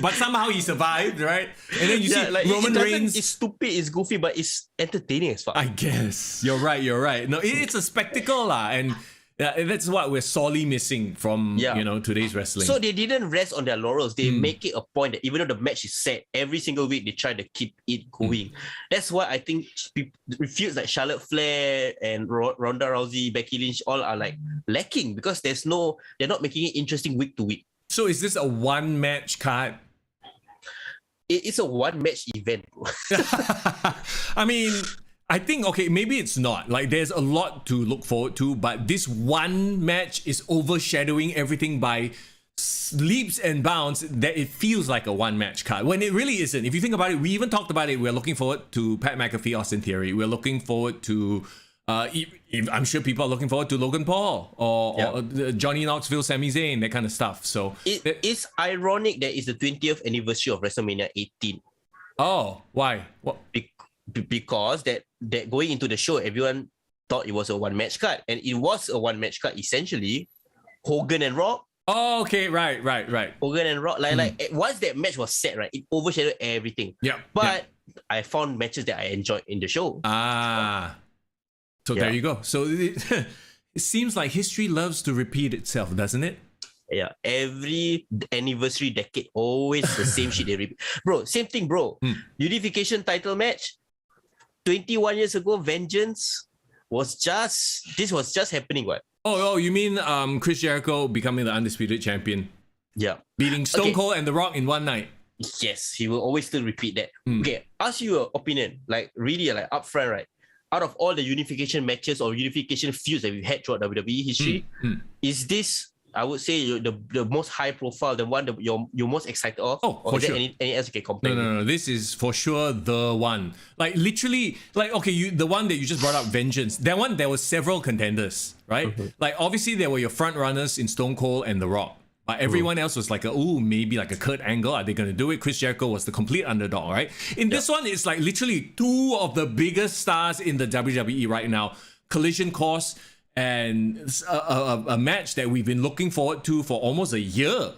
But somehow he survived, right? And then you see like, Roman Reigns. It's stupid, it's goofy, but it's entertaining as fuck. I guess you're right. No, it's a spectacle, and that's what we're sorely missing from today's wrestling. So they didn't rest on their laurels. They make it a point that even though the match is set, every single week they try to keep it going. That's why I think feuds like Charlotte Flair and Ronda Rousey, Becky Lynch, all are like lacking because they're not making it interesting week to week. So is this a one match card? It's a one match event. I mean, I think, okay, maybe it's not. Like, there's a lot to look forward to, but this one match is overshadowing everything by leaps and bounds that it feels like a one-match card, when it really isn't. If you think about it, we even talked about it. We're looking forward to Pat McAfee, Austin Theory. We're looking forward to... I'm sure people are looking forward to Logan Paul or Johnny Knoxville, Sami Zayn, that kind of stuff. So it's ironic that it's the 20th anniversary of WrestleMania 18. Oh, why? What? Because that going into the show, everyone thought it was a one match card, and it was a one match card essentially. Hogan and Rock. Oh, okay, right. Hogan and Rock, like once that match was set, right, it overshadowed everything. Yeah. But I found matches that I enjoyed in the show. So there you go. So it seems like history loves to repeat itself, doesn't it? Yeah, every anniversary decade, always the same shit they repeat. Bro, same thing, bro. Unification title match. 21 years ago, Vengeance was just happening, what? Oh, you mean Chris Jericho becoming the undisputed champion? Yeah. Beating Stone Cold and The Rock in one night. Yes, he will always still repeat that. Okay, ask you your opinion, like really like upfront, right? Out of all the unification matches or unification feuds that we've had throughout WWE history, is this, I would say, the most high profile, the one that you're most excited of? Oh, or for sure. Any else you can compare? No. This is for sure the one. Like literally, like okay, the one that you just brought up, Vengeance. That one, there were several contenders, right? Like obviously there were your front runners in Stone Cold and The Rock. But everyone else was like, maybe like a Kurt Angle. Are they going to do it? Chris Jericho was the complete underdog, right? In this one, it's like literally two of the biggest stars in the WWE right now. Collision Course and a match that we've been looking forward to for almost a year.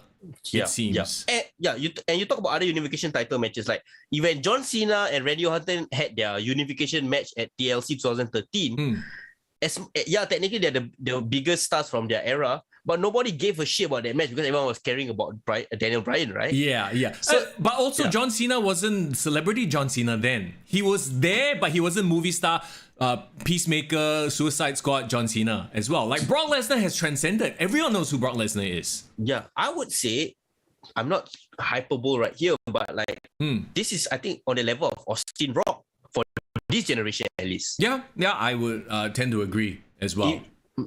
It seems. You talk about other unification title matches, like even John Cena and Randy Orton had their unification match at TLC 2013. Technically they're the biggest stars from their era, but nobody gave a shit about that match because everyone was caring about Daniel Bryan, right? Yeah. So, but also John Cena wasn't celebrity John Cena then. He was there, but he wasn't movie star, Peacemaker, Suicide Squad John Cena as well. Like Brock Lesnar has transcended. Everyone knows who Brock Lesnar is. Yeah, I would say, I'm not hyperbole right here, but like this is, I think, on the level of Austin Rock for this generation at least. Yeah, I would tend to agree as well.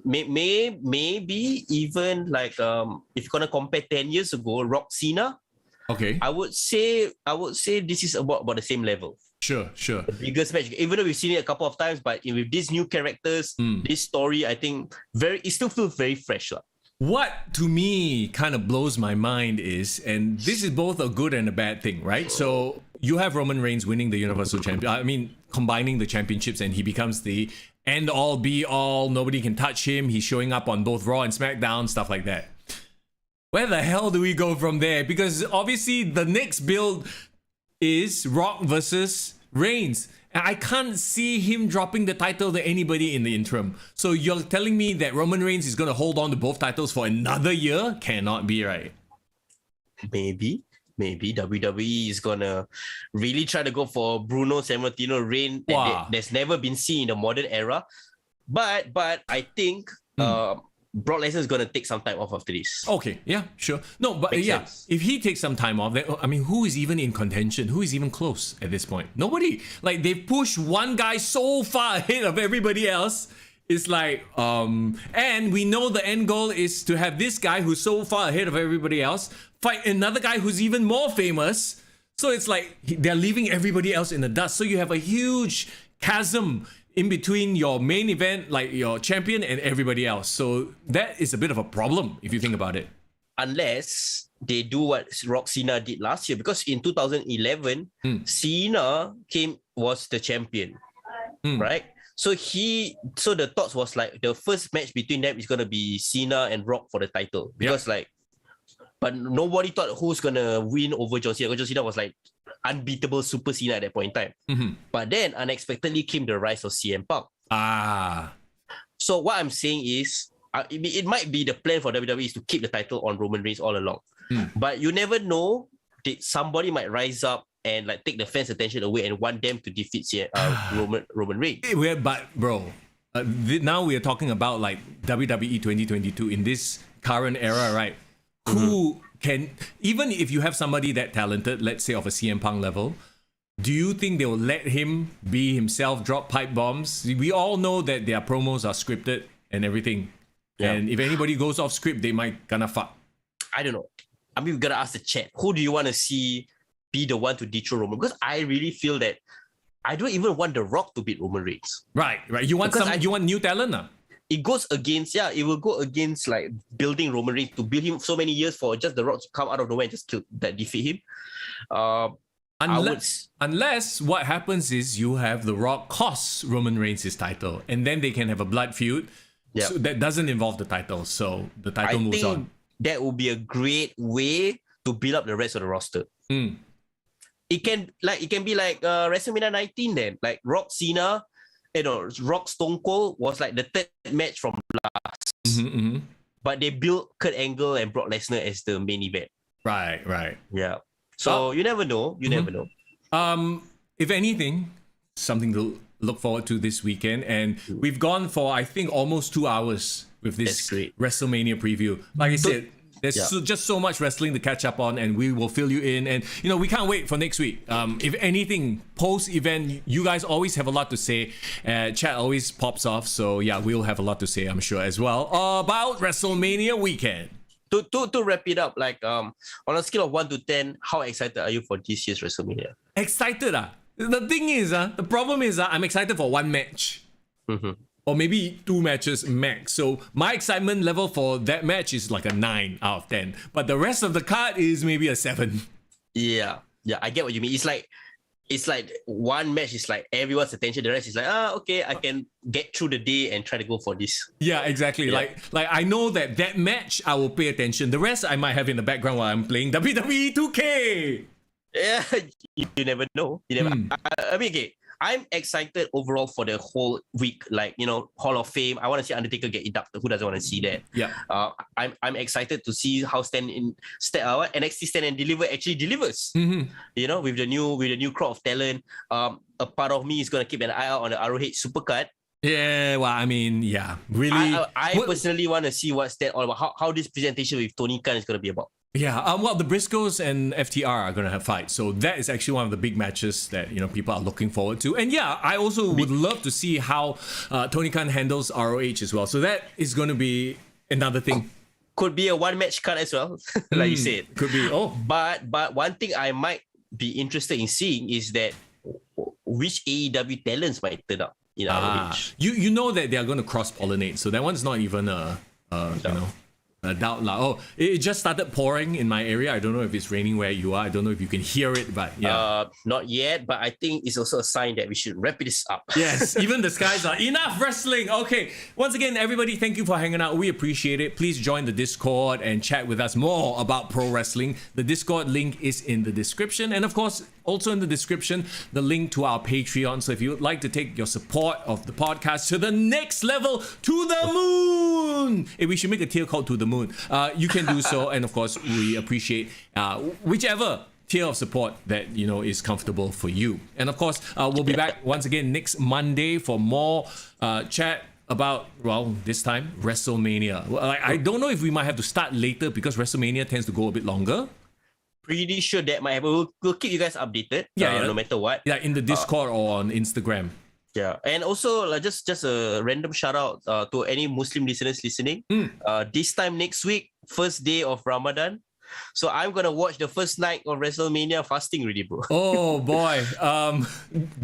Maybe even like if you're gonna compare 10 years ago, Rock Cena. Okay. I would say this is about the same level. Sure. The biggest match, even though we've seen it a couple of times, but with these new characters, this story, I think it still feels very fresh. What to me kind of blows my mind is, and this is both a good and a bad thing, right? So you have Roman Reigns winning the Universal Champion. I mean, combining the championships, and he becomes the end all be all. Nobody can touch him. He's showing up on both Raw and SmackDown, stuff like that. Where the hell do we go from there? Because obviously the next build is Rock versus Reigns. And I can't see him dropping the title to anybody in the interim. So you're telling me that Roman Reigns is going to hold on to both titles for another year? Cannot be right. Maybe WWE is gonna really try to go for Bruno Sammartino reign that's never been seen in the modern era. But I think Brock Lesnar is gonna take some time off after this. Okay, yeah, sure. No, but Makes sense. if he takes some time off, then I mean, who is even in contention? Who is even close at this point? Nobody. Like they've pushed one guy so far ahead of everybody else. It's like, and we know the end goal is to have this guy who's so far ahead of everybody else fight another guy who's even more famous. So it's like they're leaving everybody else in the dust. So you have a huge chasm in between your main event, like your champion, and everybody else. So that is a bit of a problem if you think about it. Unless they do what Rock Cena did last year, because in 2011, Cena was the champion, right? So the thoughts was like the first match between them is gonna be Cena and Rock for the title, because but nobody thought who's gonna win over John Cena. John Cena was like unbeatable Super Cena at that point in time. But then unexpectedly came the rise of CM Punk. So what I'm saying is, it might be the plan for WWE is to keep the title on Roman Reigns all along. But you never know, somebody might rise up and like take the fans' attention away and want them to defeat Roman Reigns. But bro, now we are talking about like WWE 2022 in this current era, right? Who can, even if you have somebody that talented, let's say of a CM Punk level, do you think they will let him be himself, drop pipe bombs? We all know that their promos are scripted and everything. And if anybody goes off script, they might gonna fuck. I don't know. I mean, we gotta ask the chat. Who do you want to see be the one to dethrone Roman? Because I really feel that I don't even want The Rock to beat Roman Reigns. Right. You want you want new talent? It goes against, it will go against like building Roman Reigns, to build him so many years for just The Rock to come out of nowhere and just defeat him. Unless what happens is you have The Rock cost Roman Reigns his title, and then they can have a blood feud. So that doesn't involve the title, so the title moves on. That would be a great way to build up the rest of the roster. It can be like WrestleMania 19 then, like Rock Cena, Rock Stone Cold was like the third match from last. But they built Kurt Angle and Brock Lesnar as the main event. Right. Yeah. So you never know. Never know. If anything, something to look forward to this weekend, and we've gone for I think almost 2 hours with this WrestleMania preview. Like I said, there's just so much wrestling to catch up on, and we will fill you in. And we can't wait for next week. If anything, post-event, you guys always have a lot to say. Chat always pops off, so yeah, we'll have a lot to say, I'm sure, as well, about WrestleMania weekend. To wrap it up, like on a scale of 1 to 10, how excited are you for this year's WrestleMania? Excited? The thing is, the problem is, I'm excited for one match. Or maybe 2 matches max. So my excitement level for that match is like a 9 out of 10. But the rest of the card is maybe a 7. Yeah, I get what you mean. It's like it's like one match is like everyone's attention. The rest is like, okay, I can get through the day and try to go for this. Yeah, exactly. Yeah. Like I know that match I will pay attention. The rest I might have in the background while I'm playing WWE 2K. Yeah, you never know. You never. I mean, okay. I'm excited overall for the whole week. Like, you know, Hall of Fame. I want to see Undertaker get inducted. Who doesn't want to see that? Yeah. I'm excited to see how NXT Stand and Deliver actually delivers. Mm-hmm. You know, with the new crowd of talent. A part of me is gonna keep an eye out on the ROH Supercard. Yeah, well, I mean, yeah, really. I personally want to see what's that all about. How this presentation with Tony Khan is gonna be about. Yeah, well, the Briscoes and FTR are going to have fights. So that is actually one of the big matches that, you know, people are looking forward to. And yeah, I also would love to see how Tony Khan handles ROH as well. So that is going to be another thing. Could be a one-match card as well, like you said. Could be. Oh. But one thing I might be interested in seeing is that which AEW talents might turn up in ROH. You know that they are going to cross-pollinate. So that one's not even you know, a doubt. Oh, it just started pouring in my area. I don't know if it's raining where you are. I don't know if you can hear it, but yeah. Not yet, but I think it's also a sign that we should wrap this up. Yes, even the skies are enough wrestling. Okay, once again, everybody, thank you for hanging out. We appreciate it. Please join the Discord and chat with us more about pro wrestling. The Discord link is in the description. And of course, also in the description, the link to our Patreon. So if you would like to take your support of the podcast to the next level, to the moon. We should make a tier called To the Moon. You can do so. And of course, we appreciate whichever tier of support that, you know, is comfortable for you. And of course, we'll be back once again next Monday for more chat about, well, this time, WrestleMania. Well, I don't know if we might have to start later because WrestleMania tends to go a bit longer. Pretty sure that might happen. We'll keep you guys updated. No matter what. Yeah, in the Discord or on Instagram. Yeah, and also just a random shout out to any Muslim listeners listening. This time next week, first day of Ramadan. So I'm gonna watch the first night of WrestleMania fasting already, bro. Oh boy.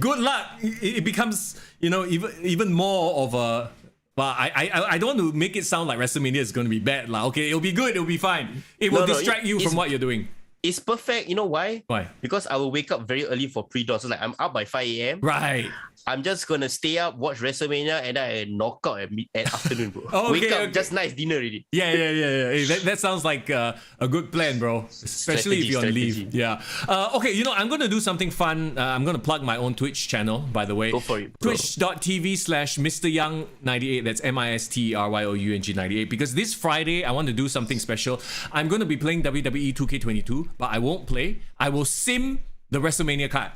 Good luck. It becomes, you know, even more of a. Well, I don't want to make it sound like WrestleMania is going to be bad. Like, okay, it'll be good, it'll be fine. It will distract you from what you're doing. It's perfect. You know why? Why? Because I will wake up very early for pre-dawn. So like I'm up by 5 a.m. Right. I'm just gonna stay up, watch WrestleMania, and I knock out at afternoon, bro. Okay, wake up, just nice dinner already. Yeah. Hey, that sounds like a good plan, bro. Especially if you're on leave. Yeah. Okay, you know, I'm gonna do something fun. I'm gonna plug my own Twitch channel, by the way. Go for it, bro. Twitch.tv/Mister Young 98. That's MisterYoung 98. Because this Friday, I want to do something special. I'm gonna be playing WWE 2K22, but I won't play. I will sim the WrestleMania card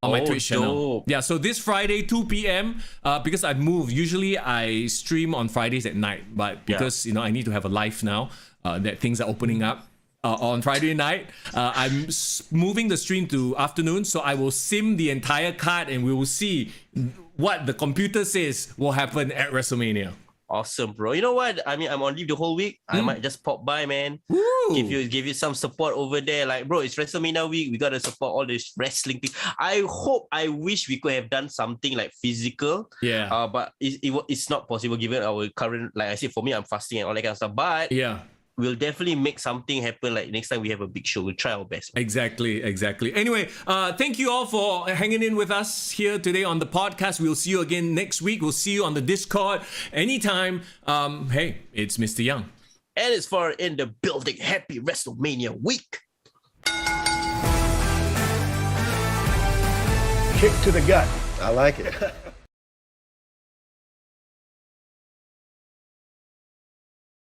on my Twitch channel. Dope. Yeah, so this Friday, 2 p.m, because I've moved. Usually I stream on Fridays at night, but because, you know, I need to have a life now, that things are opening up on Friday night, I'm moving the stream to afternoon, so I will sim the entire card and we will see what the computer says will happen at WrestleMania. Awesome, bro. You know what? I mean, I'm on leave the whole week. I might just pop by, man. Woo. Give you some support over there. Like, bro, it's WrestleMania week. We gotta support all this wrestling thing. I wish we could have done something like physical. Yeah. But it's not possible given our current, like I said, for me, I'm fasting and all that kind of stuff. But yeah, we'll definitely make something happen. Like next time we have a big show, we'll try our best. Exactly. Anyway, thank you all for hanging in with us here today on the podcast. We'll see you again next week. We'll see you on the Discord anytime. Hey, it's Mr. Young. And it's for In the Building. Happy WrestleMania week. Kick to the gut. I like it.